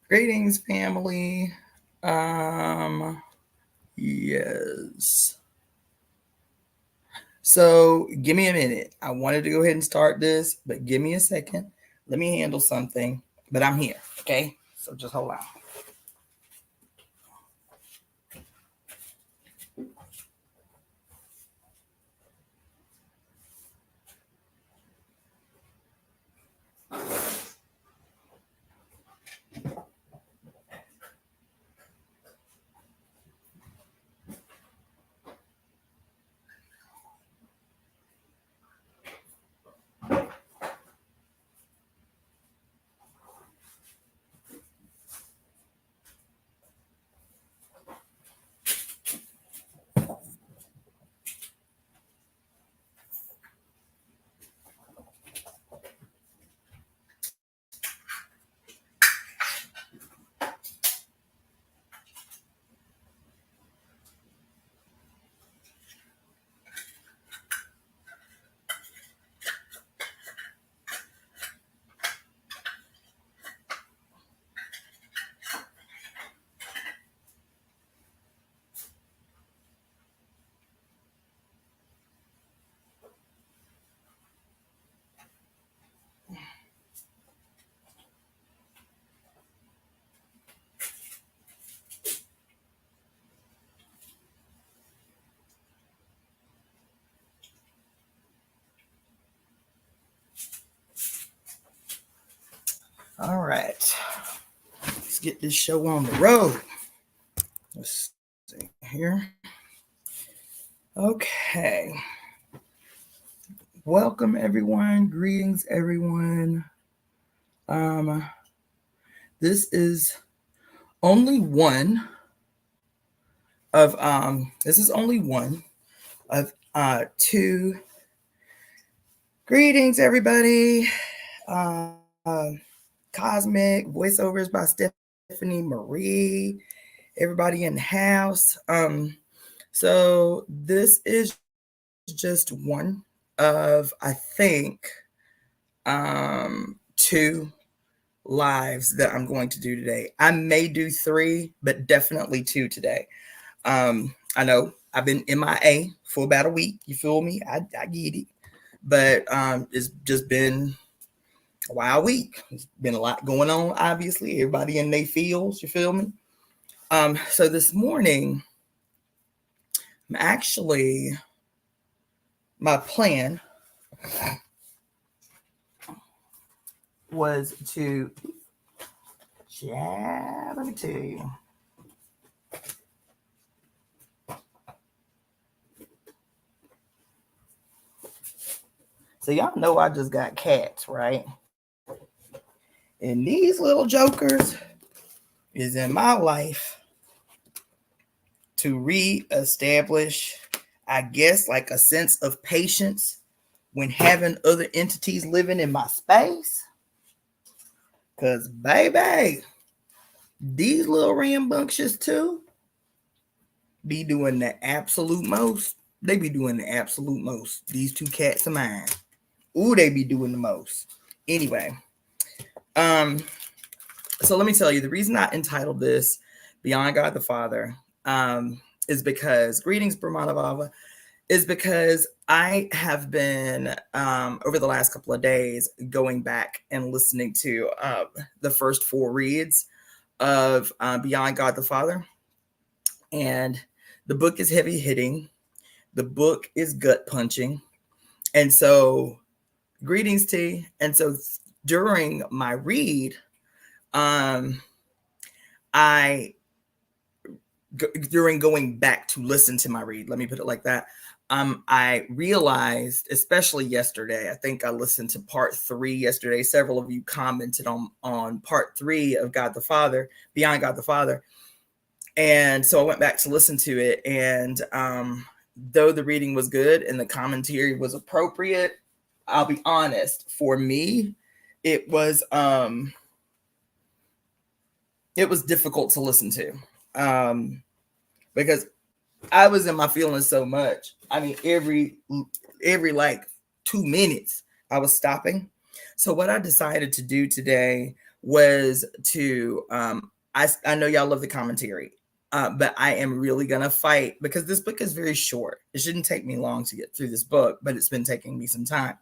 Greetings, family. Yes. So give me a minute. I wanted to go ahead and start this, but give me a second. Let me handle something. But I'm here. Okay. So just hold on. All right. Let's get this show on the road. Let's see here. Okay. Welcome, everyone. Greetings, everyone. Um, this is only one of two. Greetings, everybody. Cosmic voiceovers by Stephanie Marie. Everybody in the house. So this is just one of, I think, two lives that I'm going to do today. I may do three, but definitely two today. I know I've been MIA for about a week. You feel me? I get it. But it's just been a wild week. There's been a lot going on, obviously. Everybody in their fields, you feel me? So this morning, my plan was to, let me tell you. So y'all know I just got cats, right? And these little jokers is in my life to reestablish, I guess, like a sense of patience when having other entities living in my space. Because, baby, these little rambunctious too be doing the absolute most. They be doing the absolute most. These two cats of mine. Ooh, they be doing the most. Anyway, so let me tell you, the reason I entitled this Beyond God the Father is because, greetings, Brahmanavava, is because I have been, over the last couple of days, going back and listening to the first four reads of Beyond God the Father. And the book is heavy hitting. The book is gut punching. And so, greetings, T. And so during my read, during going back to listen to my read, let me put it like that, I realized, especially yesterday, I think I listened to part 3 yesterday. Several of you commented on part 3 of God the Father, Beyond God the Father. And so I went back to listen to it. And though the reading was good and the commentary was appropriate, I'll be honest, for me, it was difficult to listen to. Because I was in my feelings so much. I mean, every like 2 minutes, I was stopping. So what I decided to do today was to, I know y'all love the commentary, but I am really going to fight because this book is very short. It shouldn't take me long to get through this book, but it's been taking me some time.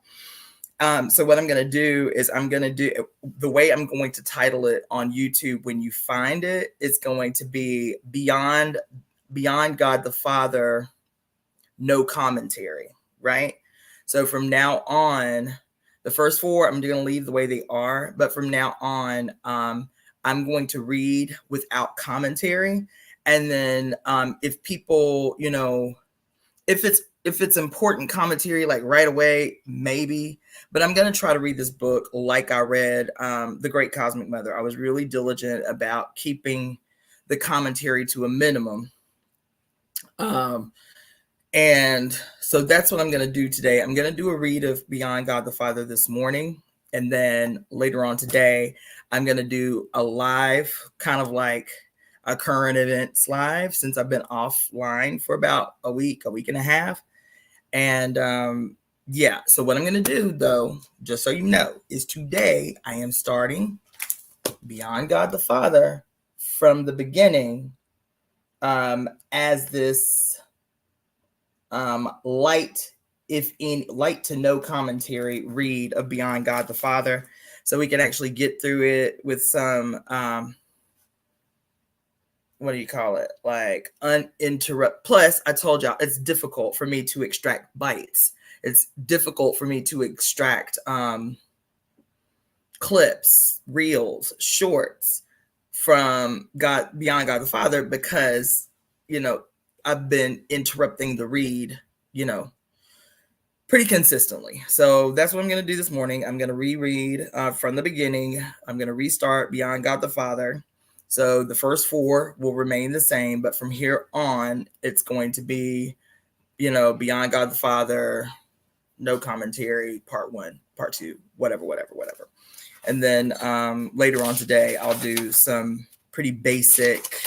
So what I'm going to do is the way I'm going to title it on YouTube when you find it, it's going to be Beyond God the Father, No Commentary, right? So from now on, the first 4, I'm going to leave the way they are. But from now on, I'm going to read without commentary. And then if people, if it's important commentary, like right away, maybe. But I'm going to try to read this book like I read The Great Cosmic Mother. I was really diligent about keeping the commentary to a minimum. And so that's what I'm going to do today. I'm going to do a read of Beyond God the Father this morning. And then later on today, I'm going to do a live, kind of like a current events live, since I've been offline for about a week and a half. And yeah, so what I'm going to do, though, just so you know, is today I am starting Beyond God the Father from the beginning as this light to no commentary read of Beyond God the Father, so we can actually get through it with some what do you call it, like uninterrupt. Plus, I told y'all it's difficult for me to extract bites. It's difficult for me to extract clips, reels, shorts from Beyond God the Father, because I've been interrupting the read, pretty consistently. So that's what I'm going to do this morning. I'm going to reread from the beginning. I'm going to restart Beyond God the Father. So the first 4 will remain the same, but from here on, it's going to be, Beyond God the Father, no commentary, part 1, part 2, whatever. And then later on today, I'll do some pretty basic,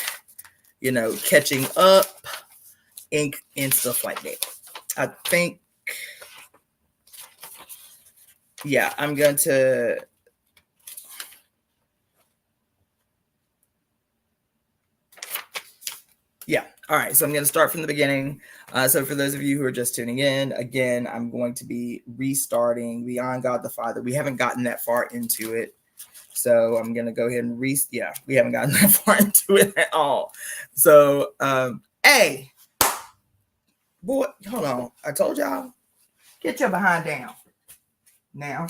catching up and stuff like that. I think, yeah, I'm going to, yeah. All right. So I'm going to start from the beginning. So for those of you who are just tuning in, again, I'm going to be restarting Beyond God the Father. We haven't gotten that far into it. So I'm going to go ahead and we haven't gotten that far into it at all. So, hey, boy, hold on. I told y'all, get your behind down now.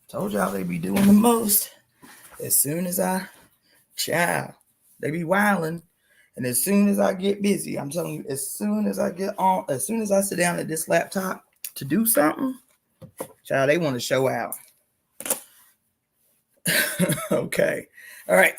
Told y'all they be doing the most. As soon as they be wilding. And as soon as I get busy, I'm telling you, as soon as I sit down at this laptop to do something, child, they want to show out. Okay. All right.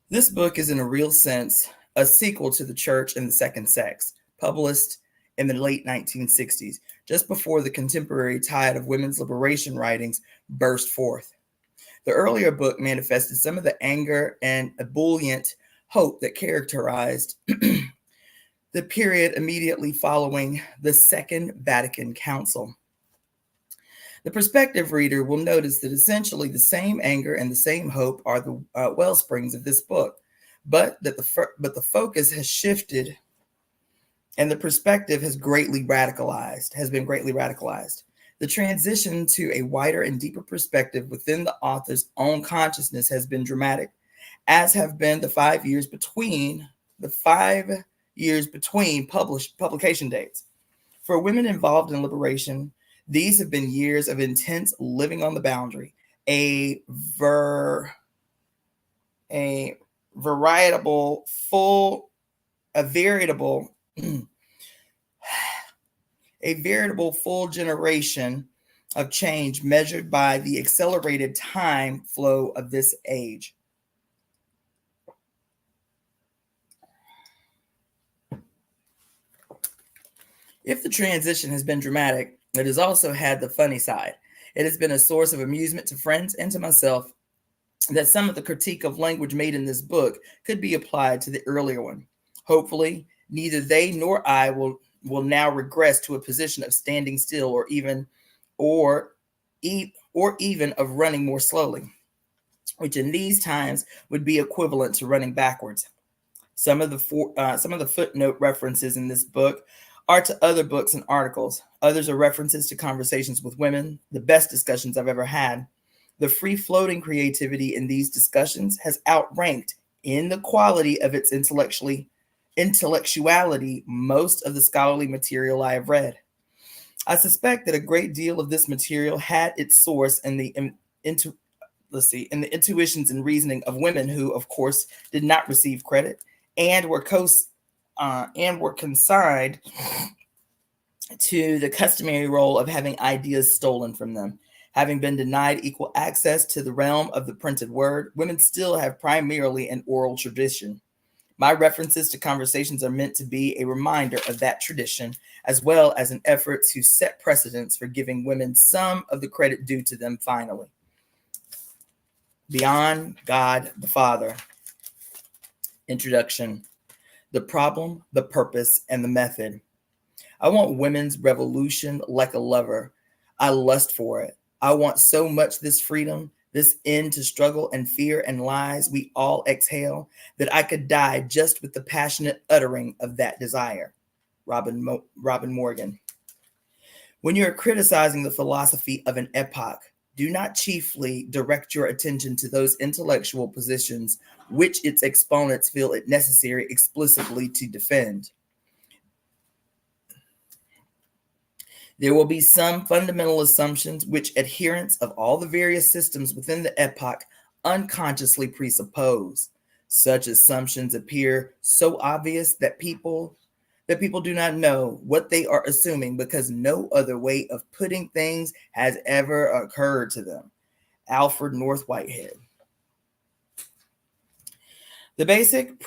This book is, in a real sense, a sequel to The Church and the Second Sex, published in the late 1960s, just before the contemporary tide of women's liberation writings burst forth. The earlier book manifested some of the anger and ebullient hope that characterized the period immediately following the Second Vatican Council. The prospective reader will notice that essentially the same anger and the same hope are the well springs of this book, but the focus has shifted, and the perspective has been greatly radicalized. The transition to a wider and deeper perspective within the author's own consciousness has been dramatic, as have been the 5 years between the 5 years between publication dates. For women involved in liberation, these have been years of intense living on the boundary, a veritable full generation of change measured by the accelerated time flow of this age. If the transition has been dramatic, it has also had the funny side. It has been a source of amusement to friends and to myself that some of the critique of language made in this book could be applied to the earlier one. Hopefully, neither they nor I will now regress to a position of standing still or even of running more slowly, which in these times would be equivalent to running backwards. Some of the footnote references in this book are to other books and articles. Others are references to conversations with women, the best discussions I've ever had. The free-floating creativity in these discussions has outranked in the quality of its intellectuality most of the scholarly material I have read. I suspect that a great deal of this material had its source in the intuitions and reasoning of women who, of course, did not receive credit and were consigned to the customary role of having ideas stolen from them. Having been denied equal access to the realm of the printed word, women still have primarily an oral tradition. My references to conversations are meant to be a reminder of that tradition, as well as an effort to set precedents for giving women some of the credit due to them finally. Beyond God the Father. Introduction. The problem, the purpose, and the method. I want women's revolution like a lover. I lust for it. I want so much this freedom, this end to struggle and fear and lies we all exhale, that I could die just with the passionate uttering of that desire. Robin Morgan. When you're criticizing the philosophy of an epoch, do not chiefly direct your attention to those intellectual positions which its exponents feel it necessary explicitly to defend. There will be some fundamental assumptions which adherents of all the various systems within the epoch unconsciously presuppose. Such assumptions appear so obvious that people do not know what they are assuming because no other way of putting things has ever occurred to them. Alfred North Whitehead. The basic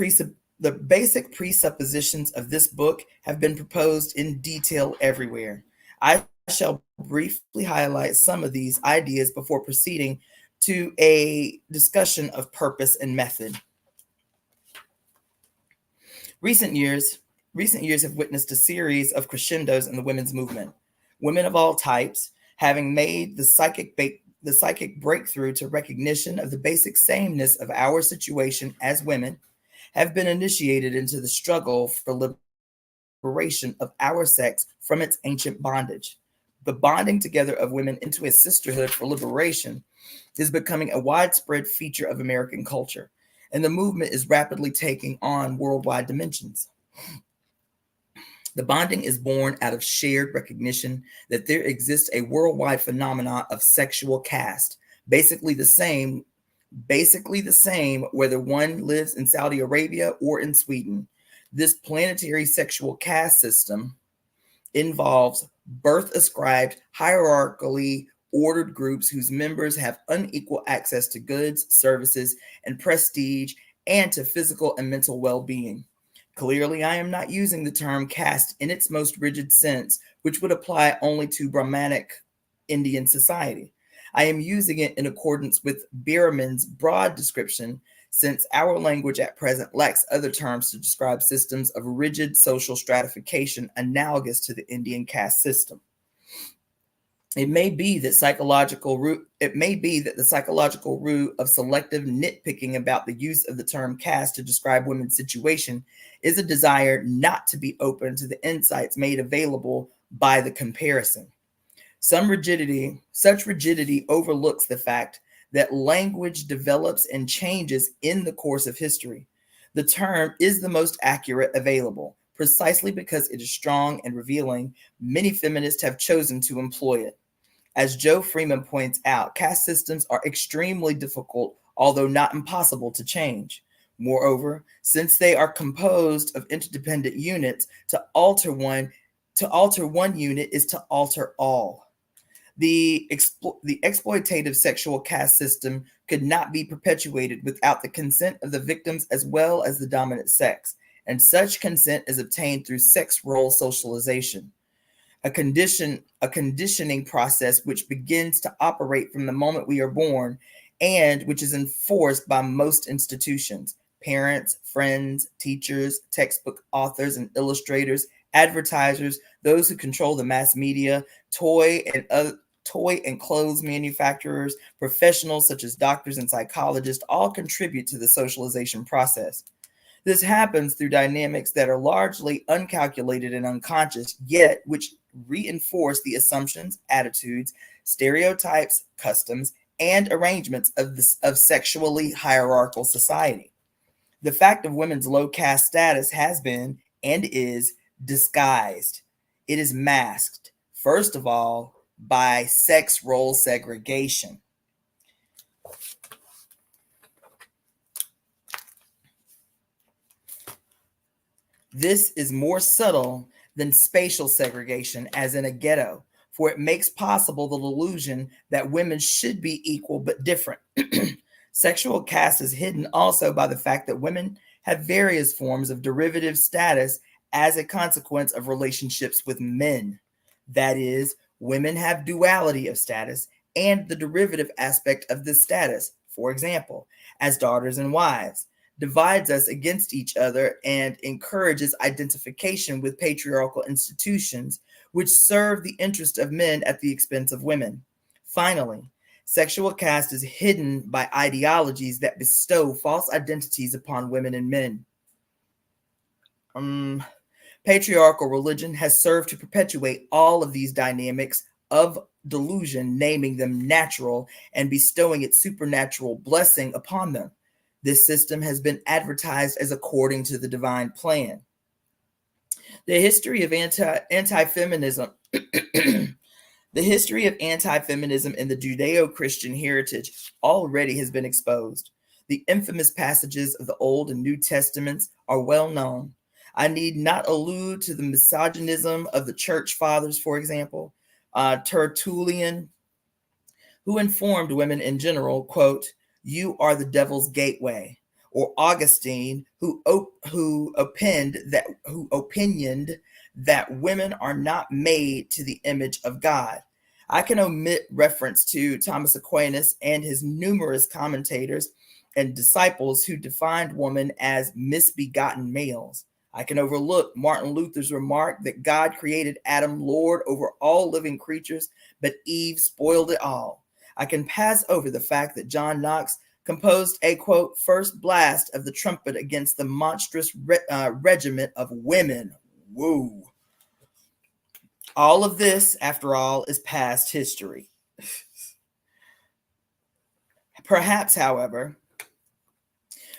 presuppositions of this book have been proposed in detail everywhere. I shall briefly highlight some of these ideas before proceeding to a discussion of purpose and method. Recent years have witnessed a series of crescendos in the women's movement. Women of all types, having made the psychic breakthrough to recognition of the basic sameness of our situation as women, have been initiated into the struggle for liberation of our sex from its ancient bondage. The bonding together of women into a sisterhood for liberation is becoming a widespread feature of American culture, and the movement is rapidly taking on worldwide dimensions. The bonding is born out of shared recognition that there exists a worldwide phenomenon of sexual caste, basically the same whether one lives in Saudi Arabia or in Sweden. This planetary sexual caste system involves birth-ascribed, hierarchically ordered groups whose members have unequal access to goods, services, and prestige, and to physical and mental well-being. Clearly, I am not using the term caste in its most rigid sense, which would apply only to Brahmanic Indian society. I am using it in accordance with Bierman's broad description, since our language at present lacks other terms to describe systems of rigid social stratification analogous to the Indian caste system. It may be that the psychological root of selective nitpicking about the use of the term caste to describe women's situation is a desire not to be open to the insights made available by the comparison. Such rigidity overlooks the fact that language develops and changes in the course of history. The term is the most accurate available. Precisely because it is strong and revealing, many feminists have chosen to employ it. As Joe Freeman points out, caste systems are extremely difficult, although not impossible, to change. Moreover, since they are composed of interdependent units, to alter one unit is to alter all. The exploitative sexual caste system could not be perpetuated without the consent of the victims as well as the dominant sex, and such consent is obtained through sex role socialization, a conditioning process which begins to operate from the moment we are born and which is enforced by most institutions: parents, friends, teachers, textbook authors and illustrators, advertisers, those who control the mass media, toy and clothes manufacturers, professionals such as doctors and psychologists, all contribute to the socialization process. This happens through dynamics that are largely uncalculated and unconscious, yet which reinforce the assumptions, attitudes, stereotypes, customs, and arrangements of sexually hierarchical society. The fact of women's low caste status has been and is disguised. It is masked, first of all, by sex role segregation. This is more subtle than spatial segregation, as in a ghetto, for it makes possible the illusion that women should be equal but different. Sexual caste is hidden also by the fact that women have various forms of derivative status as a consequence of relationships with men. That is, women have duality of status and the derivative aspect of this status, for example, as daughters and wives, divides us against each other and encourages identification with patriarchal institutions which serve the interest of men at the expense of women. Finally, sexual caste is hidden by ideologies that bestow false identities upon women and men. Patriarchal religion has served to perpetuate all of these dynamics of delusion, naming them natural and bestowing its supernatural blessing upon them. This system has been advertised as according to the divine plan. The history of anti-feminism The history of anti-feminism in the Judeo-Christian heritage already has been exposed. The infamous passages of the Old and New Testaments are well known. I need not allude to the misogynism of the church fathers, for example, Tertullian, who informed women in general, quote, "You are the devil's gateway," or Augustine, who opined that women are not made to the image of God. I can omit reference to Thomas Aquinas and his numerous commentators and disciples who defined women as misbegotten males. I can overlook Martin Luther's remark that God created Adam Lord over all living creatures, but Eve spoiled it all. I can pass over the fact that John Knox composed a, quote, first blast of the trumpet against the monstrous regiment of women. Woo. All of this, after all, is past history. Perhaps, however,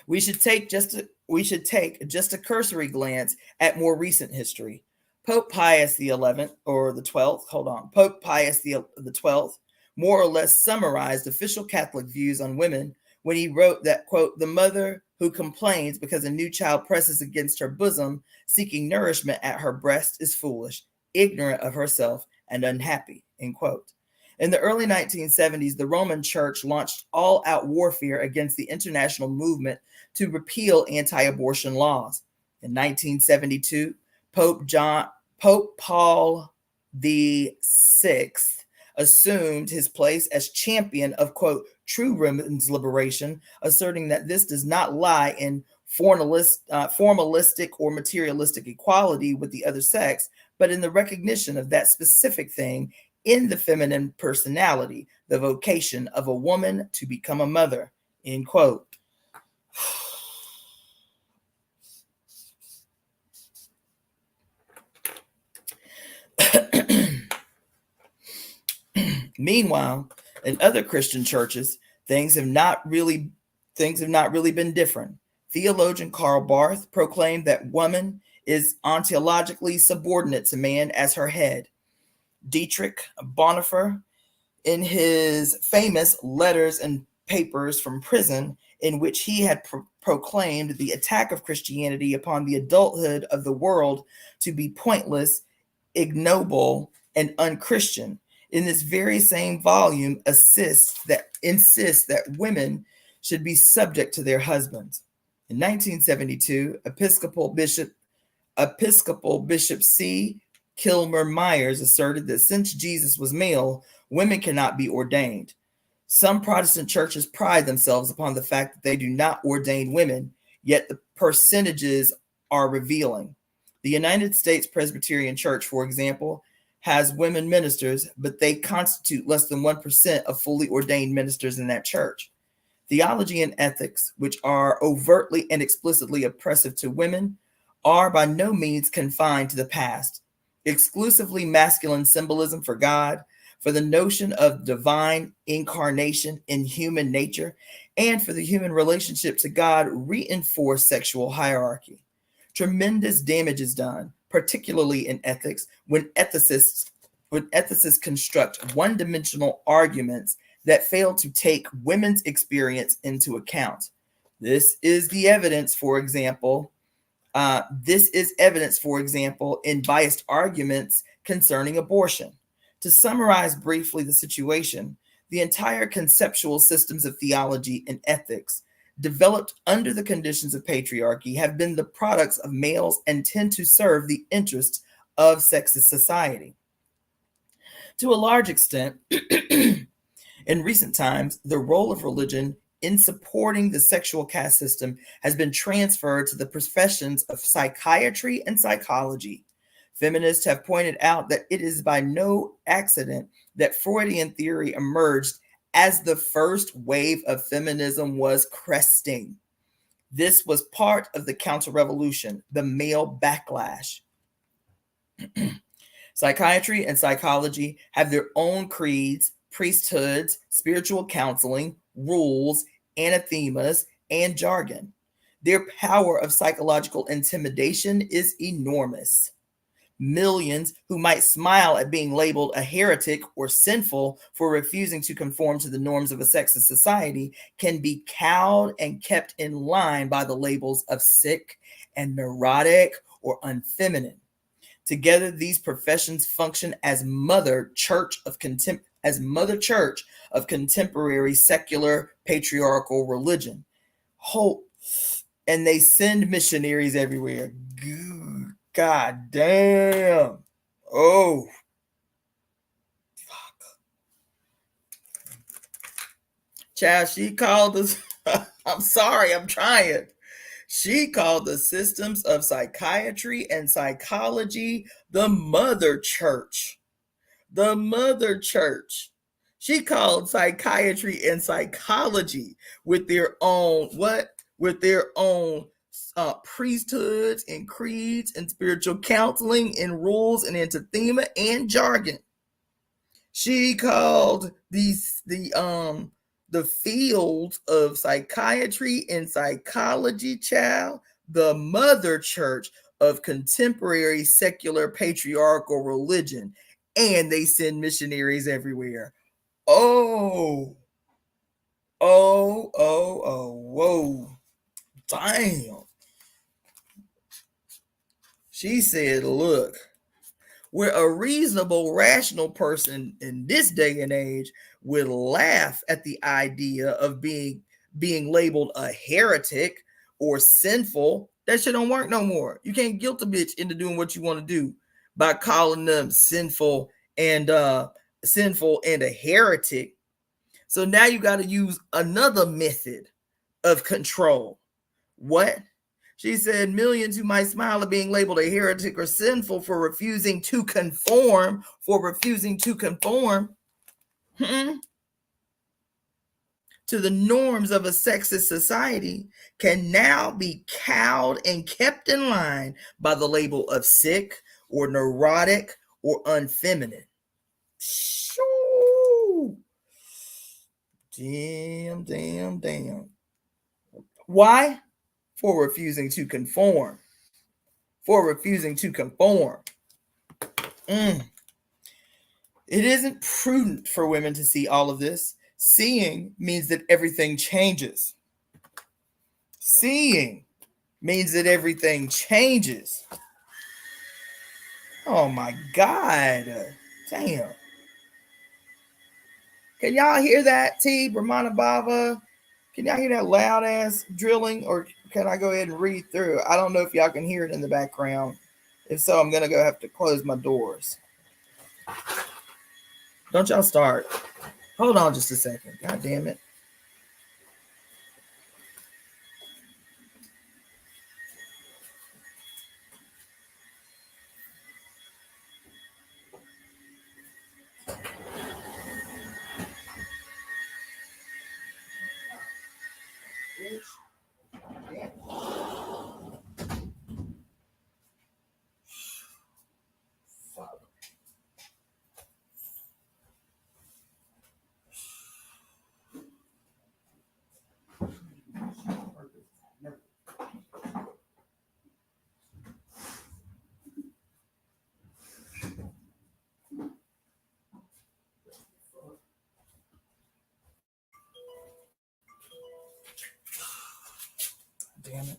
we should take just a cursory glance at more recent history. Pope Pius XI, or the 12th, Pope Pius the 12th, more or less summarized official Catholic views on women when he wrote that, quote, "The mother who complains because a new child presses against her bosom, seeking nourishment at her breast, is foolish, ignorant of herself, and unhappy," end quote. In the early 1970s, the Roman Church launched all-out warfare against the international movement to repeal anti-abortion laws. In 1972, Pope Paul VI assumed his place as champion of, quote, true women's liberation, asserting that this does not lie in formalistic or materialistic equality with the other sex, but in the recognition of that specific thing in the feminine personality, the vocation of a woman to become a mother, end quote. Meanwhile, in other Christian churches, things have not really been different. Theologian Karl Barth proclaimed that woman is ontologically subordinate to man as her head. Dietrich Bonhoeffer, in his famous Letters and Papers from Prison, in which he had proclaimed the attack of Christianity upon the adulthood of the world to be pointless, ignoble, and unchristian, in this very same volume insists that women should be subject to their husbands. In 1972, Episcopal Bishop C. Kilmer Myers asserted that since Jesus was male, women cannot be ordained. Some Protestant churches pride themselves upon the fact that they do not ordain women, yet the percentages are revealing. The United States Presbyterian Church, for example, has women ministers, but they constitute less than 1% of fully ordained ministers in that church. Theology and ethics, which are overtly and explicitly oppressive to women, are by no means confined to the past. Exclusively masculine symbolism for God, for the notion of divine incarnation in human nature, and for the human relationship to God reinforce sexual hierarchy. Tremendous damage is done, particularly in ethics, when ethicists construct one-dimensional arguments that fail to take women's experience into account. This is evidence, for example, in biased arguments concerning abortion. To summarize briefly the situation, the entire conceptual systems of theology and ethics developed under the conditions of patriarchy have been the products of males and tend to serve the interests of sexist society. To a large extent, in recent times, the role of religion in supporting the sexual caste system has been transferred to the professions of psychiatry and psychology. Feminists have pointed out that it is by no accident that Freudian theory emerged as the first wave of feminism was cresting. This was part of the counter-revolution, the male backlash. Psychiatry and psychology have their own creeds, priesthoods, spiritual counseling, rules, anathemas, and jargon. Their power of psychological intimidation is enormous. Millions who might smile at being labeled a heretic or sinful for refusing to conform to the norms of a sexist society can be cowed and kept in line by the labels of sick and neurotic or unfeminine. Together, these professions function as mother church of contemporary secular patriarchal religion. Hope, and they send missionaries everywhere. God damn. Oh. Fuck. Child, she called us. I'm sorry, I'm trying. She called the systems of psychiatry and psychology the mother church. The mother church. She called psychiatry and psychology with their own what? With their own priesthoods and creeds and spiritual counseling and rules and anathema and jargon. She called the fields of psychiatry and psychology, child, the mother church of contemporary secular patriarchal religion, and they send missionaries everywhere. Oh, whoa, damn. She said, look, where a reasonable, rational person in this day and age would laugh at the idea of being labeled a heretic or sinful, that shit don't work no more. You can't guilt a bitch into doing what you want to do by calling them sinful and a heretic. So now you got to use another method of control. What? She said millions who might smile at being labeled a heretic or sinful for refusing to conform, to the norms of a sexist society can now be cowed and kept in line by the label of sick or neurotic or unfeminine. Shoo. Damn. Why? For refusing to conform. for refusing to conform. It isn't prudent for women to see all of this. Seeing means that everything changes. Seeing means that everything changes. Oh my God. Damn. Can y'all hear that, T. Brahmana Bava? Can y'all hear that loud ass drilling? Or can I go ahead and read through? I don't know if y'all can hear it in the background. If so, I'm going to have to close my doors. Don't y'all start. Hold on just a second. God damn it. Damn it.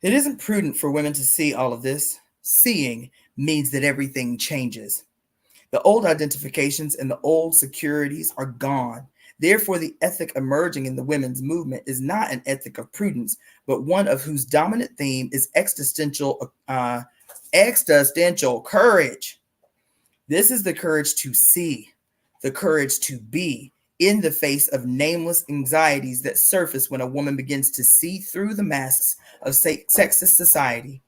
It isn't prudent for women to see all of this. Seeing means that everything changes. The old identifications and the old securities are gone. Therefore, the ethic emerging in the women's movement is not an ethic of prudence, but one of whose dominant theme is existential courage. This is the courage to see, the courage to be, in the face of nameless anxieties that surface when a woman begins to see through the masks of sexist society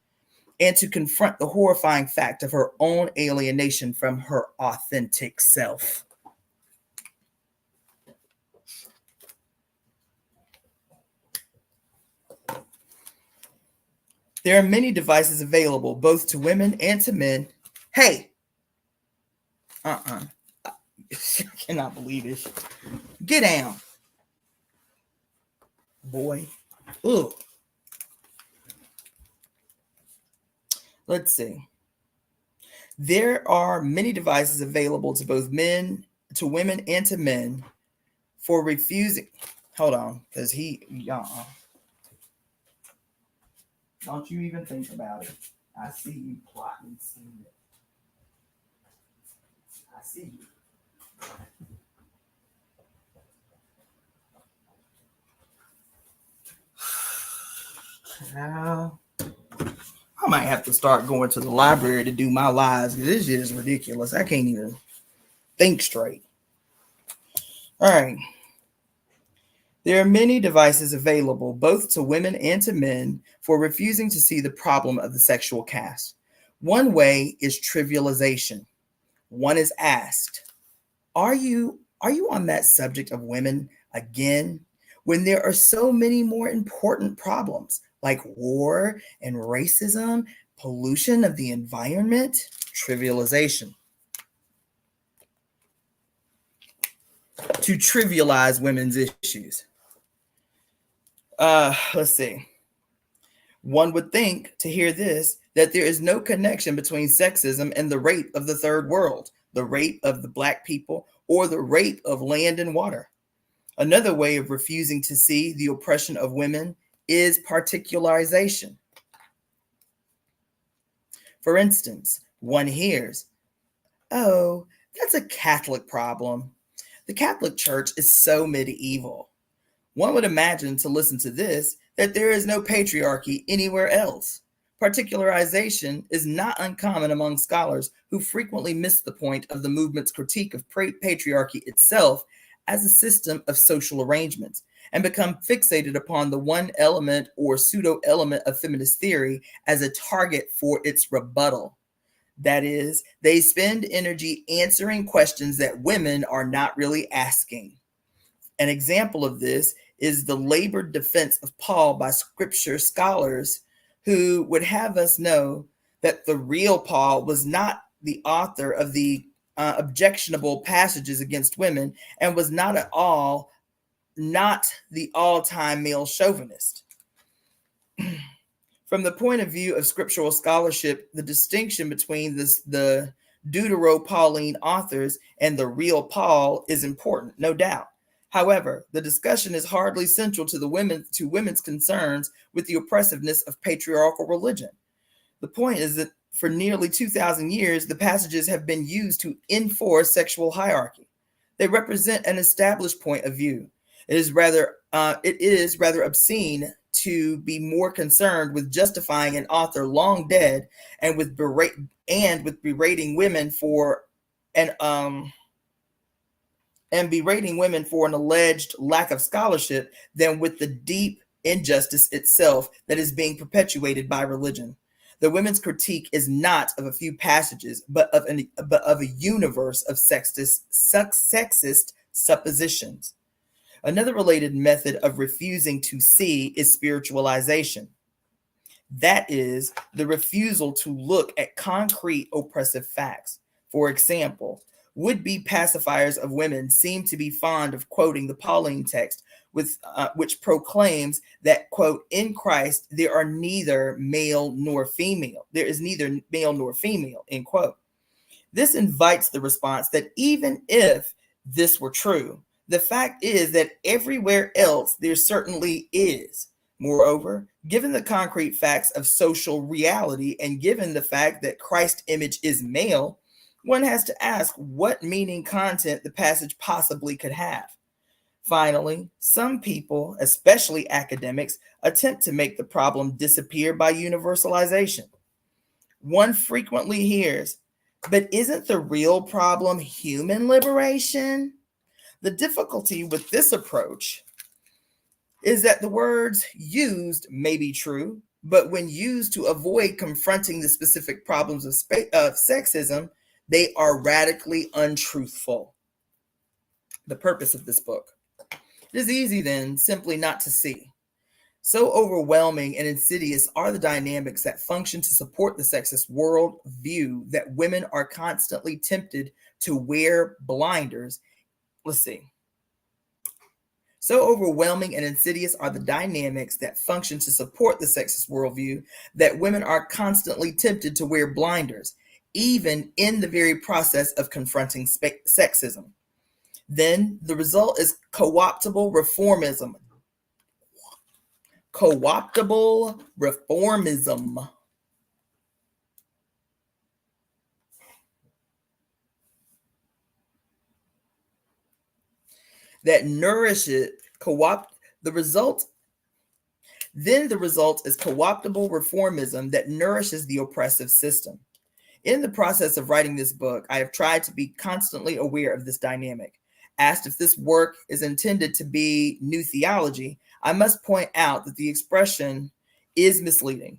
and to confront the horrifying fact of her own alienation from her authentic self. There are many devices available both to women and to men. Hey! I cannot believe this. Get down. Boy. Ugh. Let's see. There are many devices available to both men, to women, and to men for refusing. Hold on, because don't you even think about it. I see you plotting. I see you. Now, I might have to start going to the library to do my lives because this shit is ridiculous. I can't even think straight. All right. There are many devices available both to women and to men for refusing to see the problem of the sexual cast. One way is trivialization. One is asked, are you on that subject of women again when there are so many more important problems like war and racism, pollution of the environment? Trivialization. To trivialize women's issues. Let's see. One would think, to hear this, that there is no connection between sexism and the rape of the third world, the rape of the black people, or the rape of land and water. Another way of refusing to see the oppression of women is particularization. For instance, one hears, oh, that's a Catholic problem. The Catholic Church is so medieval. One would imagine, to listen to this, that there is no patriarchy anywhere else. Particularization is not uncommon among scholars who frequently miss the point of the movement's critique of patriarchy itself as a system of social arrangements and become fixated upon the one element or pseudo-element of feminist theory as a target for its rebuttal. That is, they spend energy answering questions that women are not really asking. An example of this is the labored defense of Paul by scripture scholars who would have us know that the real Paul was not the author of the objectionable passages against women and was not at all not the all-time male chauvinist. From the point of view of scriptural scholarship, the distinction between the Deutero-Pauline authors and the real Paul is important, no doubt. However, the discussion is hardly central to women's concerns with the oppressiveness of patriarchal religion. The point is that for nearly 2,000 years, the passages have been used to enforce sexual hierarchy. They represent an established point of view. It is rather obscene to be more concerned with justifying an author long dead and with berating women for an alleged lack of scholarship than with the deep injustice itself that is being perpetuated by religion. The women's critique is not of a few passages, but of a universe of sexist suppositions. Another related method of refusing to see is spiritualization. That is, the refusal to look at concrete oppressive facts. For example, would-be pacifiers of women seem to be fond of quoting the Pauline text, which proclaims that, quote, in Christ there are neither male nor female. There is neither male nor female, end quote. This invites the response that even if this were true, the fact is that everywhere else there certainly is. Moreover, given the concrete facts of social reality and given the fact that Christ's image is male, one has to ask what meaning content the passage possibly could have. Finally, some people, especially academics, attempt to make the problem disappear by universalization. One frequently hears, but isn't the real problem human liberation? The difficulty with this approach is that the words used may be true, but when used to avoid confronting the specific problems of sexism, they are radically untruthful. The purpose of this book. It is easy then simply not to see. So overwhelming and insidious are the dynamics that function to support the sexist world view that women are constantly tempted to wear blinders. Let's see. So overwhelming and insidious are the dynamics that function to support the sexist worldview that women are constantly tempted to wear blinders, even in the very process of confronting sexism. Then the result is co-optable reformism. Co-optable reformism. That nourishes the result is co-optable reformism that nourishes the oppressive system. In the process of writing this book, I have tried to be constantly aware of this dynamic. Asked if this work is intended to be new theology, I must point out that the expression is misleading.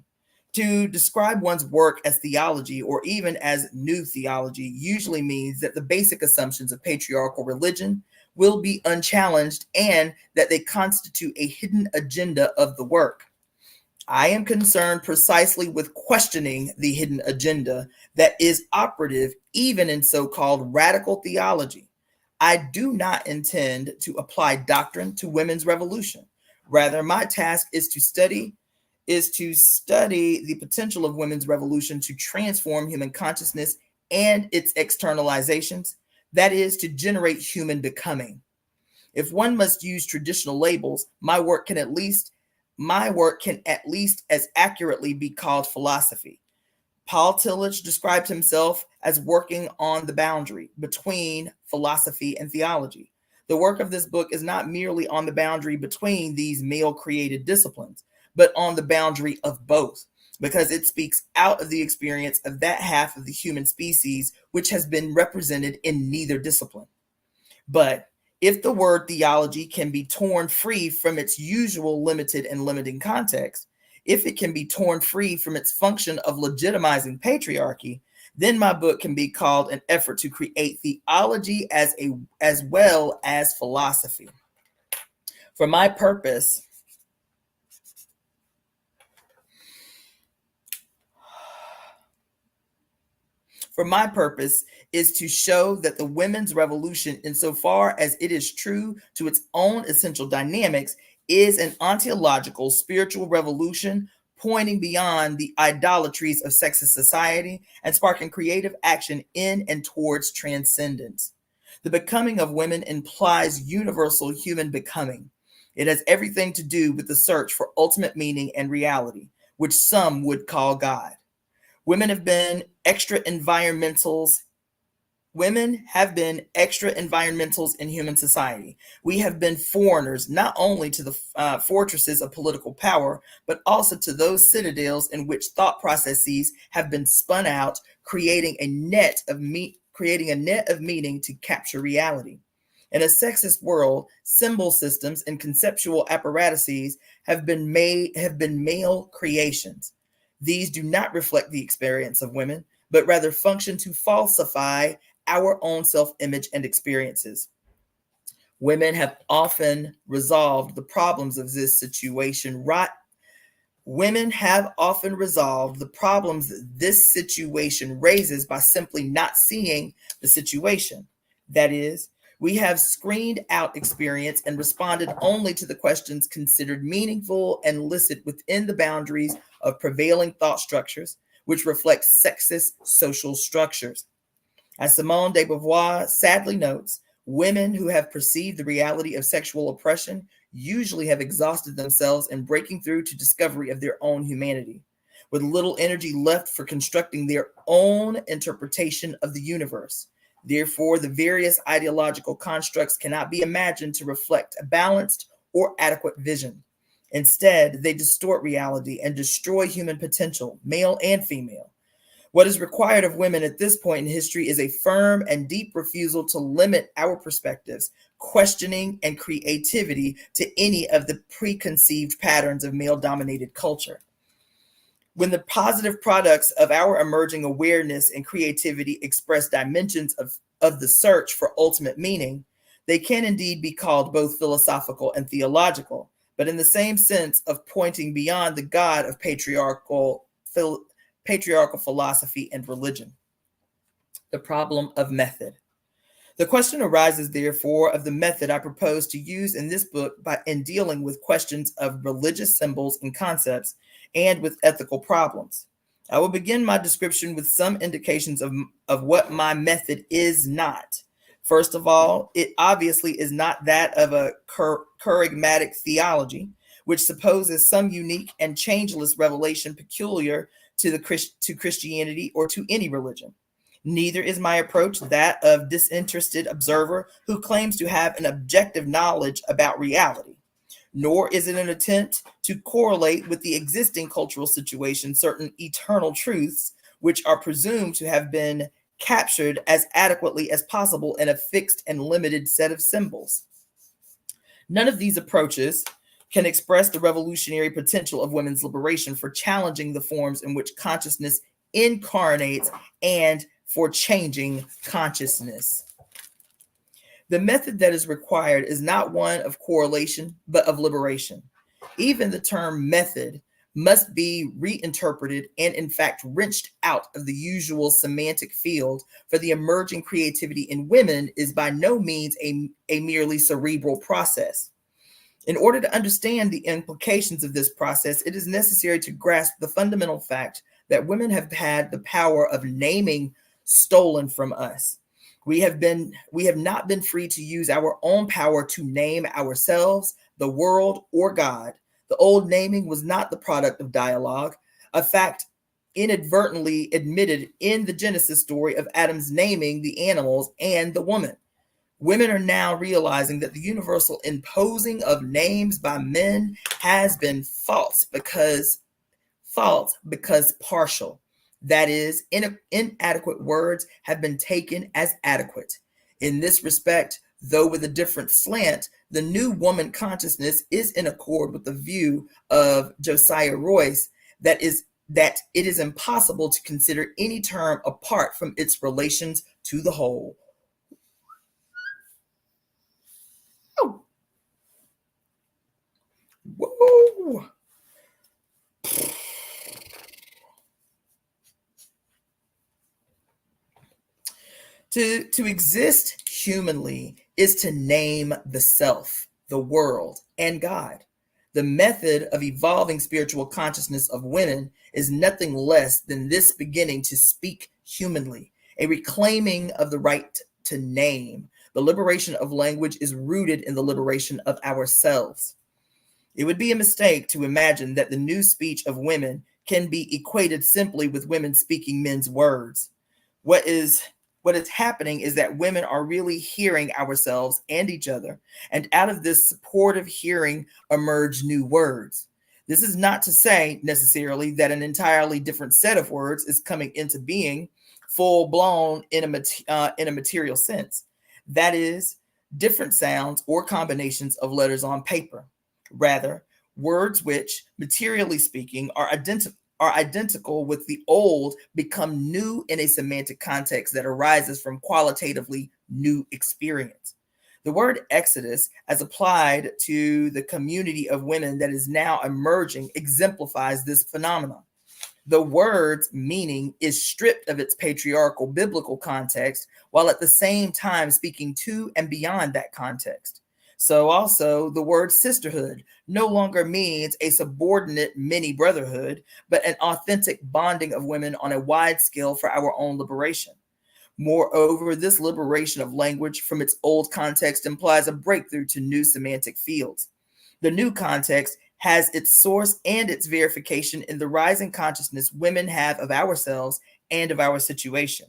To describe one's work as theology or even as new theology usually means that the basic assumptions of patriarchal religion will be unchallenged and that they constitute a hidden agenda of the work. I am concerned precisely with questioning the hidden agenda that is operative even in so-called radical theology. I do not intend to apply doctrine to women's revolution. Rather, my task is to study the potential of women's revolution to transform human consciousness and its externalizations, that is, to generate human becoming. If one must use traditional labels, my work can at least as accurately be called philosophy. Paul Tillich described himself as working on the boundary between philosophy and theology. The work of this book is not merely on the boundary between these male-created disciplines, but on the boundary of both, because it speaks out of the experience of that half of the human species which has been represented in neither discipline. But if the word theology can be torn free from its usual limited and limiting context, if it can be torn free from its function of legitimizing patriarchy, then my book can be called an effort to create theology as well as philosophy. For my purpose, for my purpose is to show that the women's revolution, insofar as it is true to its own essential dynamics, is an ontological spiritual revolution pointing beyond the idolatries of sexist society and sparking creative action in and towards transcendence. The becoming of women implies universal human becoming. It has everything to do with the search for ultimate meaning and reality, which some would call God. Women have been extra environmentals in human society. We have been foreigners, not only to the fortresses of political power, but also to those citadels in which thought processes have been spun out, creating a net of meaning to capture reality. In a sexist world, symbol systems and conceptual apparatuses have been male creations. These do not reflect the experience of women, but rather function to falsify our own self-image and experiences. Women have often resolved the problems of this situation Women have often resolved the problems that this situation raises by simply not seeing the situation. That is, we have screened out experience and responded only to the questions considered meaningful and licit within the boundaries of prevailing thought structures, which reflect sexist social structures. As Simone de Beauvoir sadly notes, women who have perceived the reality of sexual oppression usually have exhausted themselves in breaking through to discovery of their own humanity, with little energy left for constructing their own interpretation of the universe. Therefore, the various ideological constructs cannot be imagined to reflect a balanced or adequate vision. Instead, they distort reality and destroy human potential, male and female. What is required of women at this point in history is a firm and deep refusal to limit our perspectives, questioning, and creativity to any of the preconceived patterns of male-dominated culture. When the positive products of our emerging awareness and creativity express dimensions of the search for ultimate meaning, they can indeed be called both philosophical and theological, but in the same sense of pointing beyond the God of patriarchal philosophy and religion. The problem of method. The question arises, therefore, of the method I propose to use in this book in dealing with questions of religious symbols and concepts and with ethical problems. I will begin my description with some indications of what my method is not. First of all, it obviously is not that of a charismatic theology, which supposes some unique and changeless revelation peculiar to Christianity or to any religion. Neither is my approach that of disinterested observer who claims to have an objective knowledge about reality. Nor is it an attempt to correlate with the existing cultural situation certain eternal truths which are presumed to have been captured as adequately as possible in a fixed and limited set of symbols. None of these approaches can express the revolutionary potential of women's liberation for challenging the forms in which consciousness incarnates and for changing consciousness. The method that is required is not one of correlation, but of liberation. Even the term method must be reinterpreted and in fact wrenched out of the usual semantic field, for the emerging creativity in women is by no means a merely cerebral process. In order to understand the implications of this process, it is necessary to grasp the fundamental fact that women have had the power of naming stolen from us. We have not been free to use our own power to name ourselves, the world, or God. The old naming was not the product of dialogue, a fact inadvertently admitted in the Genesis story of Adam's naming the animals and the woman. Women are now realizing that the universal imposing of names by men has been false because partial. That is, inadequate words have been taken as adequate. In this respect, though with a different slant, the new woman consciousness is in accord with the view of Josiah Royce that it is impossible to consider any term apart from its relations to the whole. Whoa. To exist humanly is to name the self, the world, and God. The method of evolving spiritual consciousness of women is nothing less than this beginning to speak humanly, a reclaiming of the right to name. The liberation of language is rooted in the liberation of ourselves. It would be a mistake to imagine that the new speech of women can be equated simply with women speaking men's words. What is happening is that women are really hearing ourselves and each other, and out of this supportive hearing emerge new words. This is not to say necessarily that an entirely different set of words is coming into being full blown in a material sense. That is, different sounds or combinations of letters on paper. Rather, words which, materially speaking, are identical with the old become new in a semantic context that arises from qualitatively new experience. The word exodus, as applied to the community of women that is now emerging, exemplifies this phenomenon. The word's meaning is stripped of its patriarchal biblical context, while at the same time speaking to and beyond that context. So also, the word sisterhood no longer means a subordinate mini brotherhood, but an authentic bonding of women on a wide scale for our own liberation. Moreover, this liberation of language from its old context implies a breakthrough to new semantic fields. The new context has its source and its verification in the rising consciousness women have of ourselves and of our situation.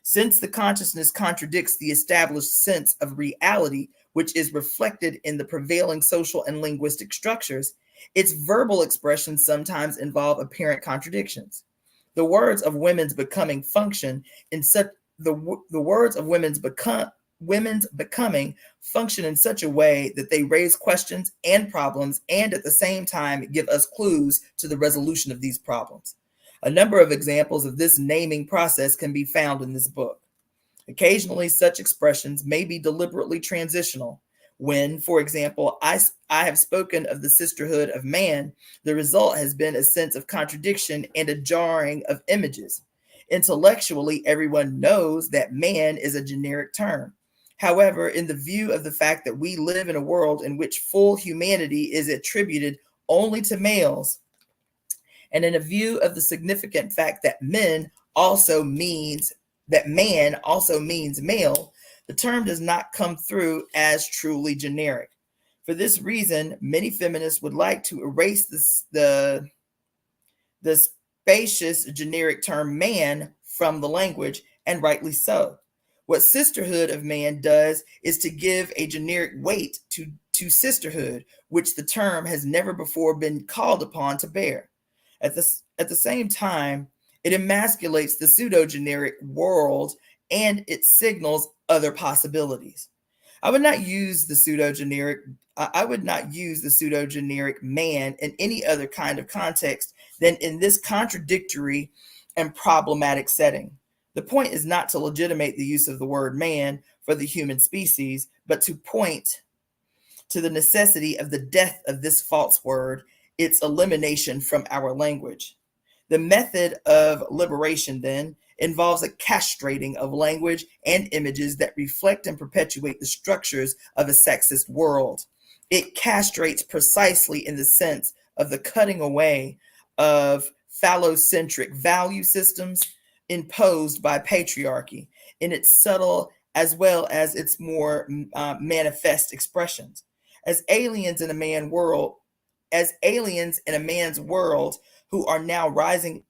Since the consciousness contradicts the established sense of reality, which is reflected in the prevailing social and linguistic structures, its verbal expressions sometimes involve apparent contradictions. The words of women's becoming function in such the words of women's becoming function in such a way that they raise questions and problems and at the same time give us clues to the resolution of these problems. A number of examples of this naming process can be found in this book. Occasionally, such expressions may be deliberately transitional. When, for example, I have spoken of the sisterhood of man, the result has been a sense of contradiction and a jarring of images. Intellectually, everyone knows that man is a generic term. However, in the view of the fact that we live in a world in which full humanity is attributed only to males, and in a view of the significant fact that man also means male, the term does not come through as truly generic. For this reason, many feminists would like to erase the spacious generic term man from the language, and rightly so. What sisterhood of man does is to give a generic weight to sisterhood, which the term has never before been called upon to bear. At the same time, it emasculates the pseudo-generic world and it signals other possibilities. I would not use the pseudo-generic man in any other kind of context than in this contradictory and problematic setting. The point is not to legitimate the use of the word man for the human species, but to point to the necessity of the death of this false word, its elimination from our language. The method of liberation, then, involves a castrating of language and images that reflect and perpetuate the structures of a sexist world. It castrates precisely in the sense of the cutting away of phallocentric value systems imposed by patriarchy in its subtle as well as its more manifest expressions. As aliens in a man's world who are now rising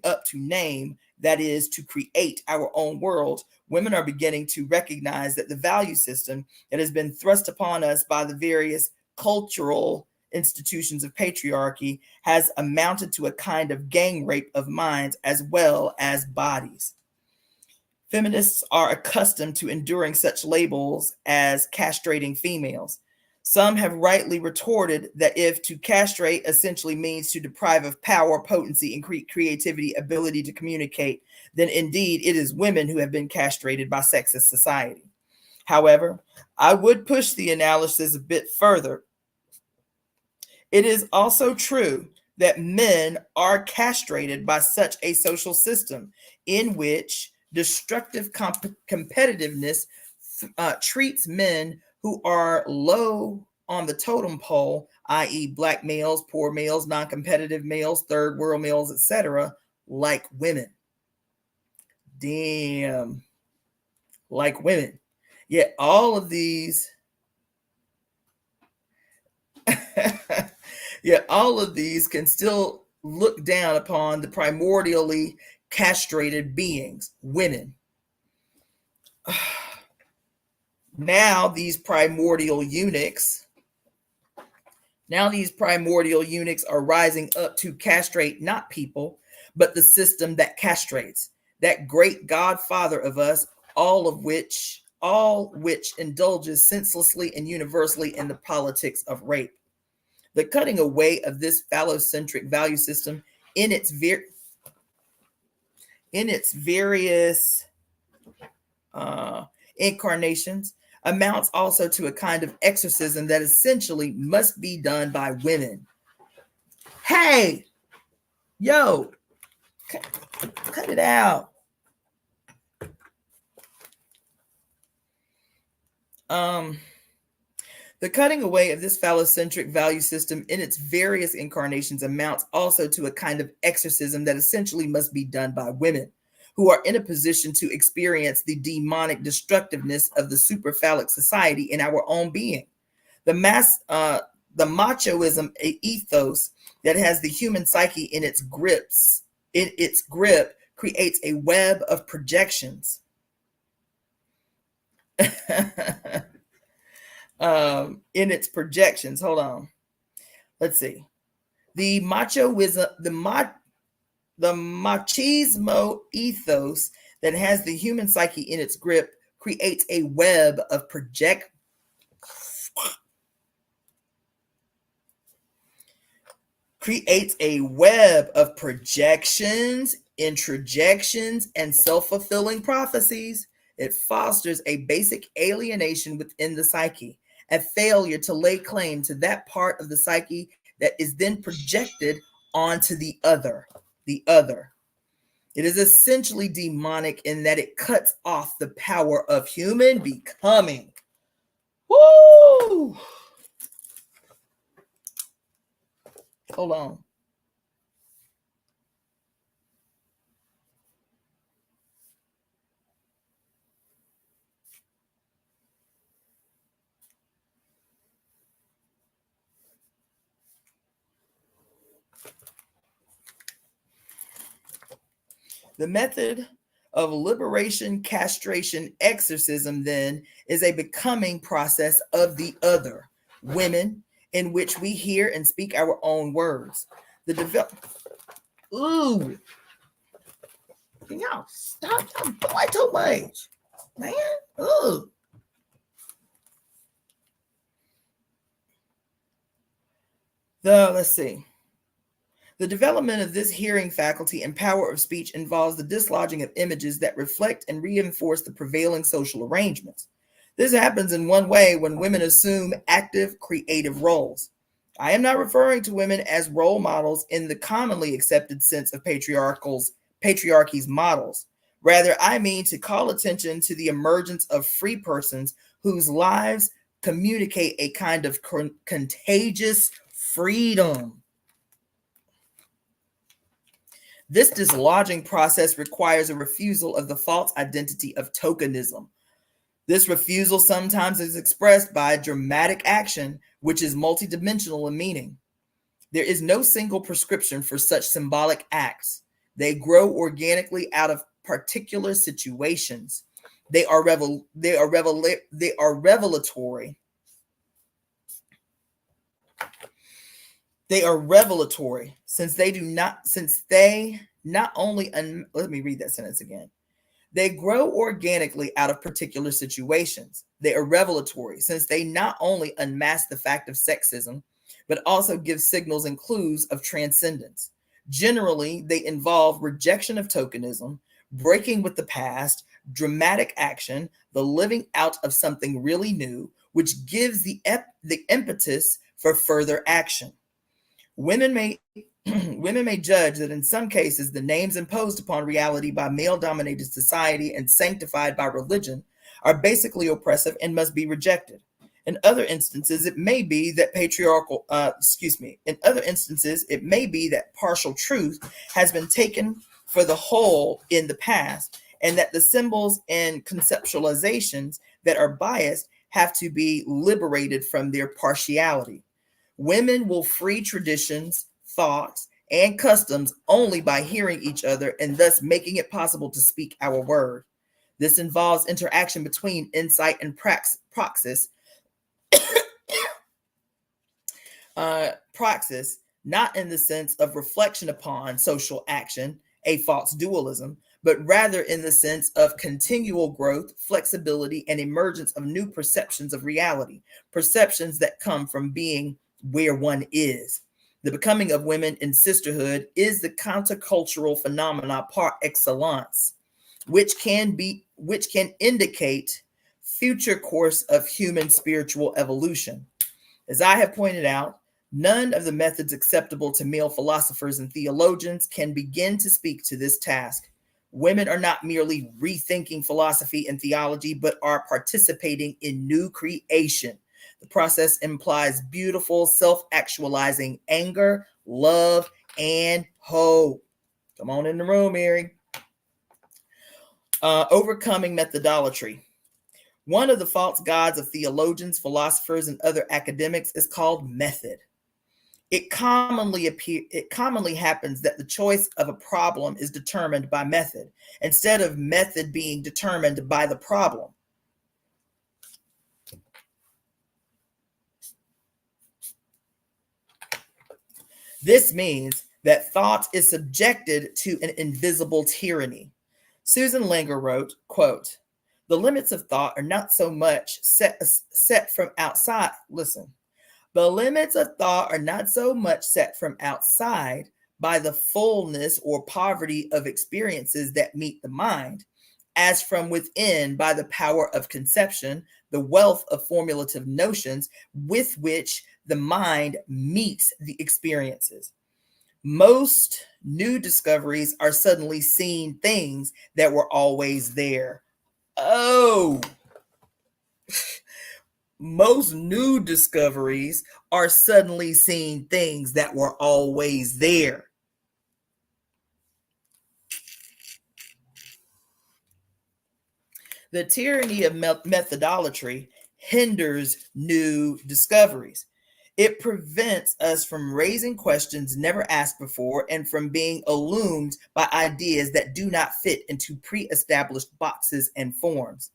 up to name, that is, to create our own world, women are beginning to recognize that the value system that has been thrust upon us by the various cultural institutions of patriarchy has amounted to a kind of gang rape of minds as well as bodies. Feminists are accustomed to enduring such labels as castrating females. Some have rightly retorted that if to castrate essentially means to deprive of power, potency, and creativity, ability to communicate, then indeed it is women who have been castrated by sexist society. However, I would push the analysis a bit further. It is also true that men are castrated by such a social system in which destructive competitiveness treats men who are low on the totem pole, i.e., black males, poor males, non-competitive males, third world males, etc., like women. Damn, like women. Yet all of these, yet all of these can still look down upon the primordially castrated beings, women. Now these primordial eunuchs are rising up to castrate not people, but the system that castrates, that great godfather of us, all which indulges senselessly and universally in the politics of rape. The cutting away of this phallocentric value system in its various incarnations amounts also to a kind of exorcism that essentially must be done by women. Hey, yo, cut it out. The cutting away of this phallocentric value system in its various incarnations amounts also to a kind of exorcism that essentially must be done by women, who are in a position to experience the demonic destructiveness of the superphallic society in our own being. The machoism ethos that has the human psyche in its grip creates a web of projections. In its projections, hold on. Let's see. The machismo ethos that has the human psyche in its grip creates a web of projections, introjections, and self-fulfilling prophecies. It fosters a basic alienation within the psyche, a failure to lay claim to that part of the psyche that is then projected onto the other. It is essentially demonic in that it cuts off the power of human becoming. Woo! Hold on. The method of liberation, castration, exorcism, then, is a becoming process of the other, women, in which we hear and speak our own words. Ooh. Can y'all stop boy too much? Man. Ooh. Let's see. The development of this hearing faculty and power of speech involves the dislodging of images that reflect and reinforce the prevailing social arrangements. This happens in one way when women assume active, creative roles. I am not referring to women as role models in the commonly accepted sense of patriarchy's models. Rather, I mean to call attention to the emergence of free persons whose lives communicate a kind of contagious freedom. This dislodging process requires a refusal of the false identity of tokenism. This refusal sometimes is expressed by dramatic action, which is multidimensional in meaning. There is no single prescription for such symbolic acts. They grow organically out of particular situations. They are revelatory. They are revelatory since they not only, let me read that sentence again. They grow organically out of particular situations. They are revelatory since they not only unmask the fact of sexism, but also give signals and clues of transcendence. Generally, they involve rejection of tokenism, breaking with the past, dramatic action, the living out of something really new, which gives the impetus for further action. Women may Women may judge that in some cases the names imposed upon reality by male-dominated society and sanctified by religion are basically oppressive and must be rejected. In other instances, it may be that it may be that partial truth has been taken for the whole in the past, and that the symbols and conceptualizations that are biased have to be liberated from their partiality. Women will free traditions, thoughts, and customs only by hearing each other and thus making it possible to speak our word. This involves interaction between insight and praxis, not in the sense of reflection upon social action, a false dualism, but rather in the sense of continual growth, flexibility, and emergence of new perceptions of reality, perceptions that come from being where one is. The becoming of women in sisterhood is the countercultural phenomena par excellence, which can indicate future course of human spiritual evolution. As I have pointed out, none of the methods acceptable to male philosophers and theologians can begin to speak to this task. Women are not merely rethinking philosophy and theology, but are participating in new creation. The process implies beautiful, self-actualizing anger, love, and hope. Come on in the room, Mary. Overcoming methodolatry. One of the false gods of theologians, philosophers, and other academics is called method. It commonly happens that the choice of a problem is determined by method, instead of method being determined by the problem. This means that thought is subjected to an invisible tyranny. Susan Langer wrote, quote, "The limits of thought are not so much set from outside." Listen. The limits of thought are not so much set from outside by the fullness or poverty of experiences that meet the mind, as from within by the power of conception, the wealth of formulative notions with which the mind meets the experiences. Most new discoveries are suddenly seeing things that were always there. Oh, most new discoveries are suddenly seeing things that were always there. The tyranny of methodolatry hinders new discoveries. It prevents us from raising questions never asked before and from being illumined by ideas that do not fit into pre-established boxes and forms.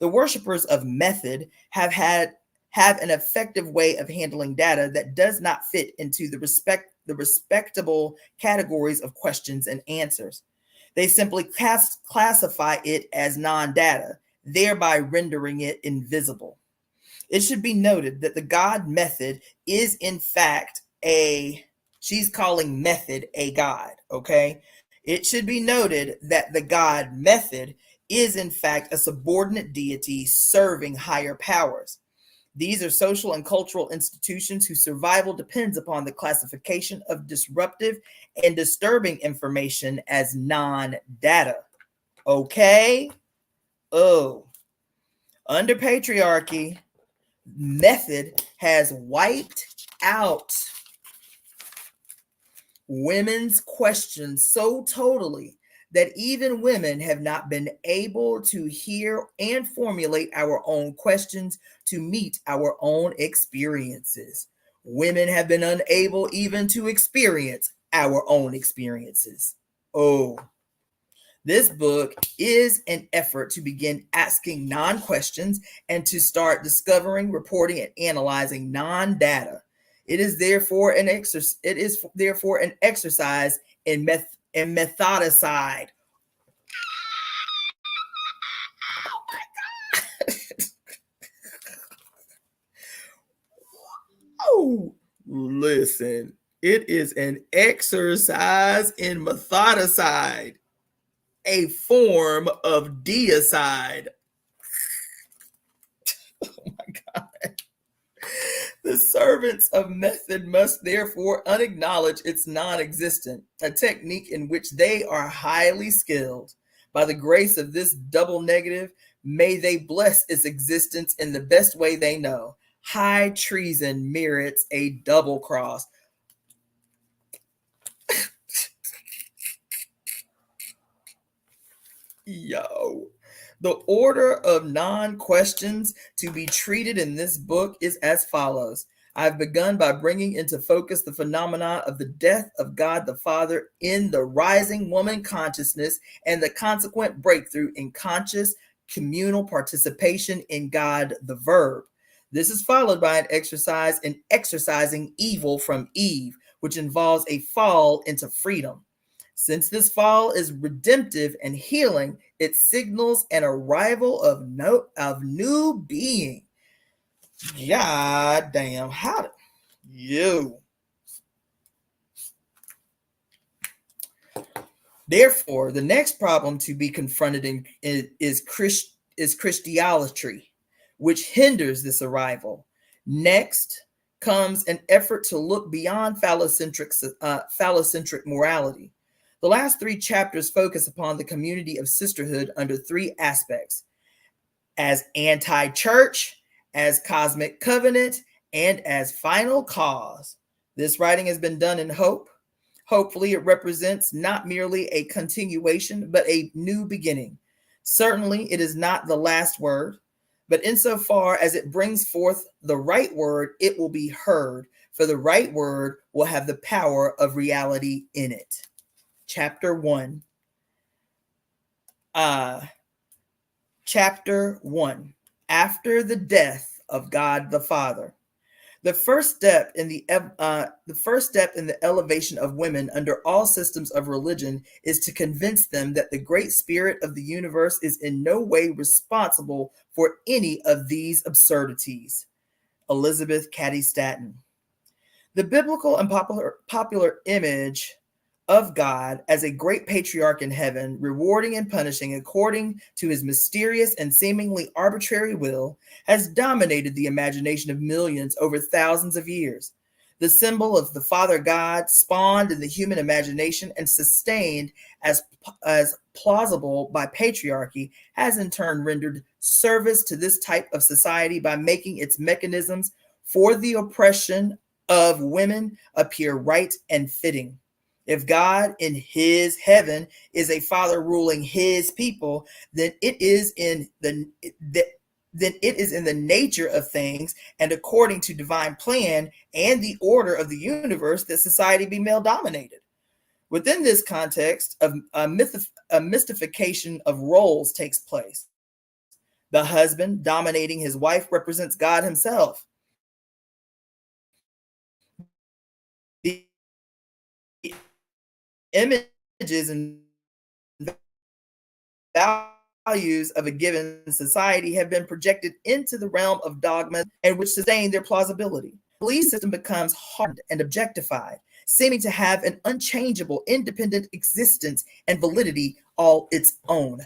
The worshippers of method have an effective way of handling data that does not fit into the respectable categories of questions and answers. They simply classify it as non-data, thereby rendering it invisible. It should be noted that the God method is in fact she's calling method a God, okay? It should be noted that the God method is in fact a subordinate deity serving higher powers. These are social and cultural institutions whose survival depends upon the classification of disruptive and disturbing information as non-data. Okay? Oh. Under patriarchy, method has wiped out women's questions so totally that even women have not been able to hear and formulate our own questions to meet our own experiences. Women have been unable even to experience our own experiences. Oh, this book is an effort to begin asking non-questions and to start discovering, reporting, and analyzing non-data. It is therefore an exercise in methodicide. Oh, listen, it is an exercise in methodicide, a form of deicide. Oh my God. The servants of method must therefore unacknowledge its non-existent, a technique in which they are highly skilled. By the grace of this double negative, may they bless its existence in the best way they know. High treason merits a double cross. Yo. The order of non-questions to be treated in this book is as follows. I've begun by bringing into focus the phenomena of the death of God the Father in the rising woman consciousness and the consequent breakthrough in conscious communal participation in God the Verb. This is followed by an exercise in exorcising evil from Eve, which involves a fall into freedom. Since this fall is redemptive and healing, it signals an arrival of new being. God damn, how did you? Therefore, the next problem to be confronted is Christianity, which hinders this arrival. Next comes an effort to look beyond phallocentric morality. The last three chapters focus upon the community of sisterhood under three aspects: as anti-church, as cosmic covenant, and as final cause. This writing has been done in hope. Hopefully, it represents not merely a continuation, but a new beginning. Certainly, it is not the last word, but insofar as it brings forth the right word, it will be heard, for the right word will have the power of reality in it. Chapter 1. Chapter 1. After the death of God the Father. The first step in the elevation of women under all systems of religion is to convince them that the great spirit of the universe is in no way responsible for any of these absurdities. Elizabeth Cady Stanton. The biblical and popular image of God as a great patriarch in heaven, rewarding and punishing according to his mysterious and seemingly arbitrary will, has dominated the imagination of millions over thousands of years. The symbol of the Father God, spawned in the human imagination and sustained as plausible by patriarchy, has in turn rendered service to this type of society by making its mechanisms for the oppression of women appear right and fitting. If God in his heaven is a father ruling his people, then it is in the nature of things and according to divine plan and the order of the universe that society be male dominated. Within this context, a mystification of roles takes place. The husband dominating his wife represents God himself. The images and values of a given society have been projected into the realm of dogma and which sustain their plausibility. The belief system becomes hardened and objectified, seeming to have an unchangeable, independent existence and validity all its own.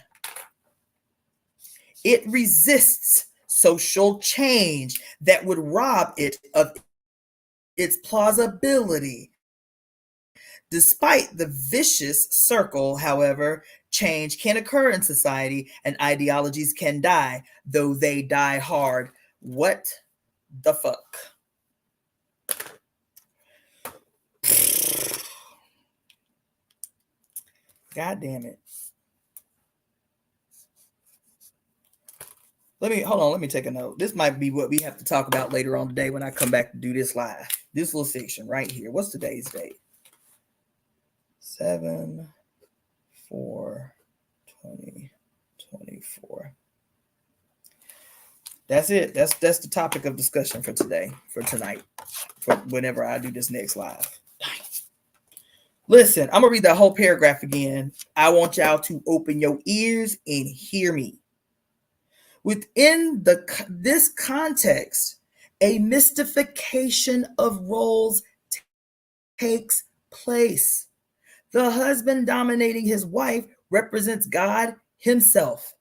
It resists social change that would rob it of its plausibility. Despite the vicious circle, however, change can occur in society and ideologies can die, though they die hard. What the fuck? God damn it. Let me take a note. This might be what we have to talk about later on today when I come back to do this live. This little section right here. What's today's date? 7/4/2024. That's it. That's the topic of discussion for today, for tonight, for whenever I do this next live. Listen, I'm gonna read that whole paragraph again. I want y'all to open your ears and hear me. Within this context, a mystification of roles takes place. The husband dominating his wife represents God himself.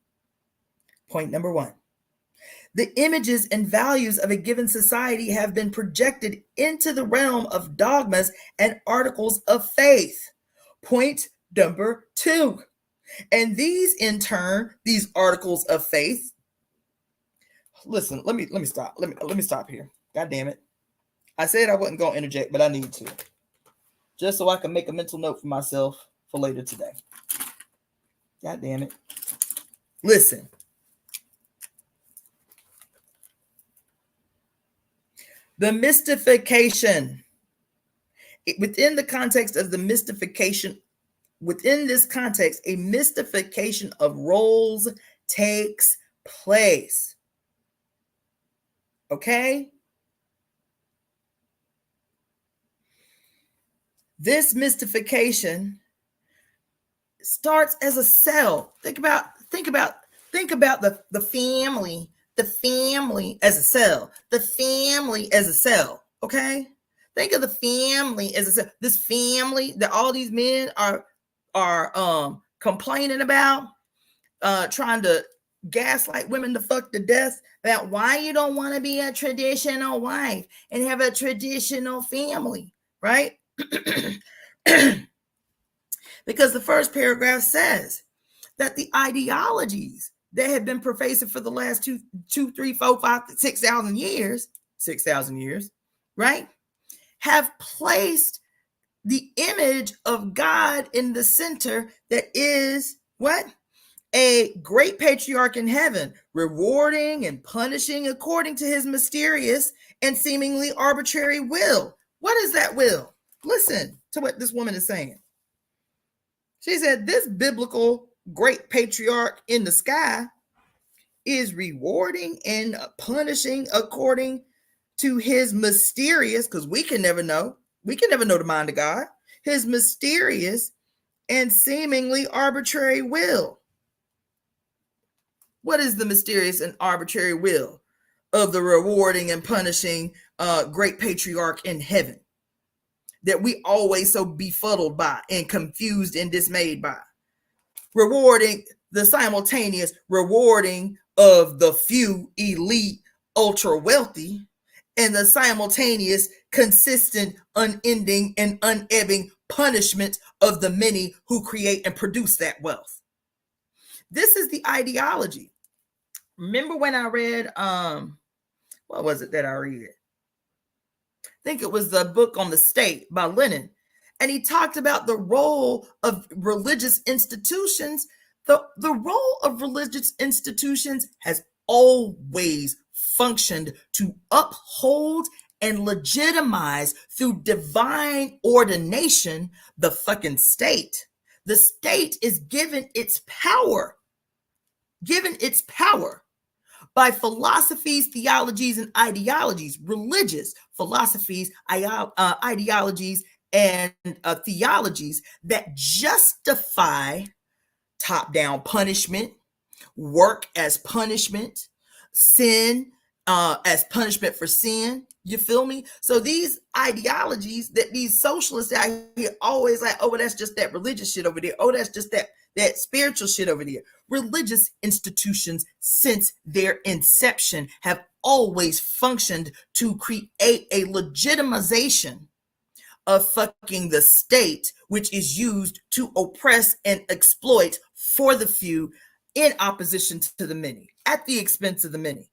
Point number one. The images and values of a given society have been projected into the realm of dogmas and articles of faith. Point number 2. And these, in turn, these articles of faith. Listen, let me stop. Let me stop here. God damn it. I said I wasn't going to interject, but I need to. Just so I can make a mental note for myself for later today. God damn it. Listen. The mystification. Within the context of the mystification, within this context, a mystification of roles takes place. Okay? This mystification starts as a cell. Think about the family as a cell. The family as a cell. Okay? Think of the family as a cell. This family that all these men are complaining about, trying to gaslight women to fuck to death about why you don't want to be a traditional wife and have a traditional family, right? Because the first paragraph says that the ideologies that have been pervasive for the last 2, 3, 4, 5, 6,000 years, right, have placed the image of God in the center that is what? A great patriarch in heaven, rewarding and punishing according to his mysterious and seemingly arbitrary will. What is that will? Listen to what this woman is saying. She said, this biblical great patriarch in the sky is rewarding and punishing according to his mysterious, because we can never know the mind of God, his mysterious and seemingly arbitrary will. What is the mysterious and arbitrary will of the rewarding and punishing great patriarch in heaven that we always so befuddled by and confused and dismayed by? Rewarding, the simultaneous rewarding of the few elite ultra wealthy, and the simultaneous consistent unending and unebbing punishment of the many who create and produce that wealth. This is the ideology. Remember when I read, what was it that I read? I think it was the book on the state by Lenin. And he talked about the role of religious institutions. The role of religious institutions has always functioned to uphold and legitimize through divine ordination the fucking state. The state is given its power by philosophies, theologies, and ideologies, religious philosophies, ideologies, and theologies that justify top-down punishment, work as punishment, sin as punishment for sin. You feel me? So these ideologies that these socialists out here always like, oh, well, that's just that religious shit over there. Oh, that's just that spiritual shit over there. Religious institutions since their inception have always functioned to create a legitimization of fucking the state, which is used to oppress and exploit for the few in opposition to the many, at the expense of the many.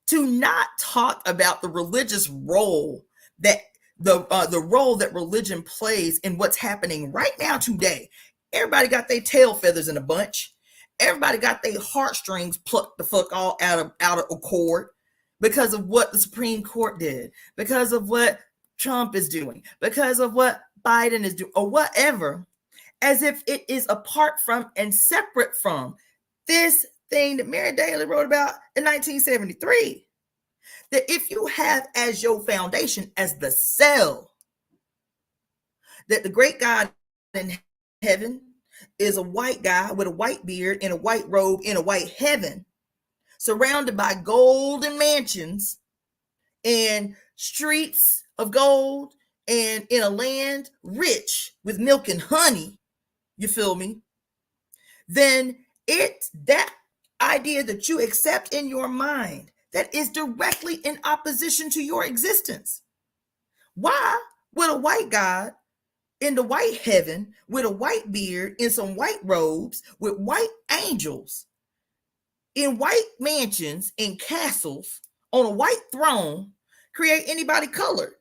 To not talk about the religious role that the role that religion plays in what's happening right now today. Everybody got their tail feathers in a bunch. Everybody got their heartstrings plucked the fuck all out of accord because of what the Supreme Court did, because of what Trump is doing, because of what Biden is doing, or whatever, as if it is apart from and separate from this thing that Mary Daly wrote about in 1973. That if you have as your foundation, as the cell, that the great God in heaven is a white guy with a white beard in a white robe in a white heaven, surrounded by golden mansions and streets of gold, and in a land rich with milk and honey, you feel me? Then that idea that you accept in your mind that is directly in opposition to your existence. Why would a white God in the white heaven with a white beard in some white robes with white angels in white mansions and castles on a white throne create anybody colored?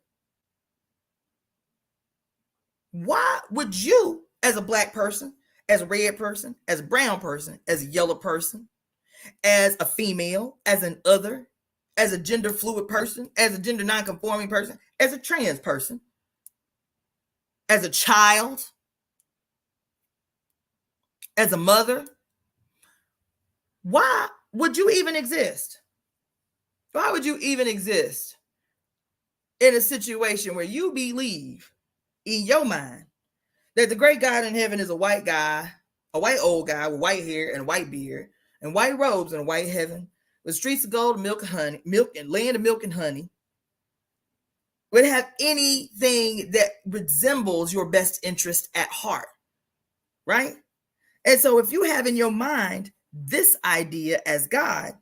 Why would you, as a black person, as a red person, as a brown person, as a yellow person, as a female, as an other, as a gender fluid person, as a gender non-conforming person, as a trans person, as a child, as a mother, why would you even exist? Why would you even exist in a situation where you believe in your mind that the great God in heaven is a white guy, a white old guy with white hair and white beard and white robes in a white heaven with streets of gold and milk and honey, milk and land of milk and honey, would have anything that resembles your best interest at heart, right? And so if you have in your mind this idea as God,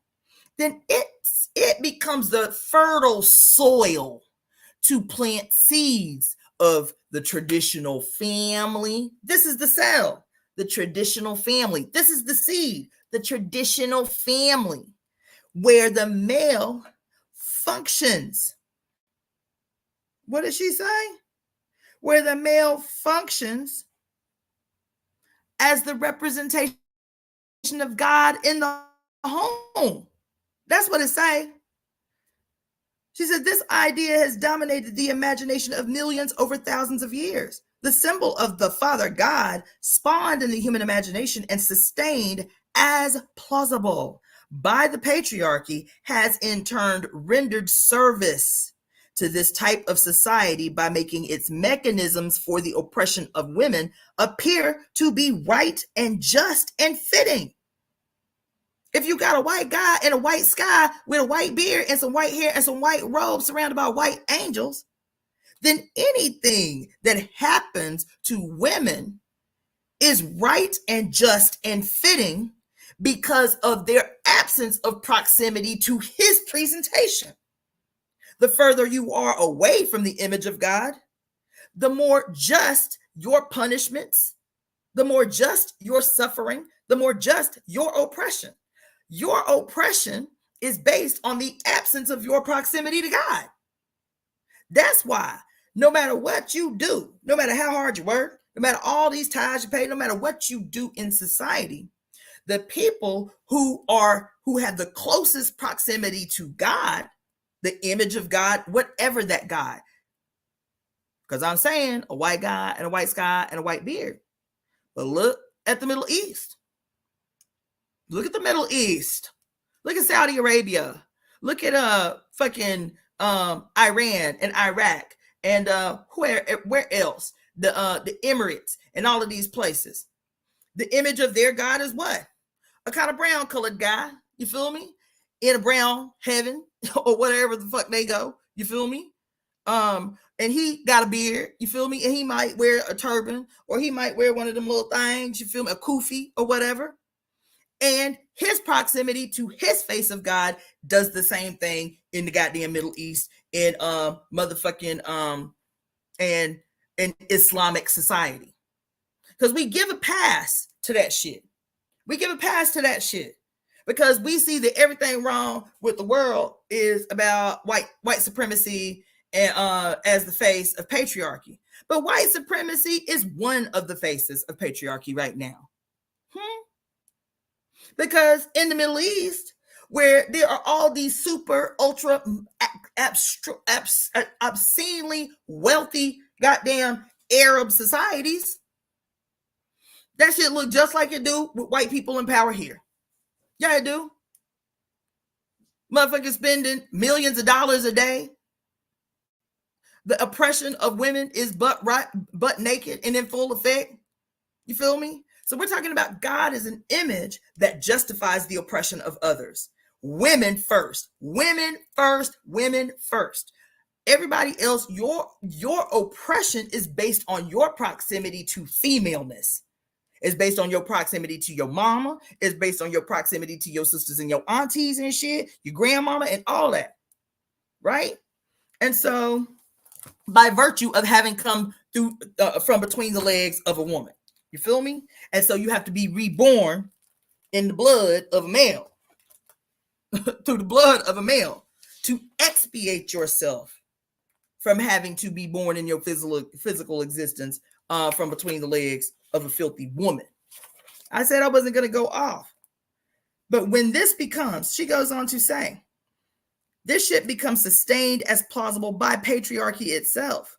then it becomes the fertile soil to plant seeds of the traditional family. This is the cell, the traditional family. This is the seed, the traditional family, where the male functions. What does she say? Where the male functions as the representation of God in the home. That's what it say. She said this idea has dominated the imagination of millions over thousands of years. The symbol of the Father God spawned in the human imagination and sustained as plausible by the patriarchy has in turn rendered service to this type of society by making its mechanisms for the oppression of women appear to be right and just and fitting. If you got a white guy in a white sky with a white beard and some white hair and some white robes surrounded by white angels, then anything that happens to women is right and just and fitting because of their absence of proximity to his presentation. The further you are away from the image of God, the more just your punishments, the more just your suffering, the more just your oppression. Your oppression is based on the absence of your proximity to God. That's why no matter what you do, no matter how hard you work, no matter all these tithes you pay, no matter what you do in society, the people who have the closest proximity to God, the image of God, whatever that God, because I'm saying a white guy and a white sky and a white beard. But look at the Middle East. Look at the Middle East. Look at Saudi Arabia. Look at fucking Iran and Iraq and where else? The Emirates and all of these places. The image of their God is what? A kind of brown colored guy. You feel me? In a brown heaven or whatever the fuck they go. You feel me? And he got a beard, you feel me? And he might wear a turban or he might wear one of them little things, you feel me? A kufi or whatever. And his proximity to his face of God does the same thing in the goddamn Middle East in motherfucking and Islamic society. Because we give a pass to that shit. We give a pass to that shit. Because we see that everything wrong with the world is about white supremacy and as the face of patriarchy. But white supremacy is one of the faces of patriarchy right now. Because in the Middle East, where there are all these super, ultra, obscenely wealthy goddamn Arab societies, that shit look just like it do with white people in power here. Yeah, it do. Motherfuckers spending millions of dollars a day. The oppression of women is butt naked and in full effect. You feel me? So we're talking about God as an image that justifies the oppression of others. Women first. Women first. Women first. Everybody else, your oppression is based on your proximity to femaleness. It's based on your proximity to your mama. It's based on your proximity to your sisters and your aunties and shit, your grandmama and all that, right? And so by virtue of having come through from between the legs of a woman, you feel me? And so you have to be reborn in the blood of a male, through the blood of a male, to expiate yourself from having to be born in your physical existence from between the legs of a filthy woman. I said I wasn't going to go off. But when this becomes, she goes on to say, this shit becomes sustained as plausible by patriarchy itself.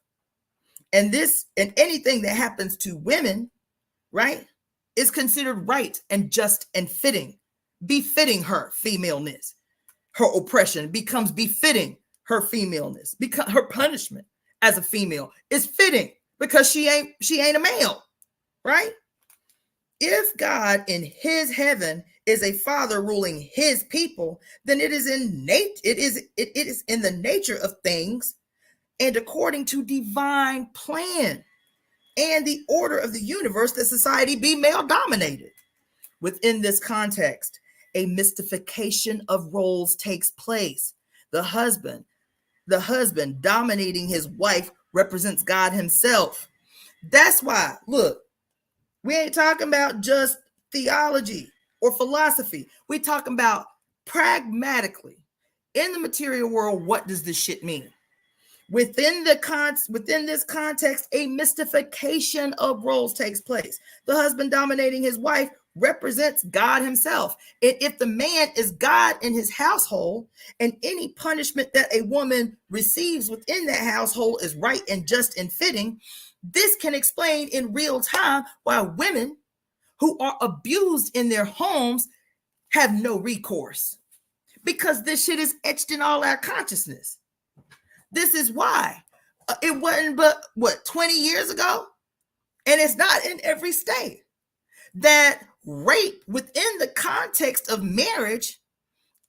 And this, and anything that happens to women, right, is considered right and just and fitting, befitting her femaleness. Her oppression becomes befitting her femaleness. Because her punishment as a female is fitting because she ain't a male, right? If God in his heaven is a father ruling his people, then it is in the nature of things and according to divine plan and the order of the universe that society be male dominated. Within this context, a mystification of roles takes place. The husband dominating his wife represents God himself. That's why, look, we ain't talking about just theology or philosophy. We're talking about pragmatically in the material world. What does this shit mean? Within this context, a mystification of roles takes place. The husband dominating his wife represents God himself. And if the man is God in his household, and any punishment that a woman receives within that household is right and just and fitting, this can explain in real time why women who are abused in their homes have no recourse. Because this shit is etched in all our consciousness. This is why it wasn't but 20 years ago, and it's not in every state, that rape within the context of marriage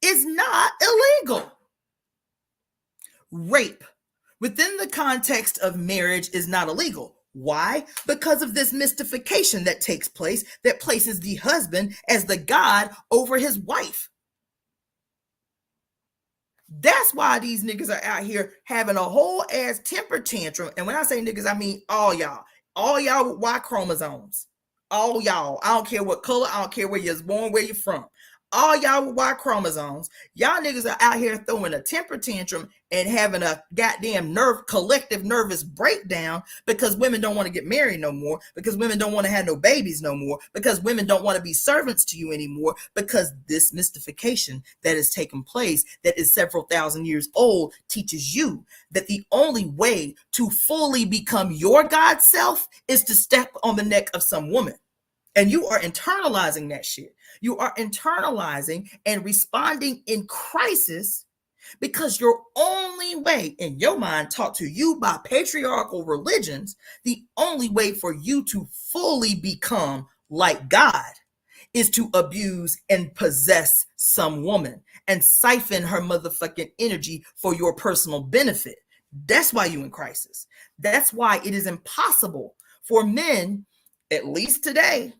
is not illegal. Rape within the context of marriage is not illegal. Why? Because of this mystification that takes place that places the husband as the God over his wife. That's why these niggas are out here having a whole ass temper tantrum. And when I say niggas, I mean all y'all with Y chromosomes, all y'all. I don't care what color, I don't care where you're born, where you're from. All y'all with Y chromosomes, y'all niggas are out here throwing a temper tantrum and having a goddamn collective nervous breakdown because women don't want to get married no more, because women don't want to have no babies no more, because women don't want to be servants to you anymore, because this mystification that has taken place, that is several thousand years old, teaches you that the only way to fully become your God self is to step on the neck of some woman. And you are internalizing that shit. You are internalizing and responding in crisis because your only way, in your mind, taught to you by patriarchal religions, the only way for you to fully become like God is to abuse and possess some woman and siphon her motherfucking energy for your personal benefit. That's why you're in crisis. That's why it is impossible for men, at least today,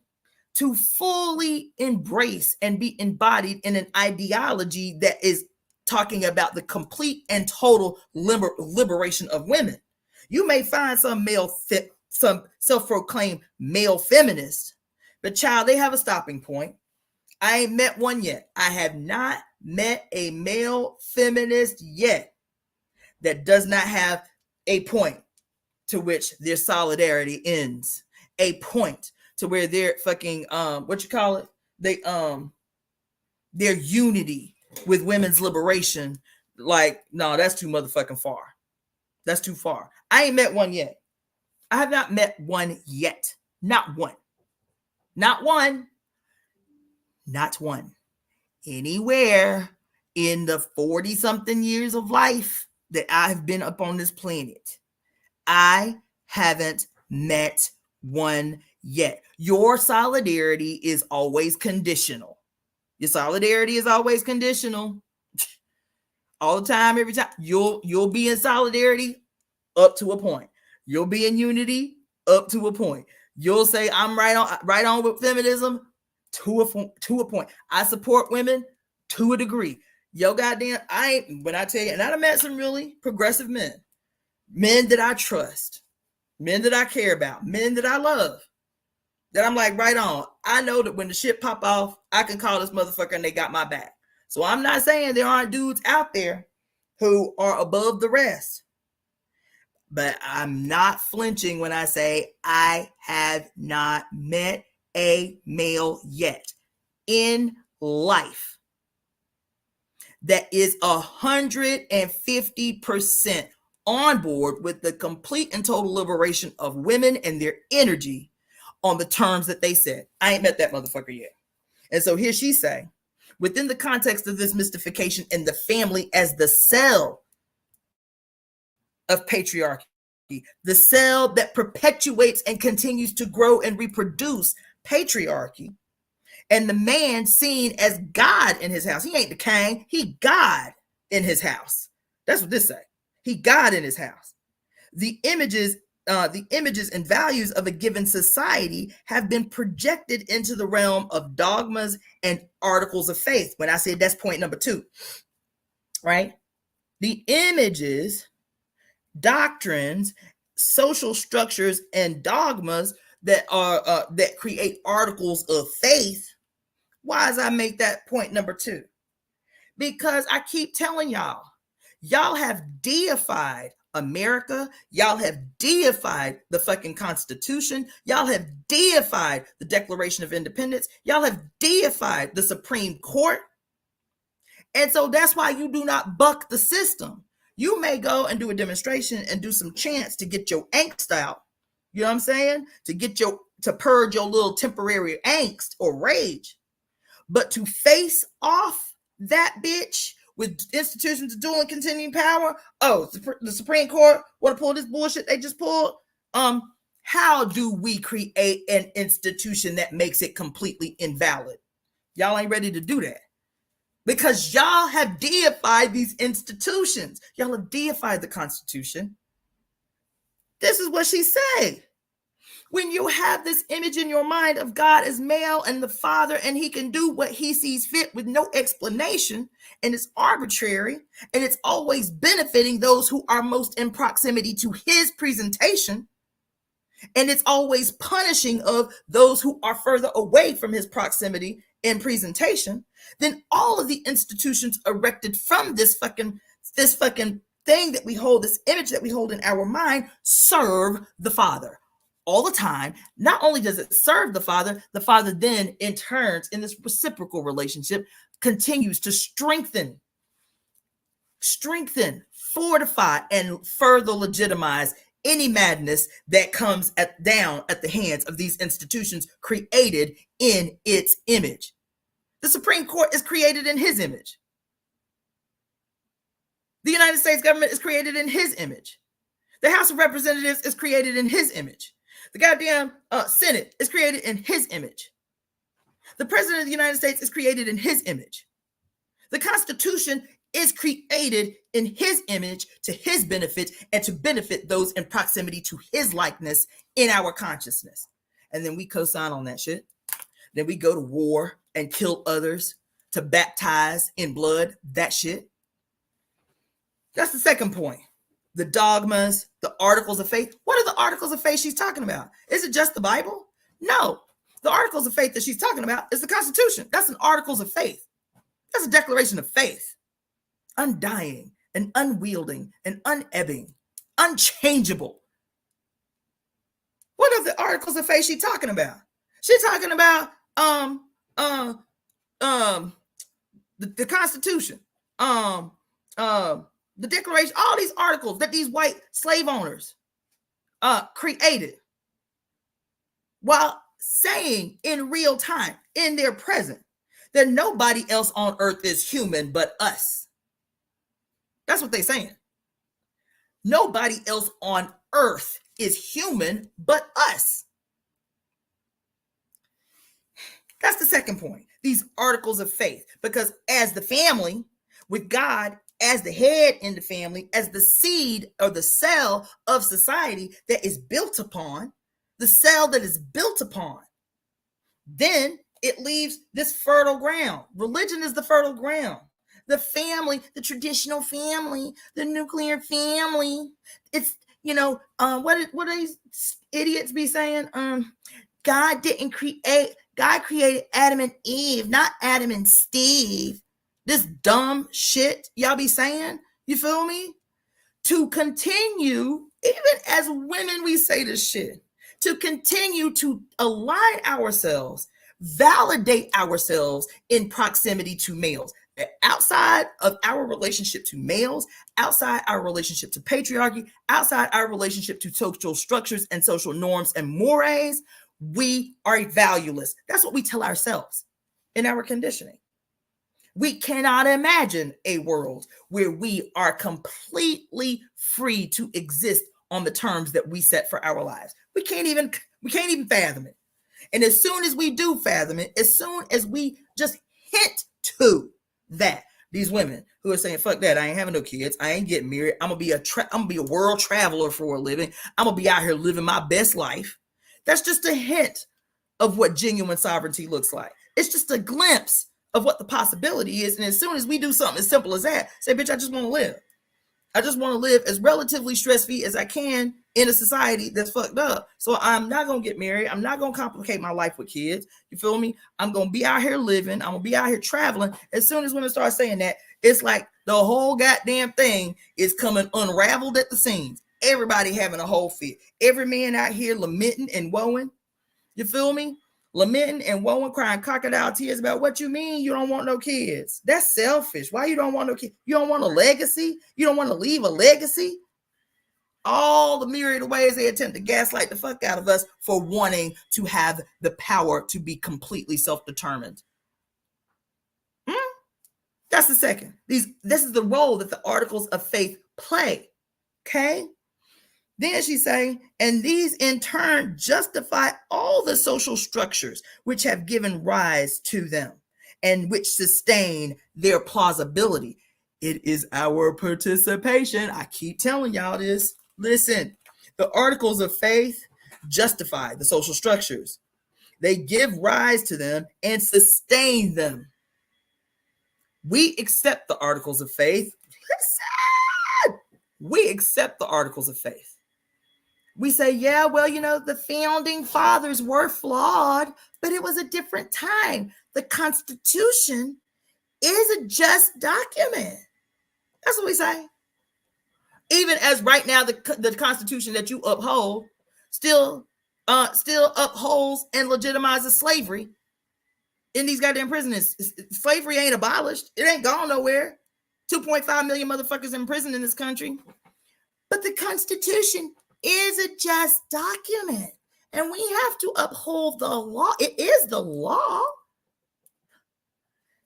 to fully embrace and be embodied in an ideology that is talking about the complete and total liberation of women. You may find some self-proclaimed male feminists, but child, they have a stopping point. I ain't met one yet. I have not met a male feminist yet that does not have a point to which their solidarity ends, a point to where they're fucking their unity with women's liberation, like, no, that's too motherfucking far. That's too far. I ain't met one yet. I have not met one yet. Not one. Not one. Not one. Anywhere in the 40-something years of life that I've been up on this planet, I haven't met one yet. Your solidarity is always conditional. Your solidarity is always conditional. All the time, every time. You'll be in solidarity up to a point. You'll be in unity up to a point. You'll say I'm right on with feminism to a point. I support women to a degree. Yo, goddamn, when I tell you, and I done met some really progressive men that I trust, men that I care about, men that I love, that I'm like, right on. I know that when the shit pop off, I can call this motherfucker and they got my back. So I'm not saying there aren't dudes out there who are above the rest. But I'm not flinching when I say I have not met a male yet in life that is 150% on board with the complete and total liberation of women and their energy on the terms that they said. I ain't met that motherfucker yet. And so here she say, within the context of this mystification in the family as the cell of patriarchy, the cell that perpetuates and continues to grow and reproduce patriarchy, and the man seen as God in his house. He ain't the king, he God in his house. That's what this say. He God in his house. The images and values of a given society have been projected into the realm of dogmas and articles of faith. When I said that's point number 2, right? The images, doctrines, social structures, and dogmas that are that create articles of faith. Why does I make that point number 2? Because I keep telling y'all have deified America. Y'all have deified the fucking Constitution. Y'all have deified the Declaration of Independence. Y'all have deified the Supreme Court. And so that's why you do not buck the system. You may go and do a demonstration and do some chants to get your angst out. You know what I'm saying? To purge your little temporary angst or rage. But to face off that bitch with institutions of dual and continuing power, the Supreme Court want to pull this bullshit they just pulled. How do we create an institution that makes it completely invalid? Y'all ain't ready to do that. Because y'all have deified these institutions. Y'all have deified the Constitution. This is what she said. When you have this image in your mind of God as male and the Father, and he can do what he sees fit with no explanation, and it's arbitrary, and it's always benefiting those who are most in proximity to his presentation, and it's always punishing of those who are further away from his proximity in presentation, then all of the institutions erected from this fucking thing that we hold, this image that we hold in our mind, serve the Father all the time. Not only does it serve the Father then in turns, in this reciprocal relationship, continues to strengthen, fortify, and further legitimize any madness that comes down at the hands of these institutions created in its image. The Supreme Court is created in his image. The United States government is created in his image. The House of Representatives is created in his image. The goddamn Senate is created in his image. The President of the United States is created in his image. The Constitution is created in his image to his benefit and to benefit those in proximity to his likeness in our consciousness. And then we co-sign on that shit. Then we go to war and kill others to baptize in blood that shit. That's the second point. The dogmas, the articles of faith. What are the articles of faith she's talking about? Is it just the Bible? No. The articles of faith that she's talking about is the Constitution. That's an articles of faith. That's a declaration of faith. Undying and unwielding and unebbing, unchangeable. What are the articles of faith she's talking about? She's talking about the Constitution, the Declaration, all these articles that these white slave owners created, while saying in real time, in their present, that nobody else on earth is human but us. That's what they're saying. Nobody else on earth is human but us. That's the second point. These articles of faith, because as the family, with God as the head in the family, as the seed or the cell of society that is built upon, the cell that is built upon, then it leaves this fertile ground. Religion is the fertile ground. The family, the traditional family, the nuclear family. It's, what these idiots be saying? God didn't create, God created Adam and Eve, not Adam and Steve. This dumb shit y'all be saying, you feel me? To continue, even as women, we say this shit, to continue to align ourselves, validate ourselves in proximity to males. Outside of our relationship to males, outside our relationship to patriarchy, outside our relationship to social structures and social norms and mores, we are valueless. That's what we tell ourselves in our conditioning. We cannot imagine a world where we are completely free to exist on the terms that we set for our lives. We can't even fathom it. And as soon as we do fathom it, as soon as we just hint to that, these women who are saying, fuck that, I ain't having no kids, I ain't getting married, I'm gonna be a world traveler for a living, I'm gonna be out here living my best life. That's just a hint of what genuine sovereignty looks like. It's just a glimpse of what the possibility is. And as soon as we do something as simple as that, say, bitch, I just want to live. I just want to live as relatively stress-free as I can in a society that's fucked up. So I'm not going to get married. I'm not going to complicate my life with kids. You feel me? I'm going to be out here living. I'm going to be out here traveling. As soon as women start saying that, it's like the whole goddamn thing is coming unraveled at the seams. Everybody having a whole fit. Every man out here lamenting and woeing. You feel me? Lamenting and woeing, crying crocodile tears about what you mean you don't want no kids. That's selfish. Why you don't want no kids? You don't want a legacy? You don't want to leave a legacy? All the myriad of ways they attempt to gaslight the fuck out of us for wanting to have the power to be completely self-determined. That's the second. This is the role that the articles of faith play. Okay? Then she say, and these in turn justify all the social structures which have given rise to them and which sustain their plausibility. It is our participation. I keep telling y'all this. Listen, the articles of faith justify the social structures. They give rise to them and sustain them. We accept the articles of faith. Listen, we accept the articles of faith. We say, yeah, well, the founding fathers were flawed, but it was a different time. The Constitution is a just document. That's what we say. Even as right now, the Constitution that you uphold still upholds and legitimizes slavery in these goddamn prisons. Slavery ain't abolished. It ain't gone nowhere. 2.5 million motherfuckers in prison in this country. But the Constitution is a just document, and we have to uphold the law. It is the law.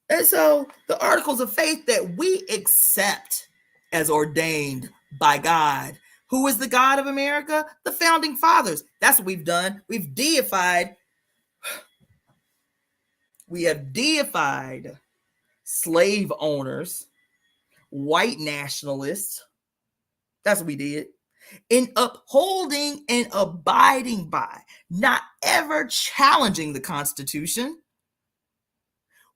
And so the articles of faith that we accept as ordained by God, who is the God of America? The founding fathers. That's what we've done. We have deified slave owners, white nationalists. That's what we did. In upholding and abiding by, not ever challenging the Constitution,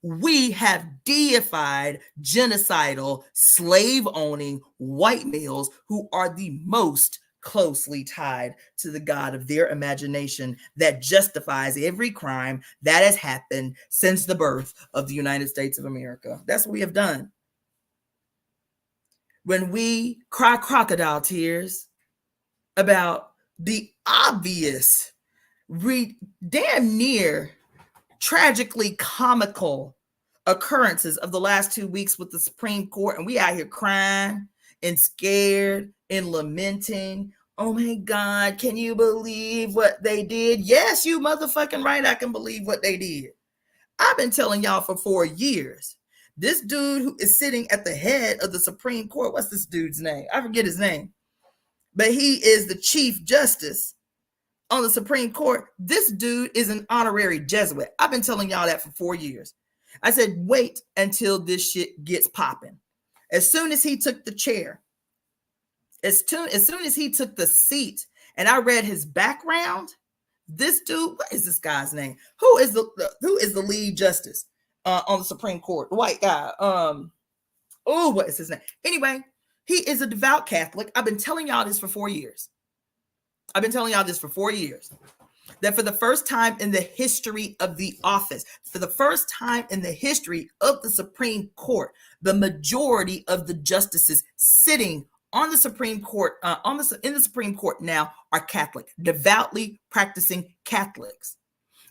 we have deified genocidal, slave-owning white males who are the most closely tied to the God of their imagination that justifies every crime that has happened since the birth of the United States of America. That's what we have done. When we cry crocodile tears about the obvious, damn near tragically comical occurrences of the last 2 weeks with the Supreme Court, and we out here crying and scared and lamenting. Oh my God, can you believe what they did? Yes, you motherfucking right, I can believe what they did. I've been telling y'all for 4 years. This dude who is sitting at the head of the Supreme Court, what's this dude's name? I forget his name. But he is the Chief Justice on the Supreme Court. This dude is an honorary Jesuit. I've been telling y'all that for 4 years. I said, wait until this shit gets popping. As soon as he took the chair, as soon as he took the seat, and I read his background, This dude, what is this guy's name? Who is the lead justice on the Supreme Court? The white guy. What is his name? Anyway, he is a devout Catholic. I've been telling y'all this for 4 years. That for the first time in the history of the office, for the first time in the history of the Supreme Court, the majority of the justices sitting on the Supreme Court, in the Supreme Court now are Catholic, devoutly practicing Catholics.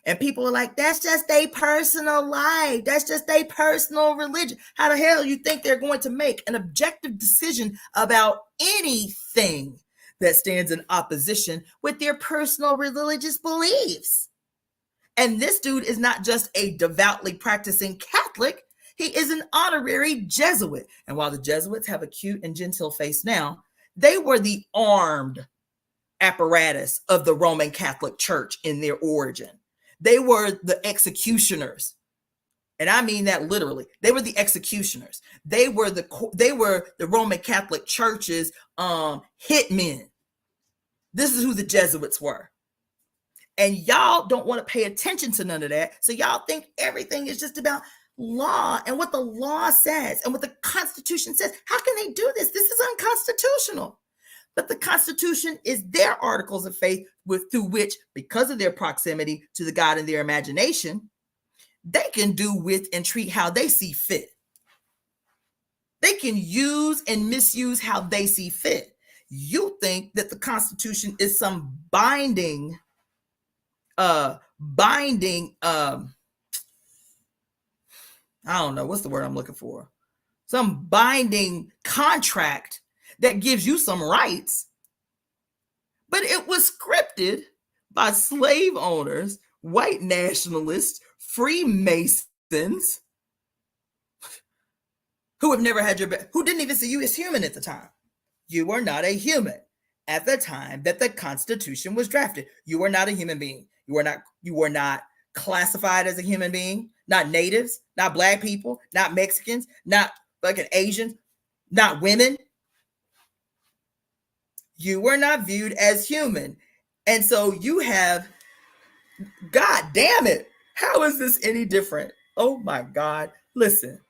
And people are like, that's just their personal life. That's just their personal religion. How the hell you think they're going to make an objective decision about anything that stands in opposition with their personal religious beliefs? And this dude is not just a devoutly practicing Catholic. He is an honorary Jesuit. And while the Jesuits have a cute and genteel face now, they were the armed apparatus of the Roman Catholic Church in their origin. They were the executioners. And I mean that literally. They were the executioners. They were the Roman Catholic Church's hitmen. This is who the Jesuits were. And y'all don't want to pay attention to none of that. So y'all think everything is just about law and what the law says and what the Constitution says. How can they do this? This is unconstitutional. But the Constitution is their articles of faith through which, because of their proximity to the God in their imagination, they can do with and treat how they see fit. They can use and misuse how they see fit. You think that the Constitution is some binding, I don't know, what's the word I'm looking for? Some binding contract that gives you some rights, but it was scripted by slave owners, white nationalists, Freemasons, who have never had your back, who didn't even see you as human at the time. You were not a human at the time that the Constitution was drafted. You were not a human being. You were not classified as a human being. Not natives, not black people, not Mexicans, not fucking Asians, not women. You were not viewed as human. And so you have, God damn it, how is this any different? Oh my God. Listen,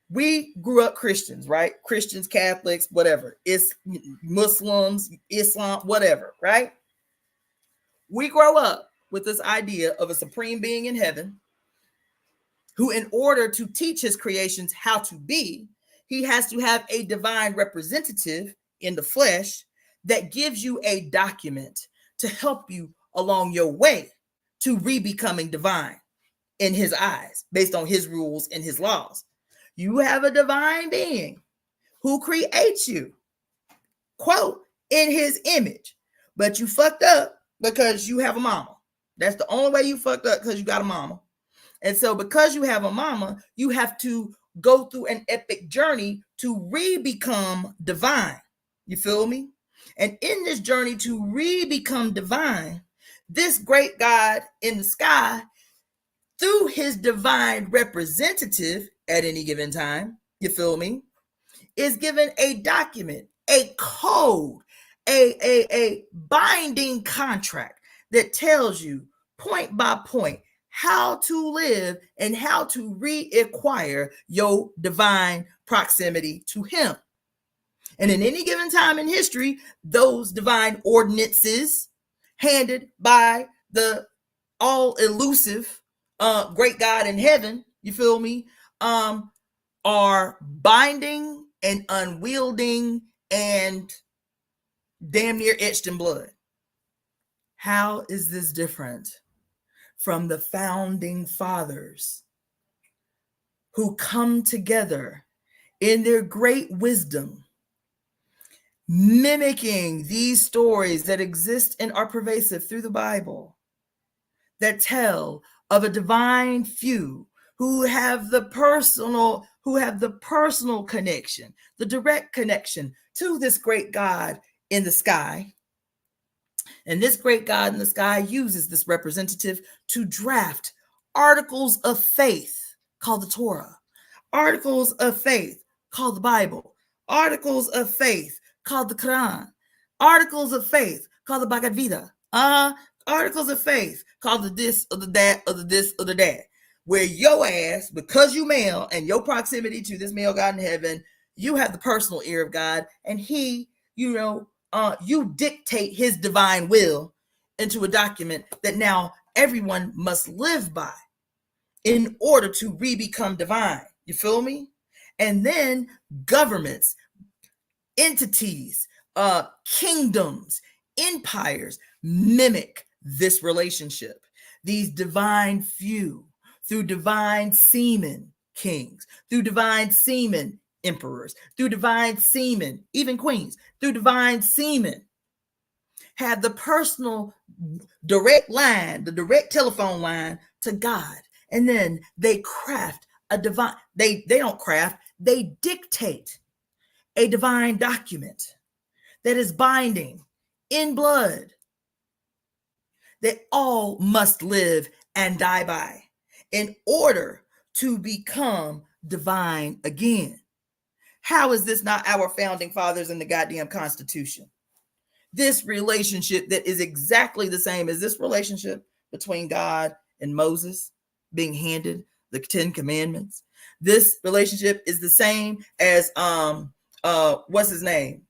we grew up Christians, right? Christians, Catholics, whatever. It's Muslims, Islam, whatever, right? We grow up with this idea of a supreme being in heaven who, in order to teach his creations how to be, he has to have a divine representative in the flesh that gives you a document to help you along your way to re-becoming divine in his eyes, based on his rules and his laws. You have a divine being who creates you, quote, in his image, but you fucked up because you have a mama. That's the only way you fucked up, because you got a mama. And so because you have a mama, you have to go through an epic journey to re-become divine. You feel me? And in this journey to re-become divine, this great God in the sky, through his divine representative at any given time, you feel me, is given a document, a code, a binding contract that tells you point by point how to live and how to reacquire your divine proximity to him. And in any given time in history, those divine ordinances handed by the all elusive great God in heaven, you feel me, are binding and unwielding and damn near etched in blood. How is this different from the founding fathers who come together in their great wisdom, mimicking these stories that exist and are pervasive through the Bible, that tell of a divine few who have the personal connection, the direct connection to this great God in the sky. And this great God in the sky uses this representative to draft articles of faith called the Torah, articles of faith called the Bible, articles of faith called the Quran, articles of faith called the Bhagavad Gita, Articles of faith called the this or the that or the this or the that, where your ass, because you male and your proximity to this male God in heaven, you have the personal ear of God, and he, you dictate his divine will into a document that now everyone must live by in order to become divine. You feel me? And then governments, entities, kingdoms, empires mimic this relationship. These divine few, through divine semen kings, through divine semen emperors, through divine semen, even queens, through divine semen, have the personal direct line, the direct telephone line to God. And then they craft a divine, they don't craft, they dictate a divine document that is binding in blood that all must live and die by in order to become divine again. How is this not our founding fathers in the goddamn Constitution? This relationship that is exactly the same as this relationship between God and Moses being handed the 10 Commandments. This relationship is the same as what's his name?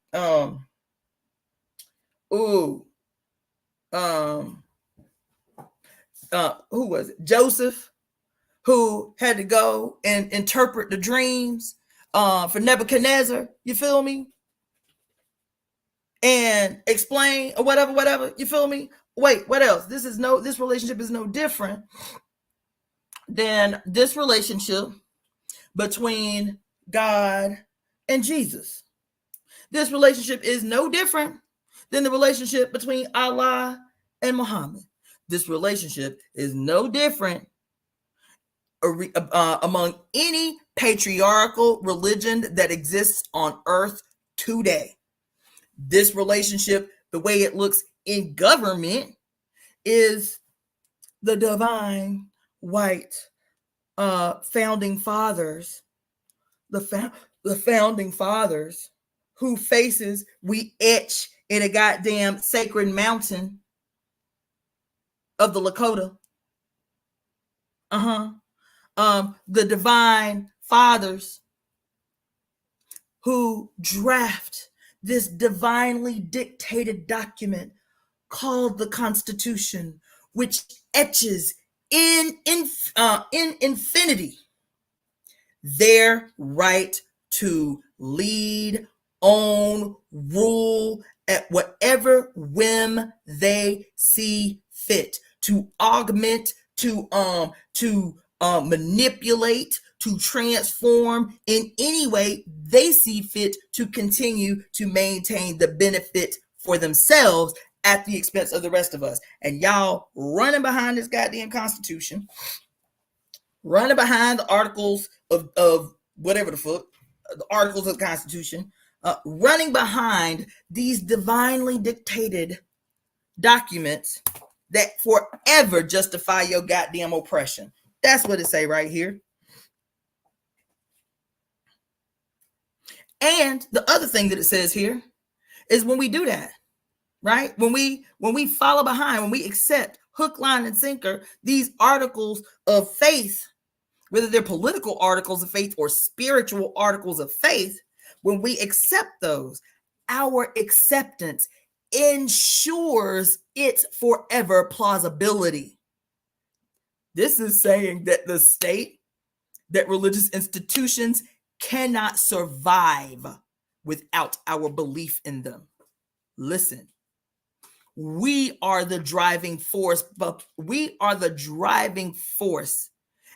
Who was it? Joseph, who had to go and interpret the dreams for Nebuchadnezzar, you feel me? And explain or whatever, you feel me? Wait, what else? This relationship is no different than this relationship between God and Jesus. This relationship is no different than the relationship between Allah and Muhammad. This relationship is no different among any patriarchal religion that exists on earth today. This relationship, the way it looks in government, is the divine white founding fathers, the founding fathers who faces we etch in a goddamn sacred mountain of the Lakota. The divine fathers who draft this divinely dictated document called the Constitution, which etches in infinity their right to lead, own, rule at whatever whim they see fit, to augment, to manipulate, to transform in any way they see fit to continue to maintain the benefit for themselves at the expense of the rest of us. And y'all running behind this goddamn Constitution, running behind the articles of whatever the fuck, the articles of the Constitution, running behind these divinely dictated documents that forever justify your goddamn oppression. That's what it say right here. And the other thing that it says here is when we do that, right? When we follow behind, when we accept hook, line, and sinker these articles of faith, whether they're political articles of faith or spiritual articles of faith, when we accept those, our acceptance ensures its forever plausibility. This is saying that the state, that religious institutions cannot survive without our belief in them. Listen, we are the driving force, but we are the driving force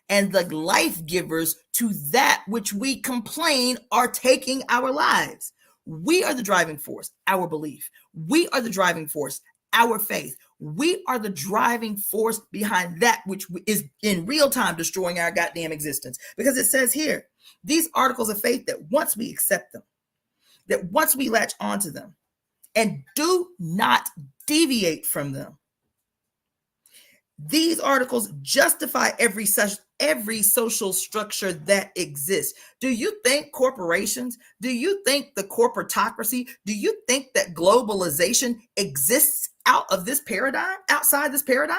and the life givers to that which we complain are taking our lives. We are the driving force, our belief. We are the driving force, our faith. We are the driving force behind that which is in real time destroying our goddamn existence. Because it says here, these articles of faith, that once we accept them, that once we latch onto them and do not deviate from them, these articles justify every social structure that exists. Do you think corporations, do you think the corporatocracy, do you think that globalization exists out of this paradigm, outside this paradigm,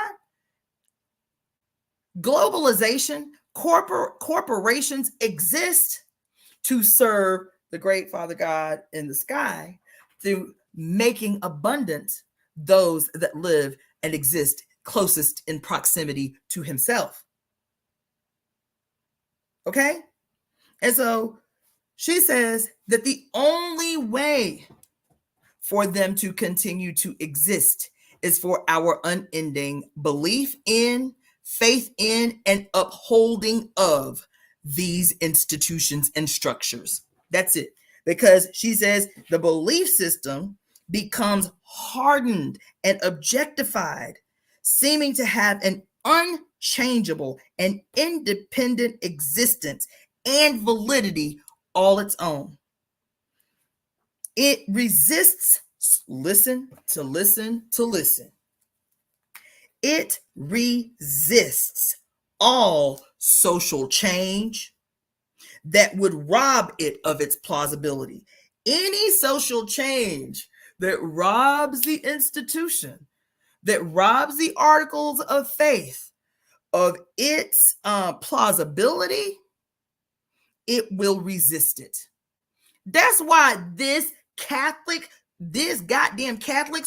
globalization, corporations exist to serve the great Father God in the sky through making abundant those that live and exist closest in proximity to himself. Okay? And so she says that the only way for them to continue to exist is for our unending belief in, faith in, and upholding of these institutions and structures. That's it. Because she says the belief system becomes hardened and objectified, seeming to have an unchangeable and independent existence and validity all its own. It resists, listen. It resists all social change that would rob it of its plausibility. Any social change that robs the institution, that robs the articles of faith of its plausibility, it will resist it. That's why this goddamn Catholic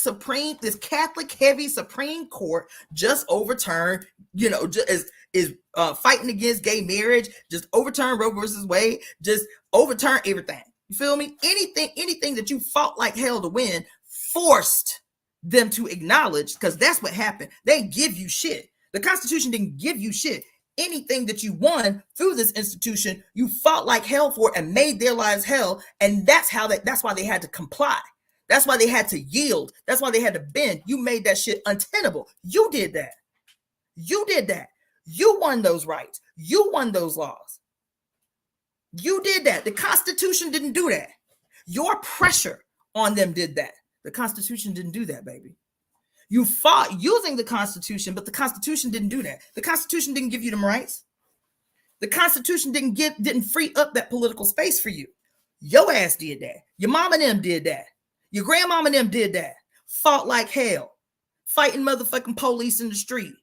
heavy Supreme Court just overturned, is fighting against gay marriage, just overturned Roe versus Wade, just overturned everything. You feel me? Anything that you fought like hell to win, forced them to acknowledge, because that's what happened. They give you shit. The Constitution didn't give you shit. Anything that you won through this institution, you fought like hell for and made their lives hell. And that's why they had to comply. That's why they had to yield. That's why they had to bend. You made that shit untenable. You did that. You won those rights. You won those laws. You did that. The Constitution didn't do that. Your pressure on them did that. The Constitution didn't do that, baby. You fought using the Constitution, but the Constitution didn't do that. The Constitution didn't give you them rights. The Constitution didn't free up that political space for you. Your ass did that. Your mom and them did that. Your grandmama and them did that. Fought like hell. Fighting motherfucking police in the street.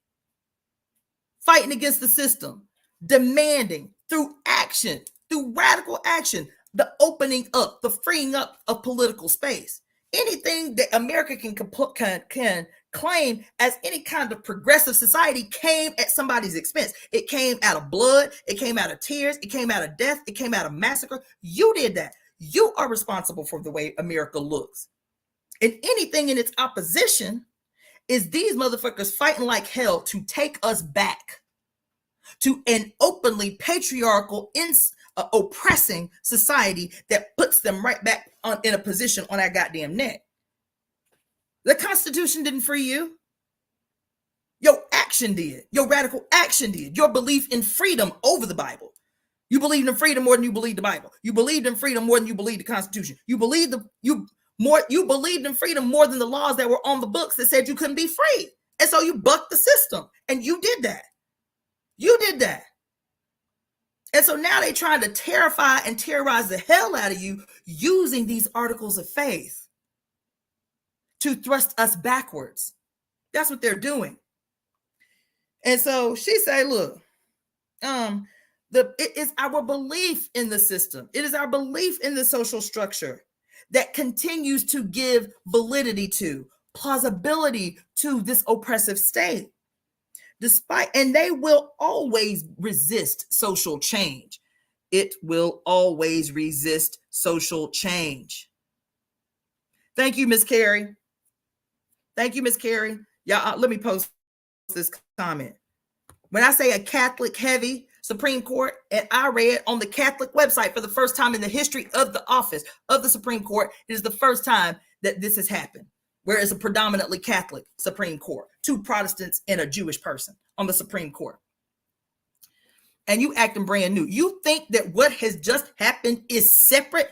Fighting against the system. Demanding through action, through radical action, the opening up, the freeing up of political space. Anything that America can claim as any kind of progressive society came at somebody's expense. It came out of blood. It came out of tears. It came out of death. It came out of massacre. You did that. You are responsible for the way America looks. And anything in its opposition is these motherfuckers fighting like hell to take us back to an openly patriarchal, oppressing society that puts them right back in a position on our goddamn neck. The Constitution didn't free you. Your action did. Your radical action did. Your belief in freedom over the Bible. You believed in freedom more than you believed the Bible. You believed in freedom more than you believed the Constitution. You believed in freedom more than the laws that were on the books that said you couldn't be free. And so you bucked the system. And you did that. You did that. And so now they're trying to terrify and terrorize the hell out of you using these articles of faith to thrust us backwards. That's what they're doing. And so she said, look, it is our belief in the system. It is our belief in the social structure that continues to give validity to, plausibility to this oppressive state. And they will always resist social change. It will always resist social change. Thank you, Miss Carrie. Thank you, Miss Carrie. Y'all, let me post this comment. When I say a Catholic heavy Supreme Court, and I read on the Catholic website for the first time in the history of the office of the Supreme Court, it is the first time that this has happened. Where it's a predominantly Catholic Supreme Court, 2 Protestants and a Jewish person on the Supreme Court. And you acting brand new. You think that what has just happened is separate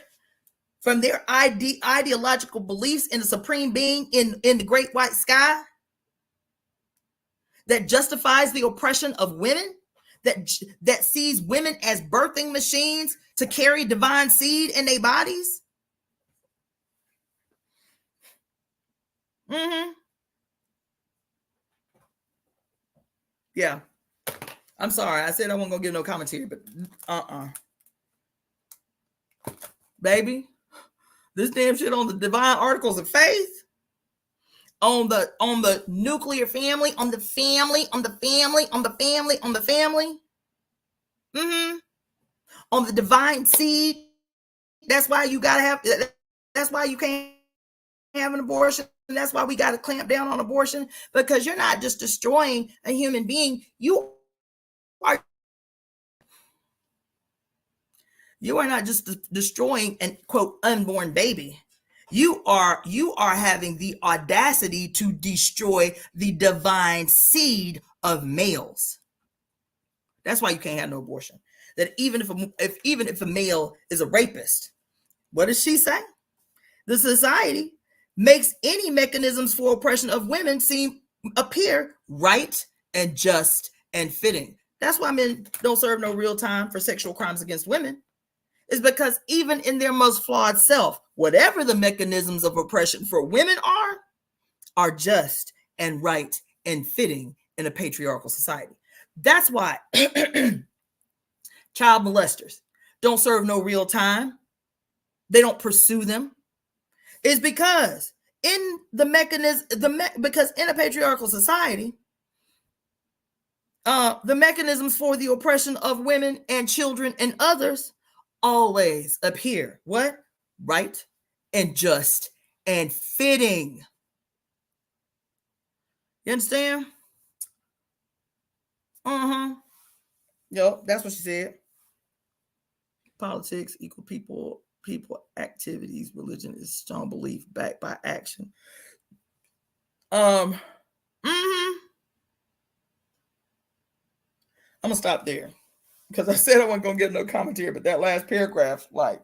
from their ideological beliefs in the supreme being in the great white sky? That justifies the oppression of women? That sees women as birthing machines to carry divine seed in their bodies? Yeah. I'm sorry. I said I wasn't going to give no commentary, but baby, this damn shit on the divine articles of faith, on the nuclear family, on the family, on the family, on the family, on the family, on the divine seed. That's why you gotta have. That's why you can't have an abortion. And that's why we got to clamp down on abortion, because you're not just destroying a human being. You are not just destroying an quote unborn baby. You are having the audacity to destroy the divine seed of males. That's why you can't have no abortion. That even if a male is a rapist, what does she say? The society makes any mechanisms for oppression of women appear right and just and fitting. That's why men don't serve no real time for sexual crimes against women. Is because even in their most flawed self, whatever the mechanisms of oppression for women are just and right and fitting in a patriarchal society. That's why child molesters don't serve no real time. They don't pursue them. Is because in the mechanism, because in a patriarchal society, the mechanisms for the oppression of women and children and others always appear what? Right and just and fitting. You understand? Yo, that's what she said. Politics equal people activities. Religion is strong belief backed by action. I'm gonna stop there because I said I wasn't gonna get no commentary, but that last paragraph, like,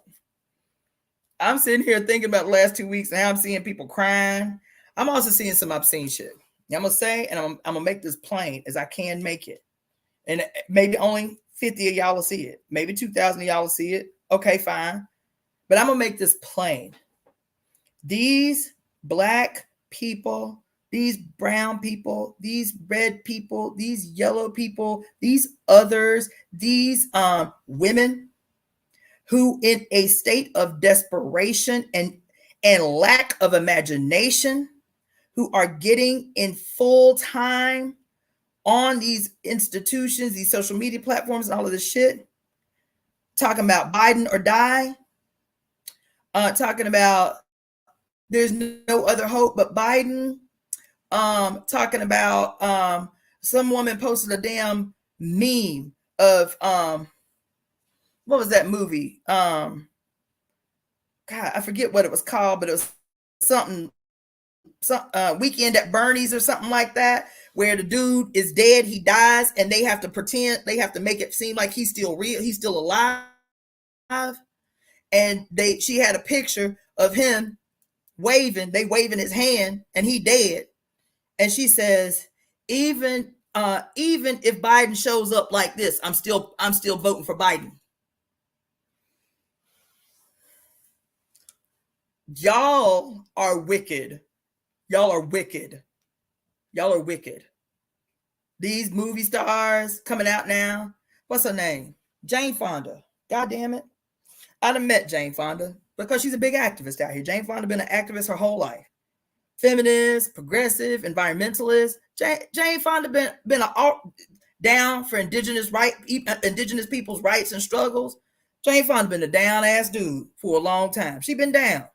I'm sitting here thinking about the last 2 weeks and how I'm seeing people crying. I'm also seeing some obscene shit. I'm gonna say, and I'm gonna make this plain as I can make it. And maybe only 50 of y'all will see it. Maybe 2,000 of y'all will see it. Okay, fine. But I'm gonna make this plain. These Black people, these brown people, these red people, these yellow people, these others, these women who in a state of desperation and lack of imagination, who are getting in full time on these institutions, these social media platforms, and all of this shit, talking about Biden or die, talking about there's no other hope but Biden, talking about some woman posted a damn meme of what was that movie? God, I forget what it was called, but it was something, Weekend at Bernie's or something like that, where the dude is dead, he dies, and they have to pretend, they have to make it seem like he's still real, he's still alive. And she had a picture of him waving his hand, and he dead. And she says, even if Biden shows up like this, I'm still voting for Biden. Y'all are wicked. Y'all are wicked. Y'all are wicked. These movie stars coming out now. What's her name? Jane Fonda. God damn it. I done met Jane Fonda because she's a big activist out here. Jane Fonda been an activist her whole life. Feminist, progressive, environmentalist. Jane Fonda been down for indigenous people's rights and struggles. Jane Fonda been a down ass dude for a long time. She been down.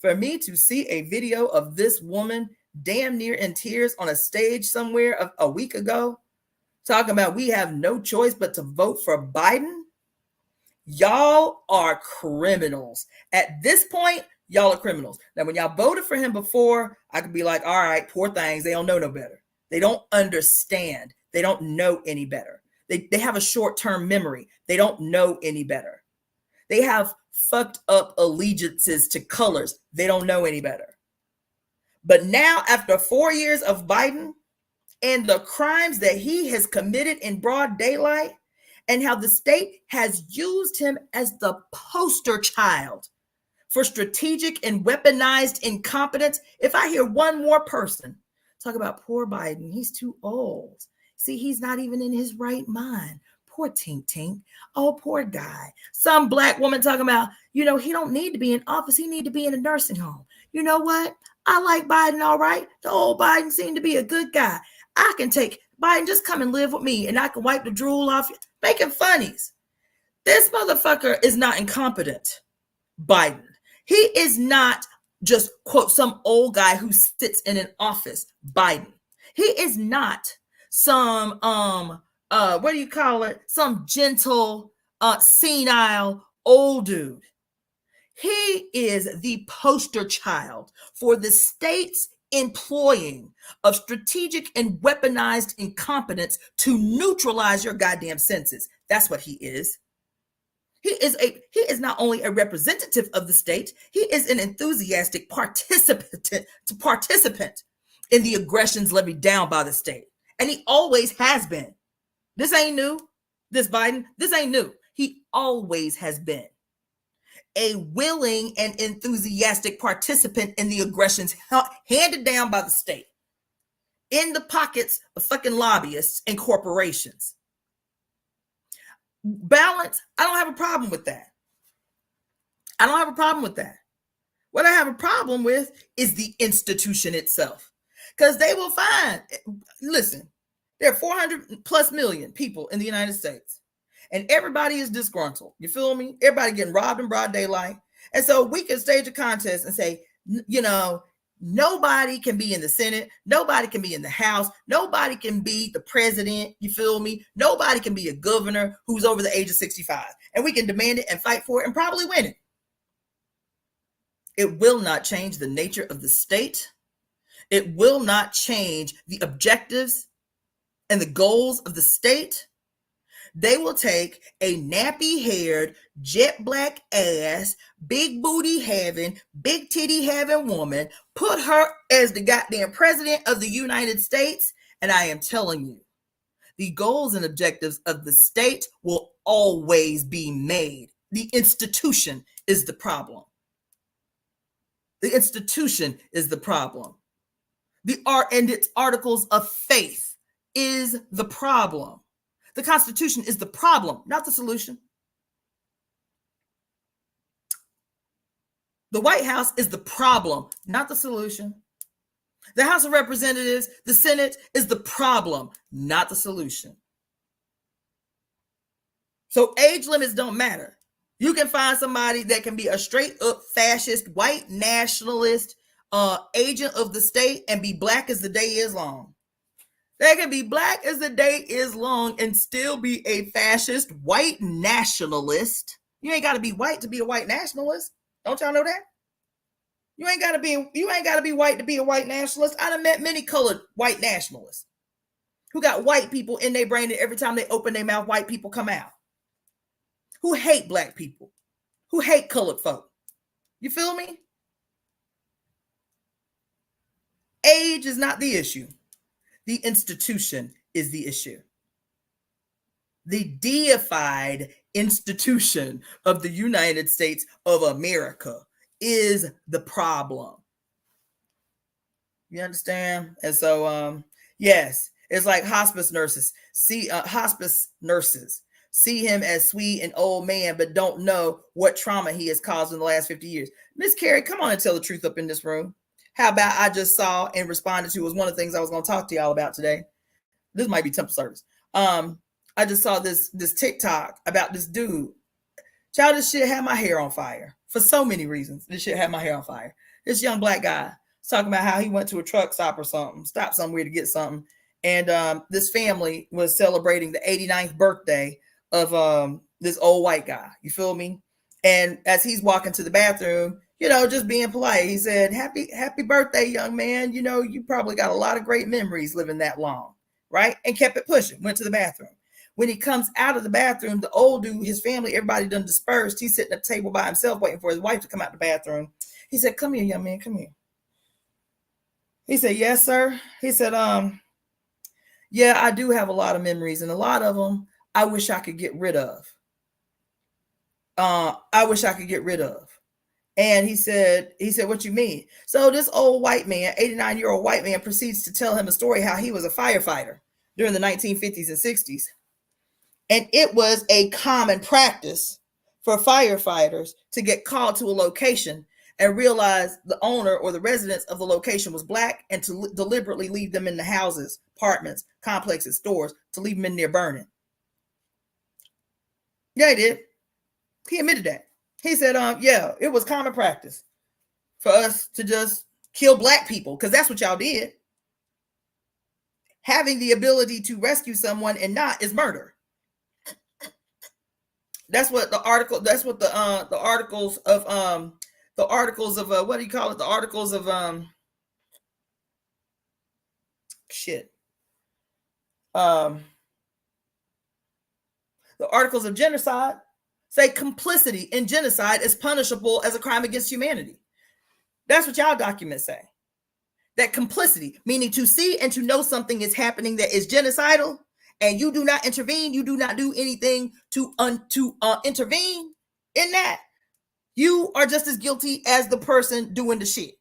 For me to see a video of this woman damn near in tears on a stage somewhere a week ago, talking about we have no choice but to vote for Biden, y'all are criminals. At this point, y'all are criminals. Now, when y'all voted for him before, I could be like, all right, poor things. They don't know no better. They don't understand. They don't know any better. They have a short-term memory. They don't know any better. They have fucked up allegiances to colors. They don't know any better. But now, after 4 years of Biden and the crimes that he has committed in broad daylight, and how the state has used him as the poster child for strategic and weaponized incompetence. If I hear one more person talk about poor Biden, he's too old, See, he's not even in his right mind. Poor Tink Tink. Oh, poor guy. Some black woman talking about, he don't need to be in office. He need to be in a nursing home. You know what? I like Biden, all right. The old Biden seemed to be a good guy. I can take Biden, just come and live with me, and I can wipe the drool off you. Making funnies. This motherfucker is not incompetent. Biden. He is not just, quote, some old guy who sits in an office. Biden. He is not some what do you call it? Some gentle, senile old dude. He is the poster child for the state's employing of strategic and weaponized incompetence to neutralize your goddamn senses. That's what he is. He is not only a representative of the state, he is an enthusiastic participant in the aggressions levied down by the state. And he always has been. This ain't new. This Biden, this ain't new. He always has been a willing and enthusiastic participant in the aggressions handed down by the state in the pockets of fucking lobbyists and corporations. Balance, I don't have a problem with that. I don't have a problem with that. What I have a problem with is the institution itself. Because they will find, listen, there are 400 plus million people in the United States. And everybody is disgruntled. You feel me? Everybody getting robbed in broad daylight. And so we can stage a contest and say, nobody can be in the Senate. Nobody can be in the House. Nobody can be the president. You feel me? Nobody can be a governor who's over the age of 65. And we can demand it and fight for it and probably win it. It will not change the nature of the state. It will not change the objectives and the goals of the state. They will take a nappy-haired, jet black ass, big booty having, big titty having woman, put her as the goddamn president of the United States. And I am telling you, the goals and objectives of the state will always be made. The institution is the problem. The institution is the problem. The art and its articles of faith is the problem. The Constitution is the problem, not the solution. The White House is the problem, not the solution. The House of Representatives, the Senate is the problem, not the solution. So age limits don't matter. You can find somebody that can be a straight up fascist, white nationalist, agent of the state and be black as the day is long. They can be black as the day is long and still be a fascist white nationalist. You ain't got to be white to be a white nationalist. Don't y'all know that? You ain't got to be white to be a white nationalist. I done met many colored white nationalists who got white people in their brain, and every time they open their mouth, white people come out. Who hate black people, who hate colored folk. You feel me? Age is not the issue. The institution is the issue. The deified institution of the United States of America is the problem. You understand? And so, yes, it's like hospice nurses. Hospice nurses see him as sweet and old man, but don't know what trauma he has caused in the last 50 years. Miss Carrie, come on and tell the truth up in this room. How about I just saw and responded to was one of the things I was going to talk to y'all about today. This might be temple service. I just saw this TikTok about this dude. Child, this shit had my hair on fire for so many reasons. This shit had my hair on fire. This young black guy was talking about how he went to a truck stop or something, stopped somewhere to get something. And this family was celebrating the 89th birthday of this old white guy. You feel me? And as he's walking to the bathroom, just being polite, he said, happy birthday, young man. You probably got a lot of great memories living that long, right? And kept it pushing, went to the bathroom. When he comes out of the bathroom, the old dude, his family, everybody done dispersed. He's sitting at the table by himself waiting for his wife to come out the bathroom. He said, come here, young man, come here. He said, yes, sir. He said, yeah, I do have a lot of memories, and a lot of them I wish I could get rid of. And he said, what you mean? So this old white man, 89-year-old white man, proceeds to tell him a story how he was a firefighter during the 1950s and 60s. And it was a common practice for firefighters to get called to a location and realize the owner or the residents of the location was Black, and to deliberately leave them in the houses, apartments, complexes, stores, to leave them in there burning. Yeah, he did. He admitted that. He said, yeah, it was common practice for us to just kill Black people, because that's what y'all did. Having the ability to rescue someone and not is murder. That's what the article. That's what the articles of what do you call it? The articles of shit. The articles of genocide say complicity in genocide is punishable as a crime against humanity. That's what y'all documents say. That complicity, meaning to see and to know something is happening that is genocidal, and you do not intervene, you do not do anything to intervene in that, you are just as guilty as the person doing the shit.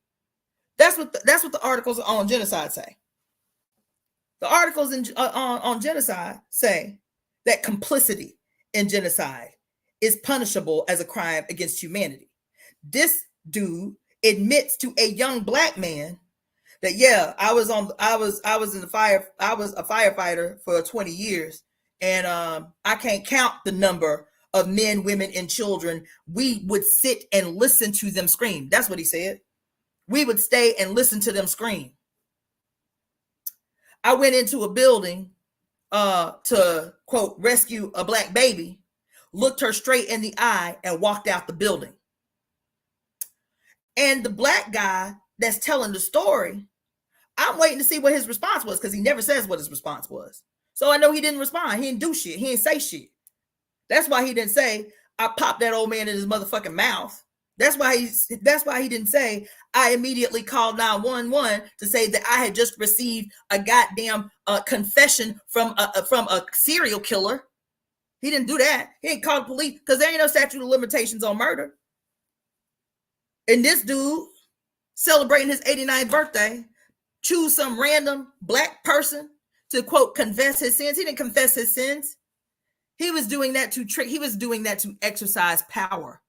That's what the articles on genocide say. The articles on genocide say that complicity in genocide is punishable as a crime against humanity. This dude admits to a young Black man that, yeah, I was in the fire. I was a firefighter for 20 years, and I can't count the number of men, women, and children we would sit and listen to them scream. That's what he said. We would stay and listen to them scream. I went into a building to, quote, rescue a Black baby, looked her straight in the eye, and walked out the building. And the Black guy that's telling the story, I'm waiting to see what his response was, because he never says what his response was. So I know he didn't respond. He didn't do shit. He didn't say shit. That's why he didn't say, I popped that old man in his motherfucking mouth. That's why he didn't say, I immediately called 911 to say that I had just received a goddamn confession from a serial killer. He didn't do that. He didn't call the police, because there ain't no statute of limitations on murder. And this dude, celebrating his 89th birthday, choose some random Black person to, quote, confess his sins. He didn't confess his sins. He was doing that to trick. He was doing that to exercise power.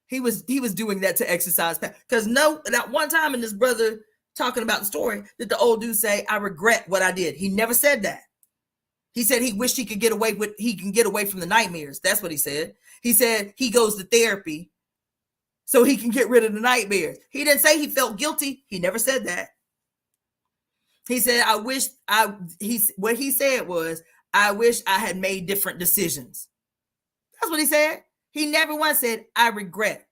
He was doing that to exercise power. Because that one time in this brother talking about the story, did the old dude say, I regret what I did? He never said that. He said he wished he could get away from the nightmares. That's what he said. He said he goes to therapy so he can get rid of the nightmares. He didn't say he felt guilty. He never said that. He said, what he said was, I wish I had made different decisions. That's what he said. He never once said, I regret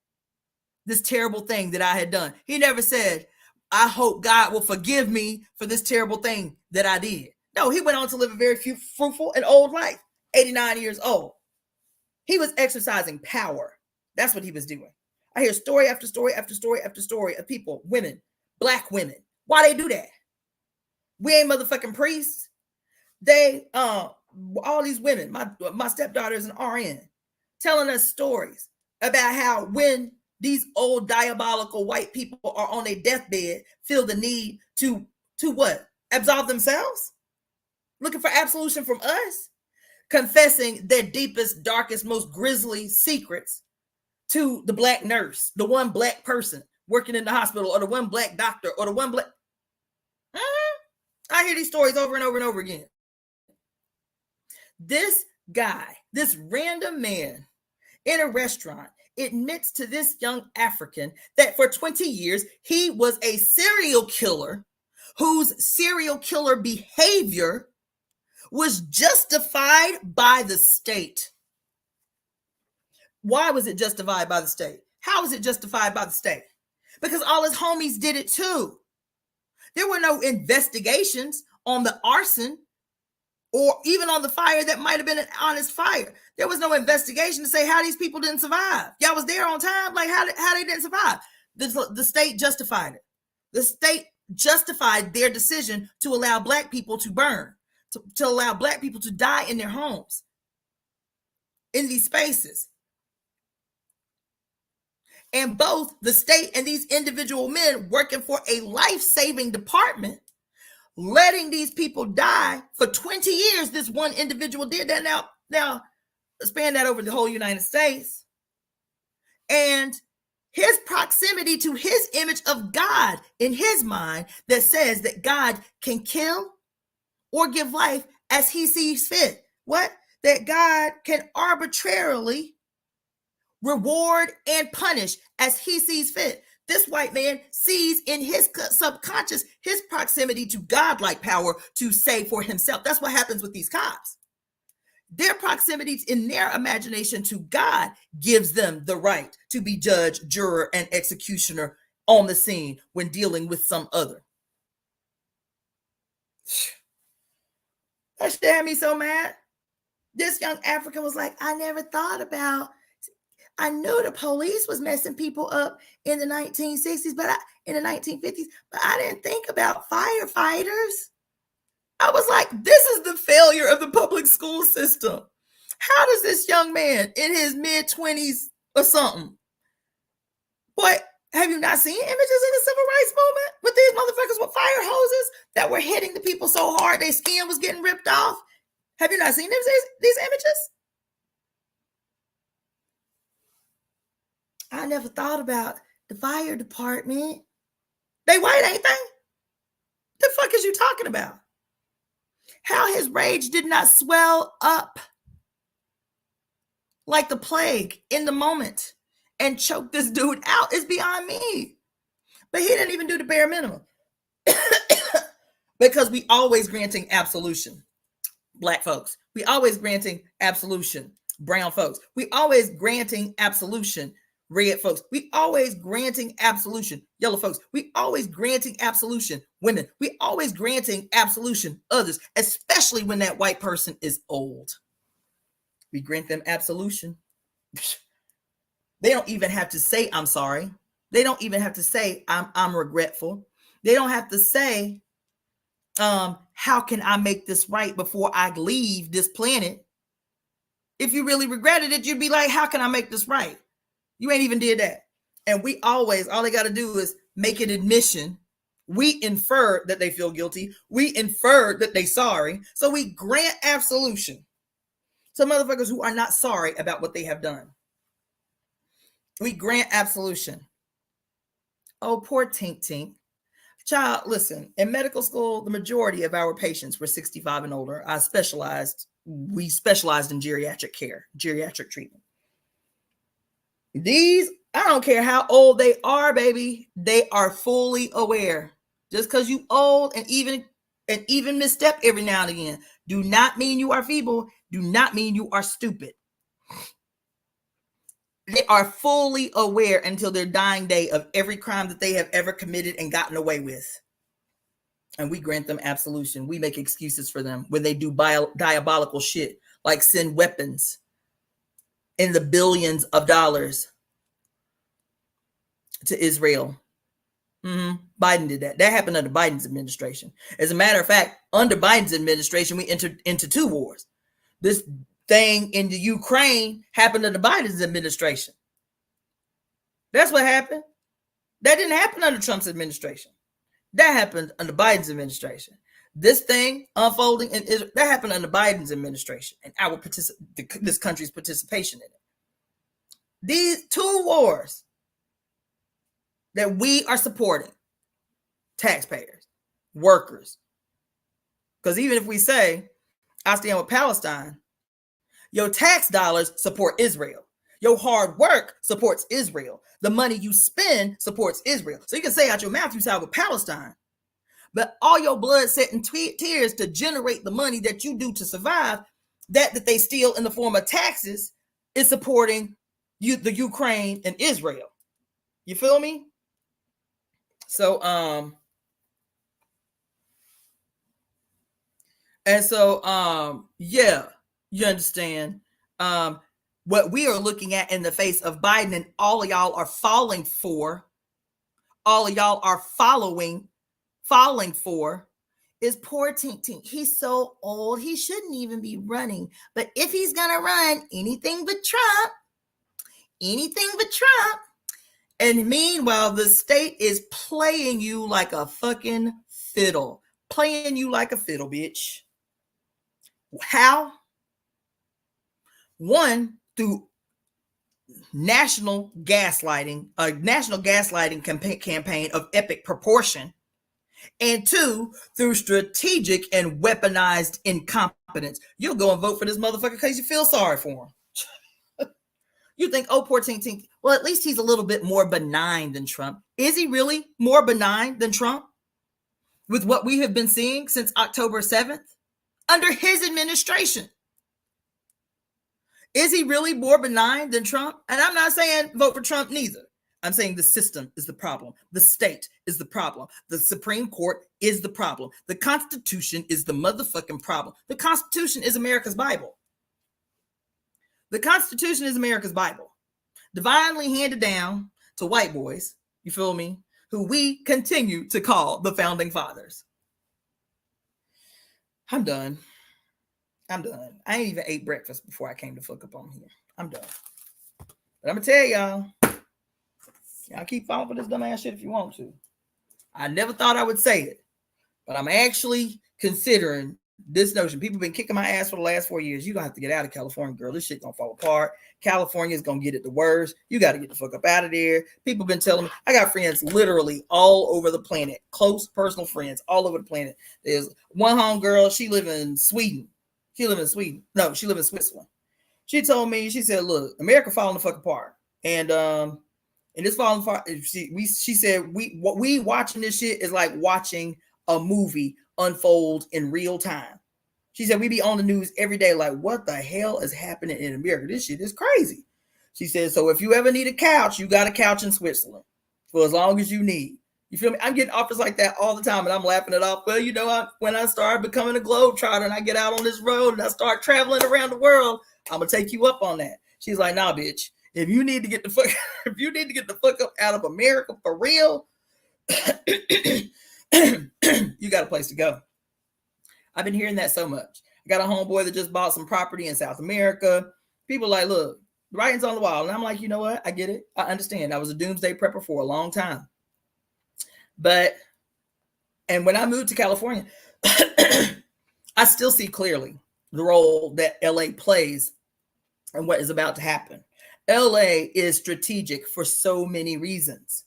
this terrible thing that I had done. He never said, I hope God will forgive me for this terrible thing that I did. No, he went on to live a very fruitful and old life, 89 years old. He was exercising power. That's what he was doing. I hear story after story after story after story of people, women, Black women. Why they do that? We ain't motherfucking priests. They, all these women, my stepdaughter is an RN, telling us stories about how when these old diabolical white people are on their deathbed, feel the need to what? Absolve themselves? Looking for absolution from us? Confessing their deepest, darkest, most grisly secrets to the Black nurse, the one Black person working in the hospital, or the one Black doctor, or the one Black... I hear these stories over and over and over again. This guy, this random man in a restaurant, admits to this young African that for 20 years, he was a serial killer whose serial killer behavior was justified by the state. Why was it justified by the state? How was it justified by the state? Because all his homies did it too. There were no investigations on the arson or even on the fire that might have been an honest fire. There was no investigation to say how these people didn't survive. Y'all was there on time, like how they didn't survive. The state justified it. The state justified their decision to allow Black people to burn, to allow Black people to die in their homes, in these spaces. And both the state and these individual men working for a life-saving department letting these people die for 20 years. This one individual did that. Now span that over the whole United States. And his proximity to his image of God in his mind that says that God can kill or give life as he sees fit. What? That God can arbitrarily reward and punish as he sees fit. This white man sees in his subconscious his proximity to godlike power to say for himself. That's what happens with these cops. Their proximity in their imagination to God gives them the right to be judge, juror, and executioner on the scene when dealing with some other. That shit had me so mad. This young African was like, I never thought about, I knew the police was messing people up in the 1960s, but in the 1950s, but I didn't think about firefighters. I was like, this is the failure of the public school system. How does this young man in his mid-20s or something, boy, have you not seen images in the civil rights movement with these motherfuckers with fire hoses that were hitting the people so hard their skin was getting ripped off? Have you not seen these images? I never thought about the fire department. They white, ain't they? The fuck is you talking about? How his rage did not swell up like the plague in the moment and choke this dude out is beyond me. But he didn't even do the bare minimum. Because we always granting absolution. Black folks. We always granting absolution. Brown folks. We always granting absolution. Red folks. We always granting absolution. Yellow folks. We always granting absolution. Women. We always granting absolution. Others. Especially when that white person is old. We grant them absolution. They don't even have to say, I'm sorry. They don't even have to say, I'm regretful. They don't have to say, how can I make this right before I leave this planet? If you really regretted it, you'd be like, how can I make this right? You ain't even did that. And we always, all they got to do is make an admission. We infer that they feel guilty. We infer that they sorry. So we grant absolution to motherfuckers who are not sorry about what they have done. We grant absolution. Oh, poor Tink Tink. Child, listen, in medical school, the majority of our patients were 65 and older. We specialized in geriatric care, geriatric treatment. These, I don't care how old they are, baby, they are fully aware. Just because you old and even misstep every now and again, do not mean you are feeble, do not mean you are stupid. They are fully aware until their dying day of every crime that they have ever committed and gotten away with. And we grant them absolution. We make excuses for them when they do diabolical shit, like send weapons in the billions of dollars to Israel. Biden did that. That happened under Biden's administration. As a matter of fact, under Biden's administration, we entered into 2 wars. This thing in the Ukraine happened under Biden's administration. That's what happened. That didn't happen under Trump's administration. That happened under Biden's administration. This thing unfolding in Israel, that happened under Biden's administration and this country's participation in it. These 2 wars that we are supporting, taxpayers, workers, because even if we say, I stand with Palestine, your tax dollars support Israel. Your hard work supports Israel. The money you spend supports Israel. So you can say out your mouth you side with Palestine, but all your blood, sweat, and tears to generate the money that you do to survive, that they steal in the form of taxes, is supporting the Ukraine and Israel. You feel me? So, yeah, you understand. What we are looking at in the face of Biden and all of y'all are falling for, falling for, is poor Tink Tink. He's so old, he shouldn't even be running. But if he's gonna run, anything but Trump. And meanwhile, the state is playing you like a fucking fiddle. playing you like a fiddle, bitch. How? One, through national gaslighting, a national gaslighting campaign of epic proportion. And two, through strategic and weaponized incompetence. You'll go and vote for this motherfucker because you feel sorry for him. You think, oh, poor Tink Tink. Well, at least he's a little bit more benign than Trump. Is he really more benign than Trump? With what we have been seeing since October 7th? Under his administration. Is he really more benign than Trump? And I'm not saying vote for Trump neither. I'm saying the system is the problem. The state is the problem. The Supreme Court is the problem. The Constitution is the motherfucking problem. The Constitution is America's Bible. The Constitution is America's Bible. Divinely handed down to white boys, you feel me, who we continue to call the Founding Fathers. I'm done. I ain't even ate breakfast before I came to fuck up on here. I'm done. But I'm going to tell y'all keep falling for this dumbass shit if you want to. I never thought I would say it, but I'm actually considering this notion. People have been kicking my ass for the last 4 years. You're going to have to get out of California, girl. This shit going to fall apart. California is going to get it the worst. You got to get the fuck up out of there. People have been telling me. I got friends literally all over the planet. Close personal friends all over the planet. There's one homegirl. She live in Sweden. No, she live in Switzerland. She told me, she said, look, America falling the fuck apart. And it's falling apart. She said, we watching this shit is like watching a movie unfold in real time. She said, we be on the news every day like, what the hell is happening in America? This shit is crazy. She said, so if you ever need a couch, you got a couch in Switzerland for as long as you need. You feel me? I'm getting offers like that all the time, and I'm laughing it off. Well, you know, when I started becoming a globetrotter and I get out on this road and I start traveling around the world, I'm gonna take you up on that. She's like, nah, bitch. If you need to get the fuck up out of America for real, you got a place to go. I've been hearing that so much. I got a homeboy that just bought some property in South America. People like, look, the writing's on the wall. And I'm like, you know what? I get it. I understand. I was a doomsday prepper for a long time. And when I moved to California, I still see clearly the role that LA plays and what is about to happen. LA is strategic for so many reasons.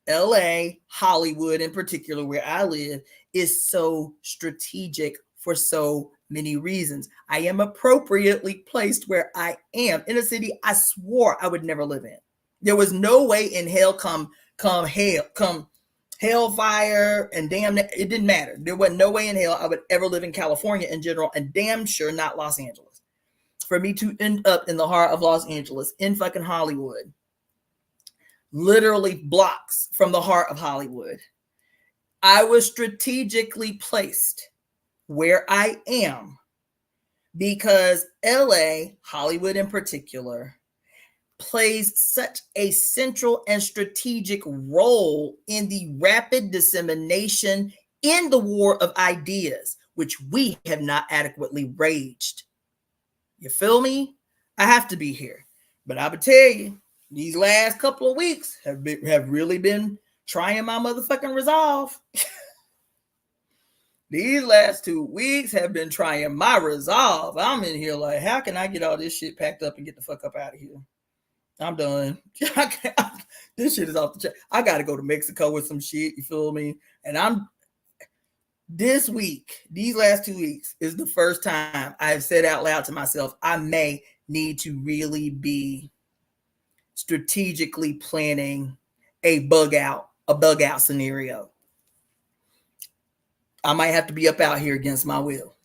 LA, Hollywood in particular, where I live, is so strategic for so many reasons. I am appropriately placed where I am in a city I swore I would never live in. There was no way in hell come hellfire and damn, it didn't matter. There was no way in hell I would ever live in California in general, and damn sure not Los Angeles. For me to end up in the heart of Los Angeles, in fucking Hollywood, literally blocks from the heart of Hollywood, I was strategically placed where I am because LA, Hollywood in particular, plays such a central and strategic role in the rapid dissemination in the war of ideas, which we have not adequately waged. You feel me? I have to be here. But I would tell you, these last couple of weeks have really been trying my motherfucking resolve. These last 2 weeks have been trying my resolve. I'm in here like, how can I get all this shit packed up and get the fuck up out of here? I'm done. This shit is off the chain. I got to go to Mexico with some shit. You feel me? And this week, these last 2 weeks is the first time I have said out loud to myself, I may need to really be strategically planning a bug out scenario. I might have to be up out here against my will.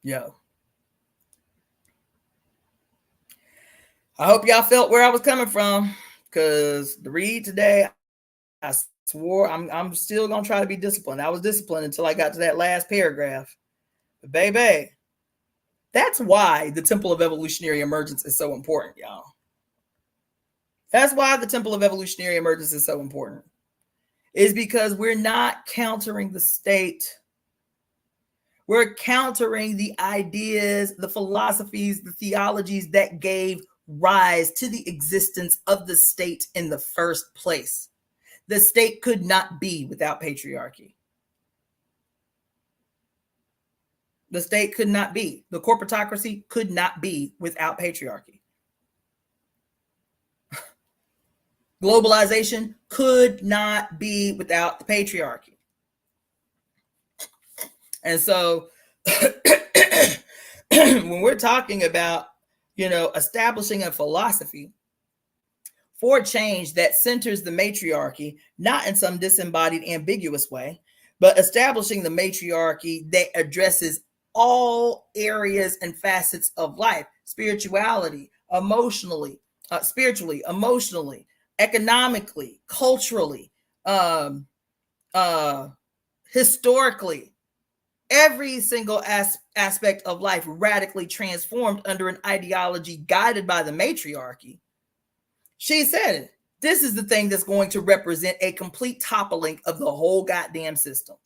Yo. I hope y'all felt where I was coming from, because the read today, I swore I'm still going to try to be disciplined. I was disciplined until I got to that last paragraph. But baby, that's why the Temple of Evolutionary Emergence is so important, y'all. That's why the Temple of Evolutionary Emergence is so important. Is because we're not countering the state. We're countering the ideas, the philosophies, the theologies that gave rise to the existence of the state in the first place. The state could not be without patriarchy. The state could not be. The corporatocracy could not be without patriarchy. Globalization could not be without the patriarchy. And so when we're talking about, establishing a philosophy for change that centers the matriarchy, not in some disembodied, ambiguous way, but establishing the matriarchy that addresses all areas and facets of life, spiritually, emotionally, economically, culturally, historically, every single aspect of life radically transformed under an ideology guided by the matriarchy. She said, this is the thing that's going to represent a complete toppling of the whole goddamn system.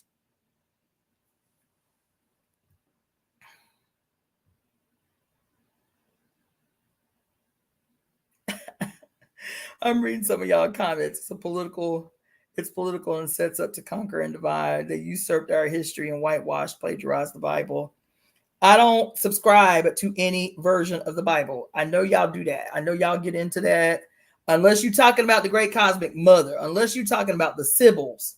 I'm reading some of y'all comments. It's political and sets up to conquer and divide. They usurped our history and whitewashed, plagiarized the Bible. I don't subscribe to any version of the Bible. I know y'all do that. I know y'all get into that. Unless you're talking about the great cosmic mother, unless you're talking about the Sibyls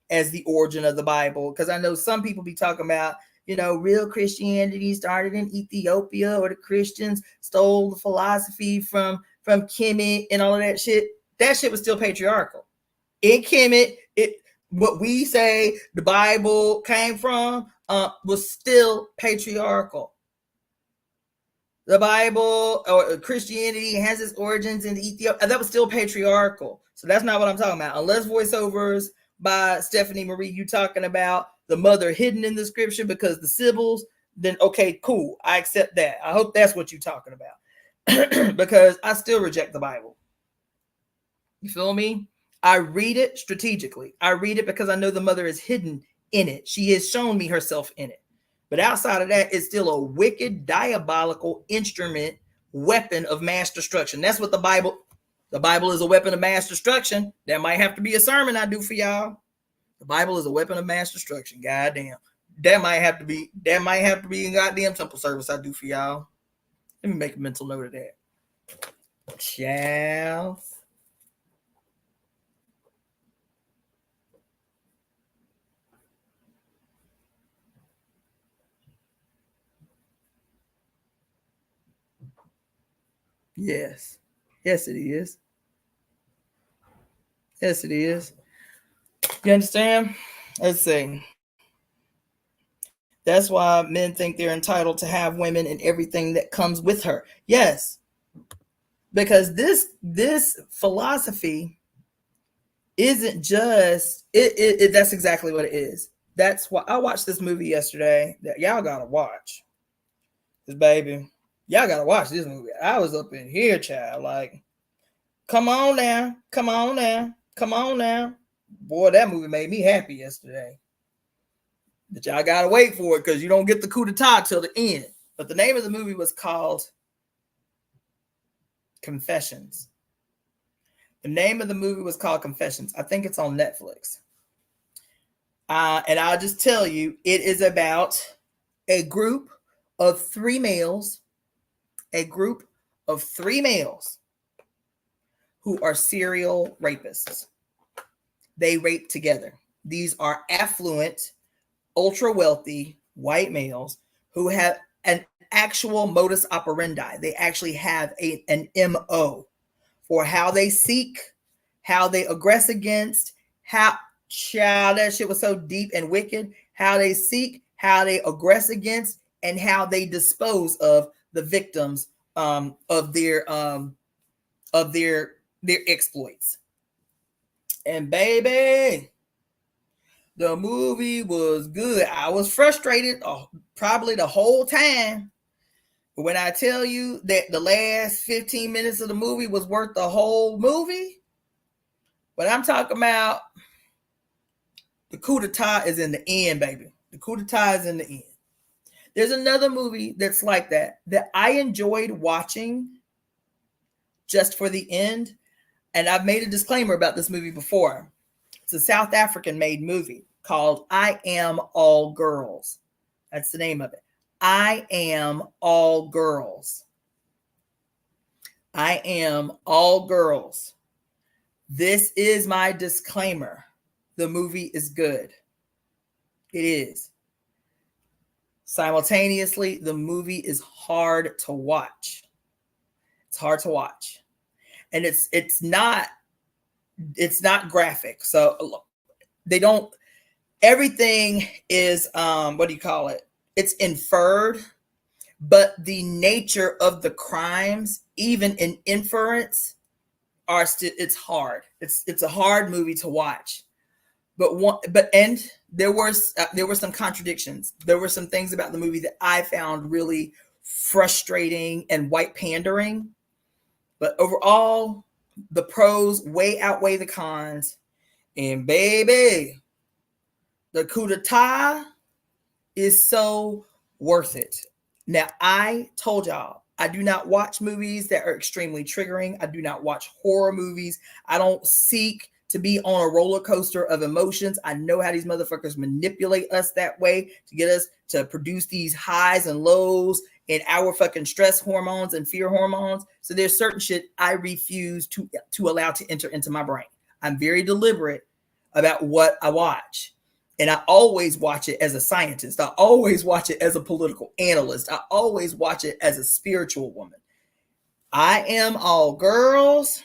as the origin of the Bible. Because I know some people be talking about, real Christianity started in Ethiopia, or the Christians stole the philosophy from Kemet and all of that shit. That shit was still patriarchal. In Kemet, what we say the Bible came from was still patriarchal. The Bible or Christianity has its origins in Ethiopia. That was still patriarchal. So that's not what I'm talking about. Unless voiceovers by Stephanie Marie, you talking about the mother hidden in the scripture because the Sibyls, then okay, cool. I accept that. I hope that's what you're talking about. Because I still reject the Bible. You feel me? I read it strategically. I read it because I know the mother is hidden in it. She has shown me herself in it. But outside of that, it's still a wicked, diabolical instrument, weapon of mass destruction. That's what the Bible is, a weapon of mass destruction. That might have to be a sermon I do for y'all. The Bible is a weapon of mass destruction. Goddamn. That might have to be a goddamn temple service I do for y'all. Let me make a mental note of that. Ciao. Yes. Yes, it is. Yes, it is. You understand? Let's see. That's why men think they're entitled to have women and everything that comes with her. Yes. Because this philosophy isn't just it that's exactly what it is. That's why I watched this movie yesterday that y'all gotta watch. This baby. Y'all gotta watch this movie. I was up in here, child. Like, come on now. Come on now. Come on now. Boy, that movie made me happy yesterday. But y'all gotta wait for it because you don't get the coup d'etat till the end. But the name of the movie was called Confessions. The name of the movie was called Confessions. I think it's on Netflix. And I'll just tell you, it is about a group of three males who are serial rapists. They rape together. These are affluent, ultra wealthy white males who have an actual modus operandi. They actually have an MO for how they seek, how they aggress against, that shit was so deep and wicked, how they seek, how they aggress against, and how they dispose of the victims of their exploits. And baby, the movie was good. I was frustrated probably the whole time. But when I tell you that the last 15 minutes of the movie was worth the whole movie, but I'm talking about the coup d'etat is in the end, baby. The coup d'etat is in the end. There's another movie that's like that I enjoyed watching just for the end. And I've made a disclaimer about this movie before. It's a South African made movie called I Am All Girls. That's the name of it. I Am All Girls. I Am All Girls. This is my disclaimer. The movie is good. It is. Simultaneously, the movie is hard to watch. It's hard to watch. And it's not graphic. So they don't, everything is what do you call it? It's inferred, but the nature of the crimes, even in inference, are still, it's hard. It's a hard movie to watch. And there were some contradictions. There were some things about the movie that I found really frustrating and white pandering. But overall, the pros way outweigh the cons. And baby, the coup d'etat is so worth it. Now, I told y'all, I do not watch movies that are extremely triggering. I do not watch horror movies. I don't seek to be on a roller coaster of emotions. I know how these motherfuckers manipulate us that way to get us to produce these highs and lows in our fucking stress hormones and fear hormones. So there's certain shit I refuse to allow to enter into my brain. I'm very deliberate about what I watch. And I always watch it as a scientist. I always watch it as a political analyst. I always watch it as a spiritual woman. I Am All Girls.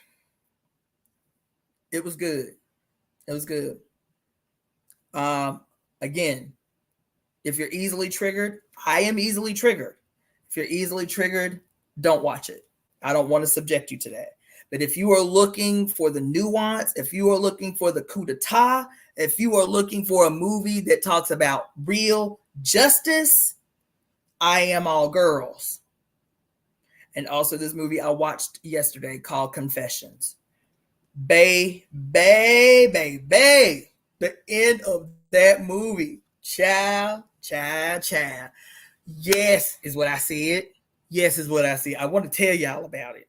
It was good. It was good. Again, if you're easily triggered, I am easily triggered. If you're easily triggered, don't watch it. I don't want to subject you to that. But if you are looking for the nuance, if you are looking for the coup d'etat, if you are looking for a movie that talks about real justice, I Am All Girls. And also this movie I watched yesterday called Confessions. The end of that movie. Child. Yes, is what I said. Yes, is what I see. I want to tell y'all about it.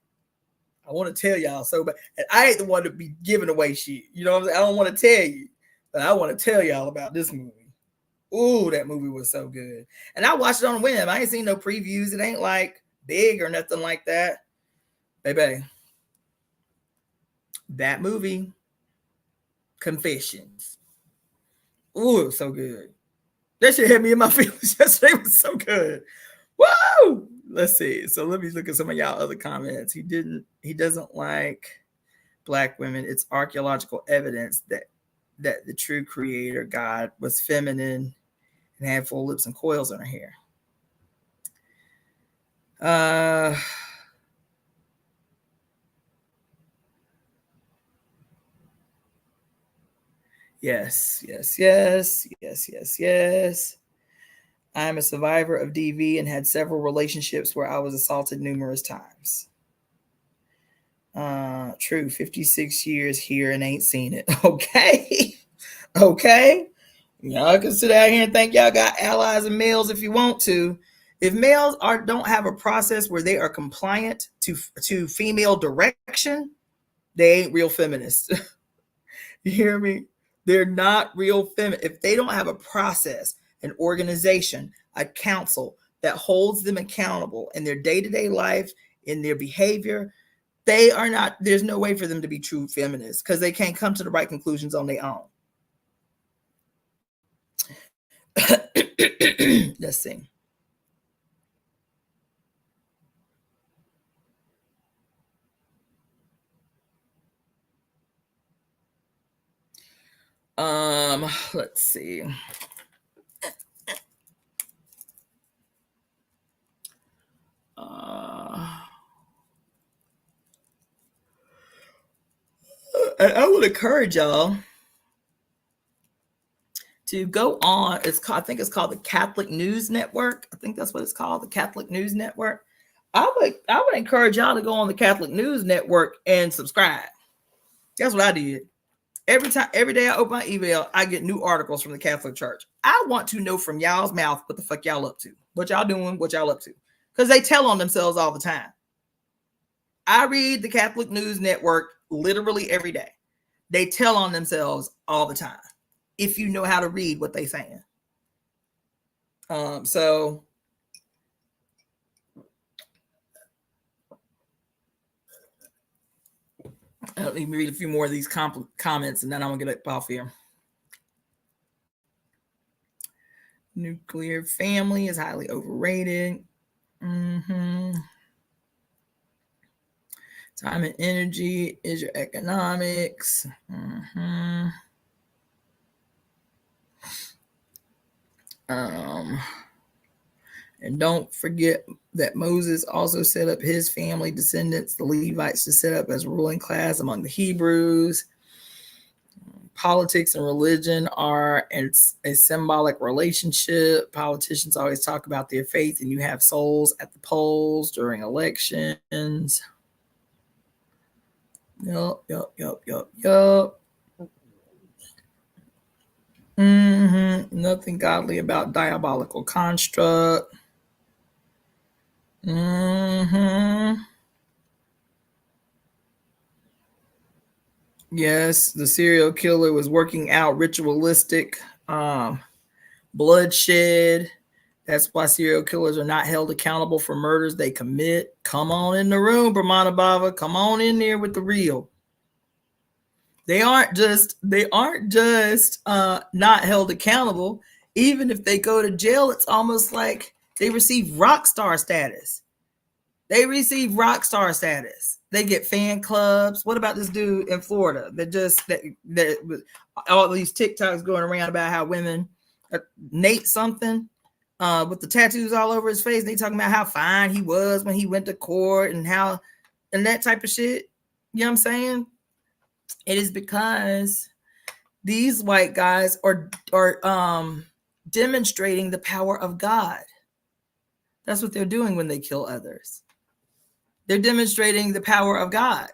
I want to tell y'all so, but I ain't the one to be giving away shit. You know what I'm saying? I don't want to tell you, but I want to tell y'all about this movie. Ooh, that movie was so good. And I watched it on a whim. I ain't seen no previews. It ain't like big or nothing like that. Baby, that movie, Confessions. Ooh, it was so good. That shit had me in my feelings yesterday. It was so good. Woo! Let's see. So let me look at some of y'all other comments. He doesn't like Black women. It's archaeological evidence that the true creator God was feminine and had full lips and coils in her hair. Yes. I'm a survivor of DV and had several relationships where I was assaulted numerous times. True, 56 years here and ain't seen it. Okay. Y'all can sit out here and think y'all got allies and males if you want to. If males don't have a process where they are compliant to female direction, they ain't real feminists. You hear me? They're not real feminist. If they don't have a process, an organization, a council that holds them accountable in their day-to-day life, in their behavior, they are not, there's no way for them to be true feminists because they can't come to the right conclusions on their own. Let's see. Let's see. I would encourage y'all to go on. I think it's called the Catholic News Network. I think that's what it's called, the Catholic News Network. I would encourage y'all to go on the Catholic News Network and subscribe. That's what I did. Every day I open my email, I get new articles from the Catholic Church. I want to know from y'all's mouth what the fuck y'all up to, what y'all doing, what y'all up to, because they tell on themselves all the time. I read the Catholic News Network literally every day. They tell on themselves all the time if you know how to read what they're saying. So let me read a few more of these comments and then I'm gonna get off here. Nuclear family is highly overrated. Time and energy is your economics. And don't forget that Moses also set up his family descendants, the Levites, to set up as ruling class among the Hebrews. Politics and religion are a symbolic relationship. Politicians always talk about their faith, and you have souls at the polls during elections. Yup. Nothing godly about diabolical construct. Yes, the serial killer was working out ritualistic bloodshed. That's why serial killers are not held accountable for murders they commit. Come on in the room, Brahmana Bava. Come on in there with the real. They aren't just not held accountable. Even if they go to jail, it's almost like they receive rock star status. They get fan clubs. What about this dude in Florida that all these TikToks going around about how women, Nate something, with the tattoos all over his face. They talking about how fine he was when he went to court and that type of shit. You know what I'm saying? It is because these white guys are demonstrating the power of God. That's what they're doing when they kill others. They're demonstrating the power of God.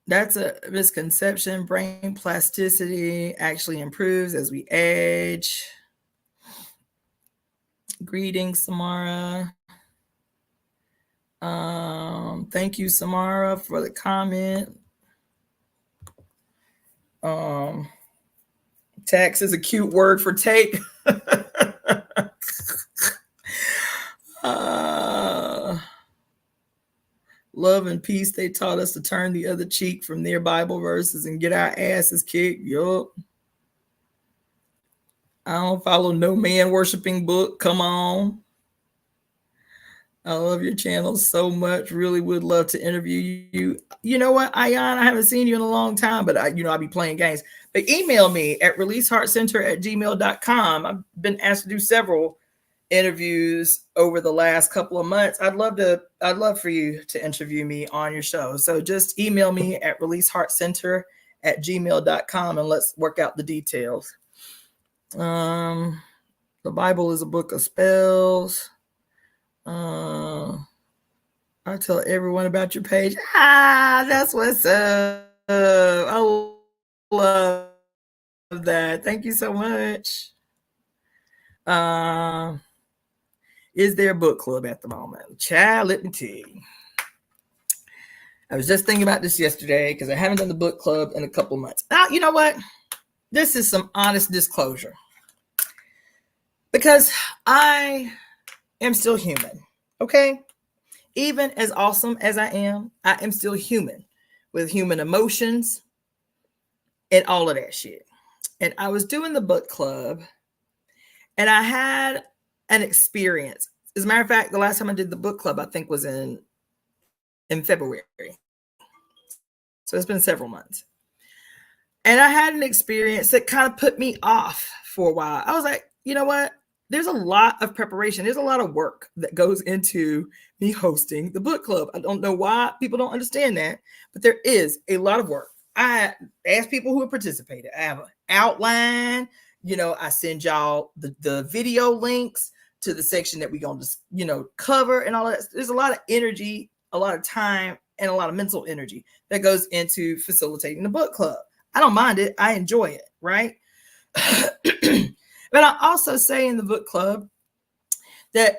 That's a misconception. Brain plasticity actually improves as we age. Greetings, Samara. Thank you, Samara, for the comment. Tax is a cute word for take. Love and peace, they taught us to turn the other cheek from their Bible verses and get our asses kicked. Yup. I don't follow no man worshiping book. Come on. I love your channel so much. Really would love to interview you. You know what, Ayan, I haven't seen you in a long time, but I'll be playing games. But email me at releaseheartcenter@gmail.com. I've been asked to do several interviews over the last couple of months. I'd love for you to interview me on your show. So just email me at releaseheartcenter@gmail.com and let's work out the details. The Bible is a book of spells. I tell everyone about your page. That's what's up. I love that. Thank you so much. Is there a book club at the moment? Child, let me tell you. I was just thinking about this yesterday because I haven't done the book club in a couple of months. Now, you know what? This is some honest disclosure. Because I am still human, okay? Even as awesome as I am still human with human emotions and all of that shit. And I was doing the book club and I had an experience. As a matter of fact, the last time I did the book club, I think was in February. So it's been several months. And I had an experience that kind of put me off for a while. I was like, you know what? There's a lot of preparation. There's a lot of work that goes into me hosting the book club. I don't know why people don't understand that, but there is a lot of work. I ask people who have participated. I have an outline. I send y'all the video links to the section that we're going to, cover and all that. There's a lot of energy, a lot of time, and a lot of mental energy that goes into facilitating the book club. I don't mind it. I enjoy it, right? But I also say in the book club that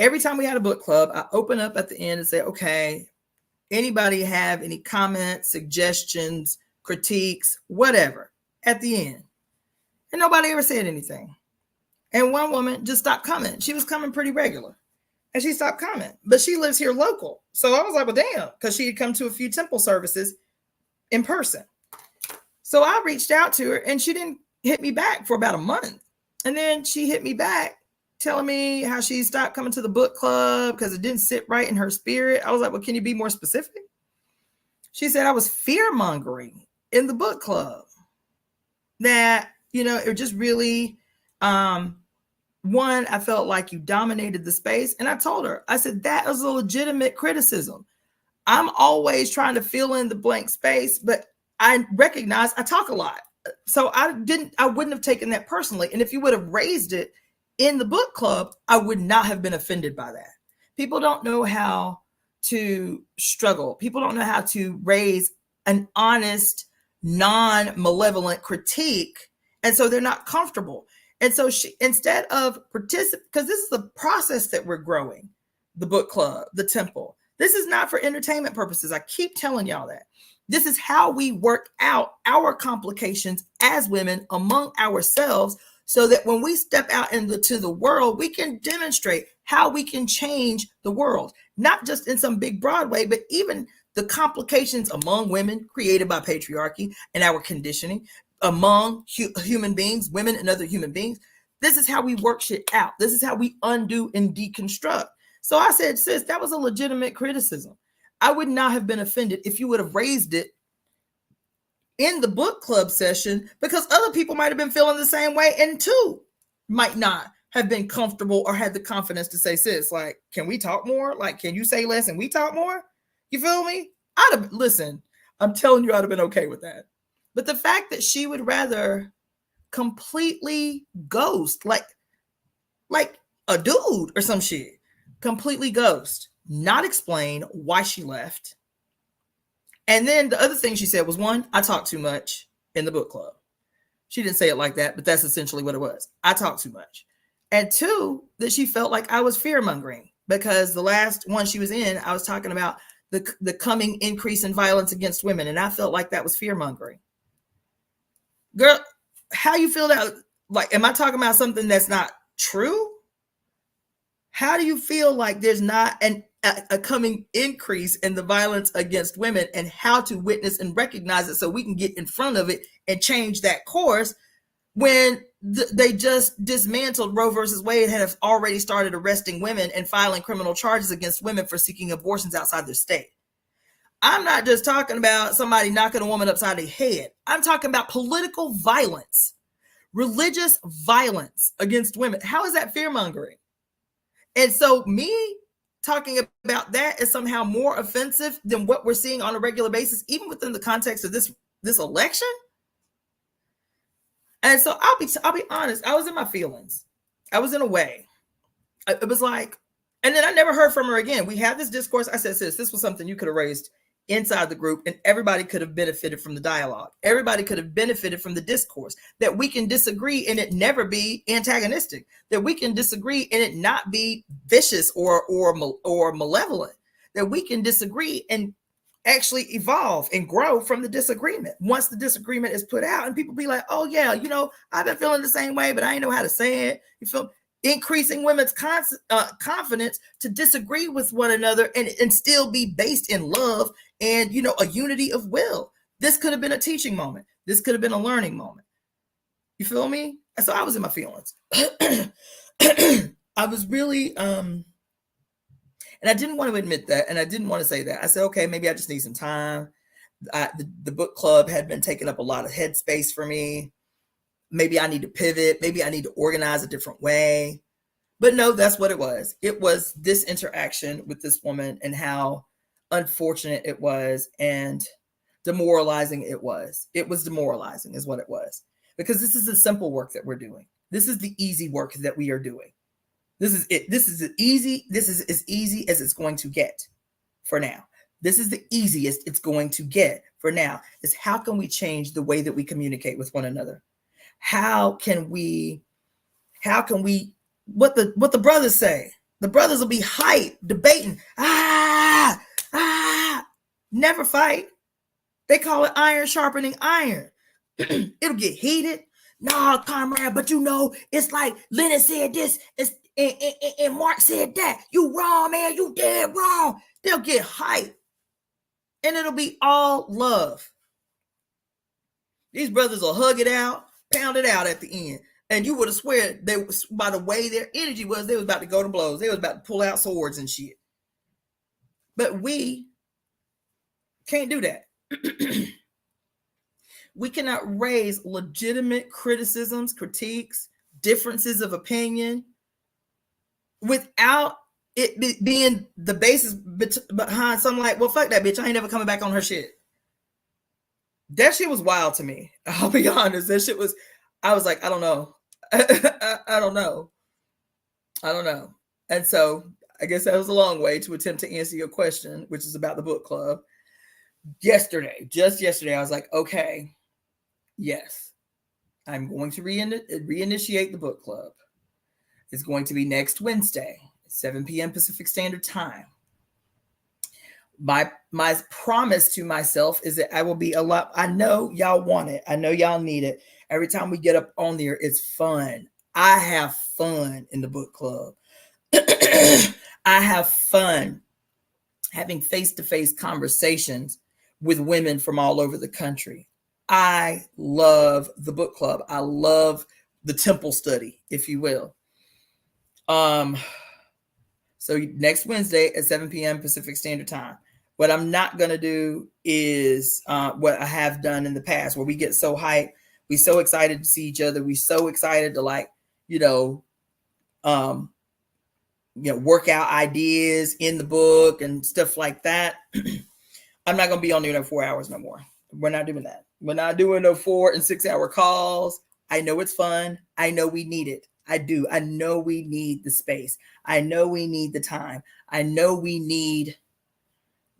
every time we had a book club, I open up at the end and say, okay, anybody have any comments, suggestions, critiques, whatever, at the end. And nobody ever said anything. And one woman just stopped coming. She was coming pretty regular. And she stopped coming. But she lives here local. So I was like, well, damn, because she had come to a few temple services in person. So I reached out to her and she didn't hit me back for about a month. And then she hit me back telling me how she stopped coming to the book club because it didn't sit right in her spirit. I was like, well, can you be more specific? She said I was fear-mongering in the book club. That, it just really, one, I felt like you dominated the space. And I told her, I said, that is a legitimate criticism. I'm always trying to fill in the blank space, but I recognize I talk a lot. So I wouldn't have taken that personally. And if you would have raised it in the book club, I would not have been offended by that. People don't know how to struggle. People don't know how to raise an honest, non-malevolent critique. And so they're not comfortable. And so she, instead of participate, because this is the process that we're growing, the book club, the temple. This is not for entertainment purposes. I keep telling y'all that. This is how we work out our complications as women among ourselves so that when we step out into the world, we can demonstrate how we can change the world, not just in some big broad way, but even the complications among women created by patriarchy and our conditioning among human beings, women and other human beings. This is how we work shit out. This is how we undo and deconstruct. So I said, sis, that was a legitimate criticism. I would not have been offended if you would have raised it in the book club session, because other people might have been feeling the same way and too might not have been comfortable or had the confidence to say, sis, like, can we talk more? Like, can you say less and we talk more? You feel me? Listen, I'm telling you, I'd have been okay with that. But the fact that she would rather completely ghost, like a dude or some shit, completely ghost, not explain why she left. And then the other thing she said was, one, I talk too much in the book club. She didn't say it like that, but that's essentially what it was. I talk too much. And two, that she felt like I was fear-mongering because the last one she was in, I was talking about the coming increase in violence against women. And I felt like that was fear-mongering. Girl, how you feel that? Like, am I talking about something that's not true? How do you feel like there's not a coming increase in the violence against women, and how to witness and recognize it so we can get in front of it and change that course when they just dismantled Roe versus Wade and have already started arresting women and filing criminal charges against women for seeking abortions outside their state? I'm not just talking about somebody knocking a woman upside the head. I'm talking about political violence, religious violence against women. How is that fear-mongering? And so me talking about that is somehow more offensive than what we're seeing on a regular basis, even within the context of this election. And so I'll be honest, I was in my feelings. I was in a way. It was like, and then I never heard from her again. We had this discourse. I said, sis, this was something you could have raised inside the group, and everybody could have benefited from the dialogue. Everybody could have benefited from the discourse, that we can disagree and it never be antagonistic, that we can disagree and it not be vicious or malevolent, that we can disagree and actually evolve and grow from the disagreement. Once the disagreement is put out and people be like, oh yeah, I've been feeling the same way, but I ain't know how to say it. You feel increasing women's confidence to disagree with one another and still be based in love and, a unity of will. This could have been a teaching moment. This could have been a learning moment. You feel me? So I was in my feelings. I was really, and I didn't want to admit that. And I didn't want to say that. I said, okay, maybe I just need some time. The book club had been taking up a lot of headspace for me. Maybe I need to pivot. Maybe I need to organize a different way. But no, that's what it was. It was this interaction with this woman and how unfortunate it was and demoralizing it was. It was demoralizing is what it was. Because this is the simple work that we're doing. This is the easy work that we are doing. This is it. This is easy. This is as easy as it's going to get for now. This is the easiest it's going to get for now. Is how can we change the way that we communicate with one another? How can we, what the brothers say? The brothers will be hype, debating, never fight. They call it iron sharpening iron. It'll get heated. Nah, comrade, but you know, it's like Lenin said this, and Mark said that. You wrong, man. You dead wrong. They'll get hyped. And it'll be all love. These brothers will hug it out, pound it out at the end. And you would have swear they was, by the way their energy was, they was about to go to blows. They was about to pull out swords and shit. But we can't do that. We cannot raise legitimate criticisms, critiques, differences of opinion without it being the basis behind something like, well, fuck that bitch. I ain't never coming back on her shit. That shit was wild to me. I'll be honest. That shit was, I was like, I don't know. I don't know. And so I guess that was a long way to attempt to answer your question, which is about the book club. Just yesterday, I was like, okay, yes, I'm going to reinitiate the book club. It's going to be next Wednesday, 7 p.m. Pacific Standard Time. My promise to myself is that I will be a lot. I know y'all want it. I know y'all need it. Every time we get up on there, it's fun. I have fun in the book club. I have fun having face-to-face conversations with women from all over the country. I love the book club. I love the temple study, if you will. So next Wednesday at 7 p.m. Pacific Standard Time. What I'm not going to do is what I have done in the past, where we get so hyped. We so excited to see each other. We so excited to work out ideas in the book and stuff like that. I'm not going to be on there no 4 hours no more. We're not doing that. We're not doing no 4 and 6 hour calls. I know it's fun. I know we need it. I do. I know we need the space. I know we need the time. I know we need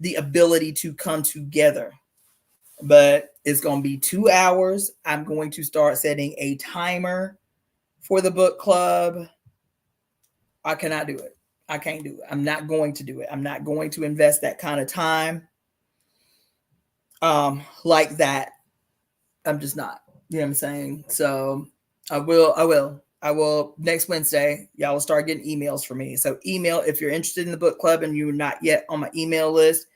the ability to come together. But it's going to be 2 hours. I'm going to start setting a timer for the book club. I cannot do it. I can't do it. I'm not going to do it. I'm not going to invest that kind of time like that. I'm just not. You know what I'm saying? So I will next Wednesday. Y'all will start getting emails from me. So email, if you're interested in the book club and you're not yet on my email list,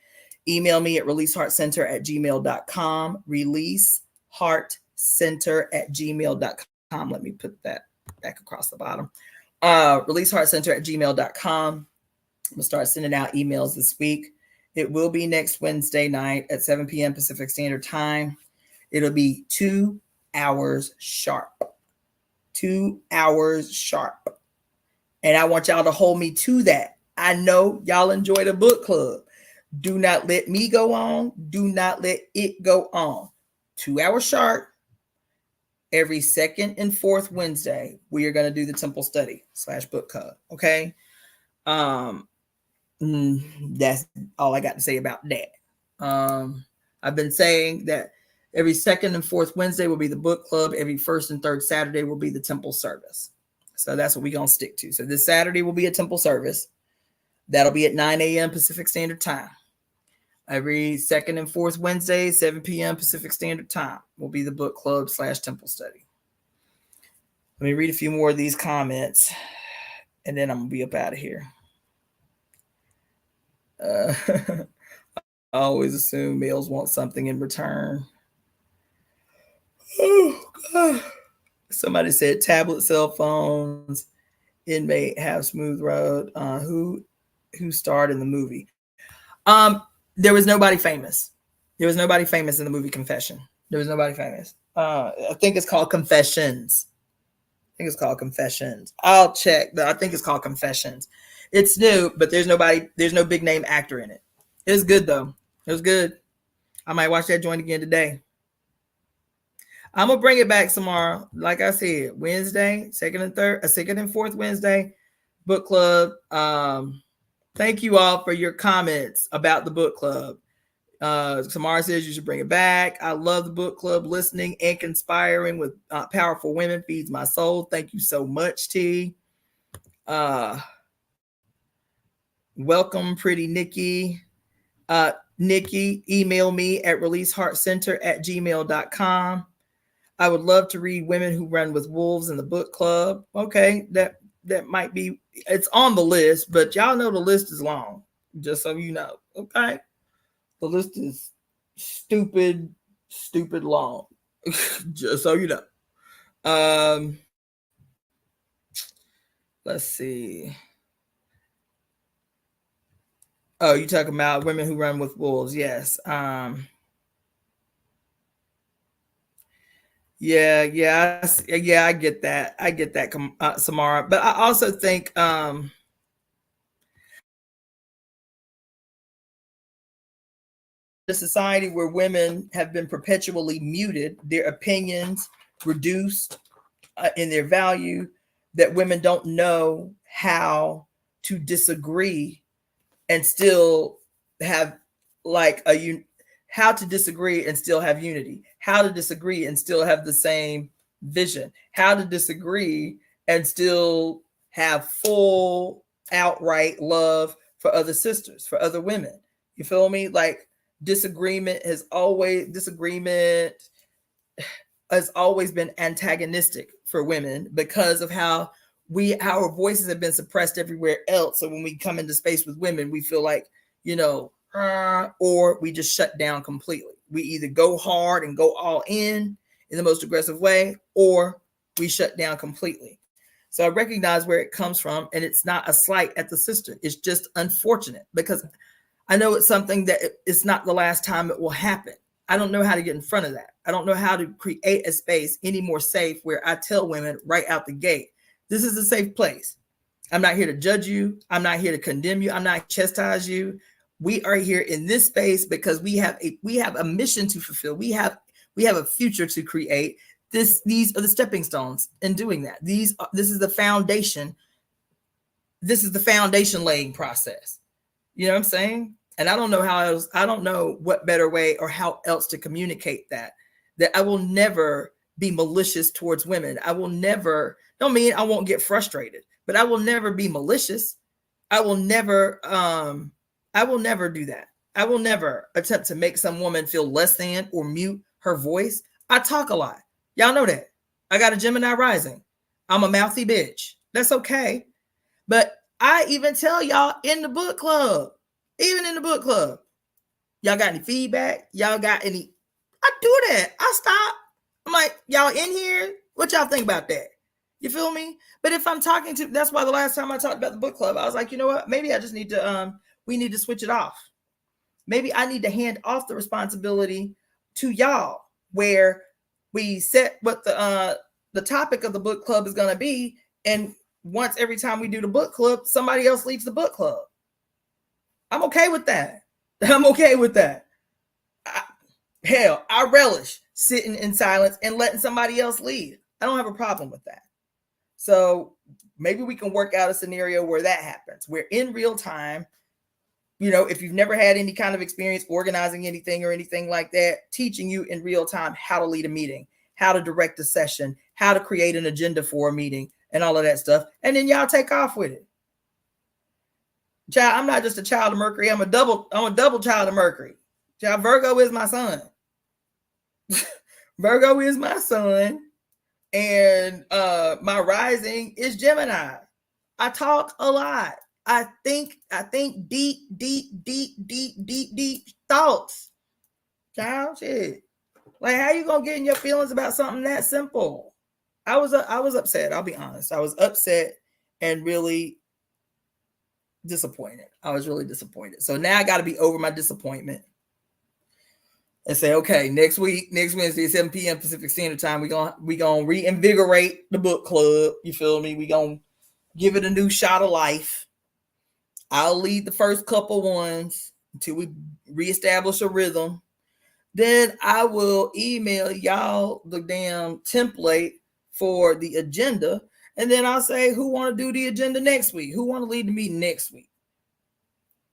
email me at releaseheartcenter@gmail.com. Releaseheartcenter@gmail.com. Let me put that back across the bottom. Releaseheartcenter@gmail.com. I'm going to start sending out emails this week. It will be next Wednesday night at 7 p.m. Pacific Standard Time. It'll be 2 hours sharp. 2 hours sharp. And I want y'all to hold me to that. I know y'all enjoy the book club. Do not let me go on. Do not let it go on. 2 hours sharp. Every second and fourth Wednesday, we are going to do the temple study / book club. Okay. That's all I got to say about that. I've been saying that every second and fourth Wednesday will be the book club. Every first and third Saturday will be the temple service. So that's what we're going to stick to. So this Saturday will be a temple service. That'll be at 9 a.m. Pacific Standard Time. Every second and fourth Wednesday, 7 p.m. Pacific Standard Time will be the book club / temple study. Let me read a few more of these comments, and then I'm going to be up out of here. I always assume males want something in return. Oh, God. Somebody said tablet, cell phones, inmate have smooth road. Who starred in the movie? There was nobody famous. There was nobody famous in the movie Confession. There was nobody famous. I think it's called Confessions. I'll check. I think it's called Confessions. It's new, but there's no big name actor in it. It was good though. It was good. I might watch that joint again today. I'm gonna bring it back tomorrow. Like I said, Wednesday, second and fourth Wednesday, book club. Thank you all for your comments about the book club. Samara says you should bring it back. I love the book club. Listening and conspiring with powerful women feeds my soul. Thank you so much, T. Welcome, pretty Nikki. Nikki, email me at releaseheartcenter@gmail.com. I would love to read Women Who Run with Wolves in the book club. Okay, that might be, it's on the list, but y'all know the list is long, just so you know. Okay, the list is stupid long. Just so you know. Let's see. Oh, you talking about Women Who Run with Wolves? Yes. Yeah, I get that. I get that, Samara. But I also think a society where women have been perpetually muted, their opinions reduced in their value, that women don't know how to disagree and still have how to disagree and still have unity, how to disagree and still have the same vision, how to disagree and still have full outright love for other sisters, for other women. You feel me? Like disagreement has always been antagonistic for women because of how our voices have been suppressed everywhere else. So when we come into space with women, we feel like, or we just shut down completely. We either go hard and go all in the most aggressive way, or we shut down completely. So I recognize where it comes from, and it's not a slight at the sister. It's just unfortunate because I know it's something that it's not the last time it will happen. I don't know how to get in front of that. I don't know how to create a space any more safe where I tell women right out the gate, this is a safe place. I'm not here to judge you. I'm not here to condemn you. I'm not chastise you. We are here in this space because we have a mission to fulfill. We have a future to create. These are the stepping stones in doing that. This is the foundation. This is the foundation laying process. You know what I'm saying? And I don't know how else, I don't know what better way or how else to communicate that I will never be malicious towards women. I will never, don't mean I won't get frustrated, but I will never be malicious. I will never do that. I will never attempt to make some woman feel less than or mute her voice. I talk a lot. Y'all know that. I got a Gemini rising. I'm a mouthy bitch. That's okay. But I even tell y'all in the book club, y'all got any feedback? Y'all got any? I do that. I stop. I'm like, y'all in here? What y'all think about that? You feel me? But if I'm talking to, that's why the last time I talked about the book club, I was like, you know what? Maybe I just need to, we need to switch it off. Maybe I need to hand off the responsibility to y'all, where we set what the topic of the book club is going to be, and once every time we do the book club, somebody else leads the book club. I'm okay with that. I relish sitting in silence and letting somebody else lead. I don't have a problem with that. So maybe we can work out a scenario where that happens, where in real time, if you've never had any kind of experience organizing anything or anything like that, teaching you in real time how to lead a meeting, how to direct a session, how to create an agenda for a meeting, and all of that stuff. And then y'all take off with it. Child, I'm not just a child of Mercury. I'm a double child of Mercury. Child, Virgo is my son. Virgo is my son. And my rising is Gemini. I talk a lot. I think deep thoughts. Child, shit. Like, how you gonna get in your feelings about something that simple? I was upset. I'll be honest. I was upset and really disappointed. I was really disappointed. So now I got to be over my disappointment and say, okay, next Wednesday, 7 p.m. Pacific Standard Time, we gonna reinvigorate the book club. You feel me? We gonna give it a new shot of life. I'll lead the first couple ones until we reestablish a rhythm. Then I will email y'all the damn template for the agenda. And then I'll say, who want to do the agenda next week? Who want to lead the meeting next week?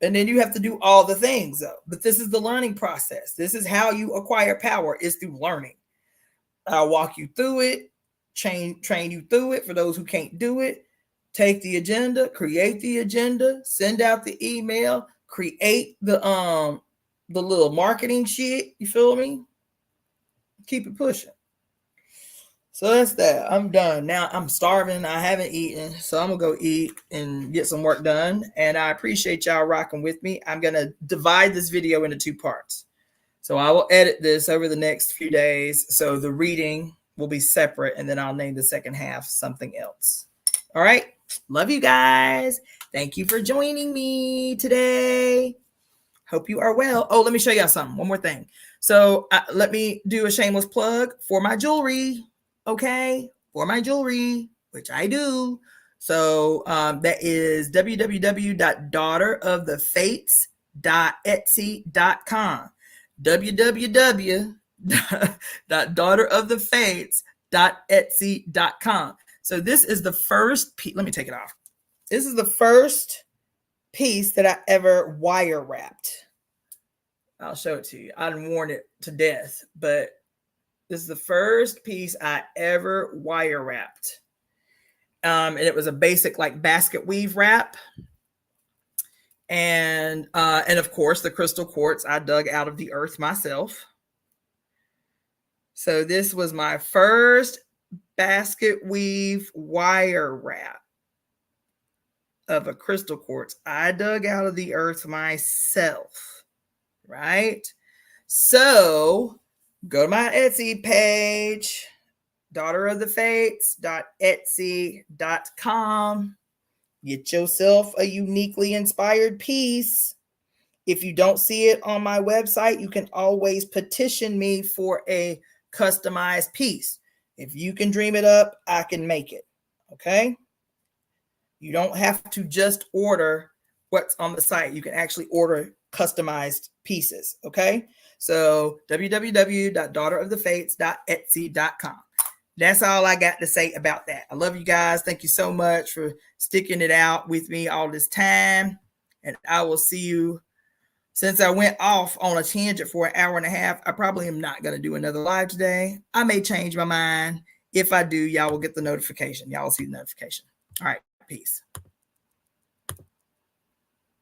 And then you have to do all the things, though. But this is the learning process. This is how you acquire power, is through learning. I'll walk you through it, train you through it for those who can't do it. Take the agenda, create the agenda, send out the email, create the the little marketing shit. You feel me? Keep it pushing. So that's that. I'm done. Now I'm starving. I haven't eaten. So I'm going to go eat and get some work done. And I appreciate y'all rocking with me. I'm going to divide this video into 2 parts. So I will edit this over the next few days. So the reading will be separate. And then I'll name the second half something else. All right. Love you guys. Thank you for joining me today. Hope you are well. Oh, let me show y'all something. One more thing. So let me do a shameless plug for my jewelry. Okay, for my jewelry, which I do. So that is www.daughterofthefates.etsy.com. www.daughterofthefates.etsy.com. So this is the first piece. Let me take it off. This is the first piece that I ever wire wrapped. I'll show it to you. I didn't worn it to death, but this is the first piece I ever wire wrapped. And it was a basic like basket weave wrap. And of course the crystal quartz I dug out of the earth myself. So this was my first basket weave wire wrap of a crystal quartz I dug out of the earth myself, right? So go to my Etsy page, daughterofthefates.etsy.com. Get yourself a uniquely inspired piece. If you don't see it on my website, you can always petition me for a customized piece. If you can dream it up, I can make it. Okay? You don't have to just order what's on the site. You can actually order customized pieces. Okay? So www.daughterofthefates.etsy.com. That's all I got to say about that. I love you guys. Thank you so much for sticking it out with me all this time. And I will see you. Since I went off on a tangent for an hour and a half, I probably am not going to do another live today. I may change my mind. If I do, y'all will get the notification. Y'all will see the notification. All right. Peace.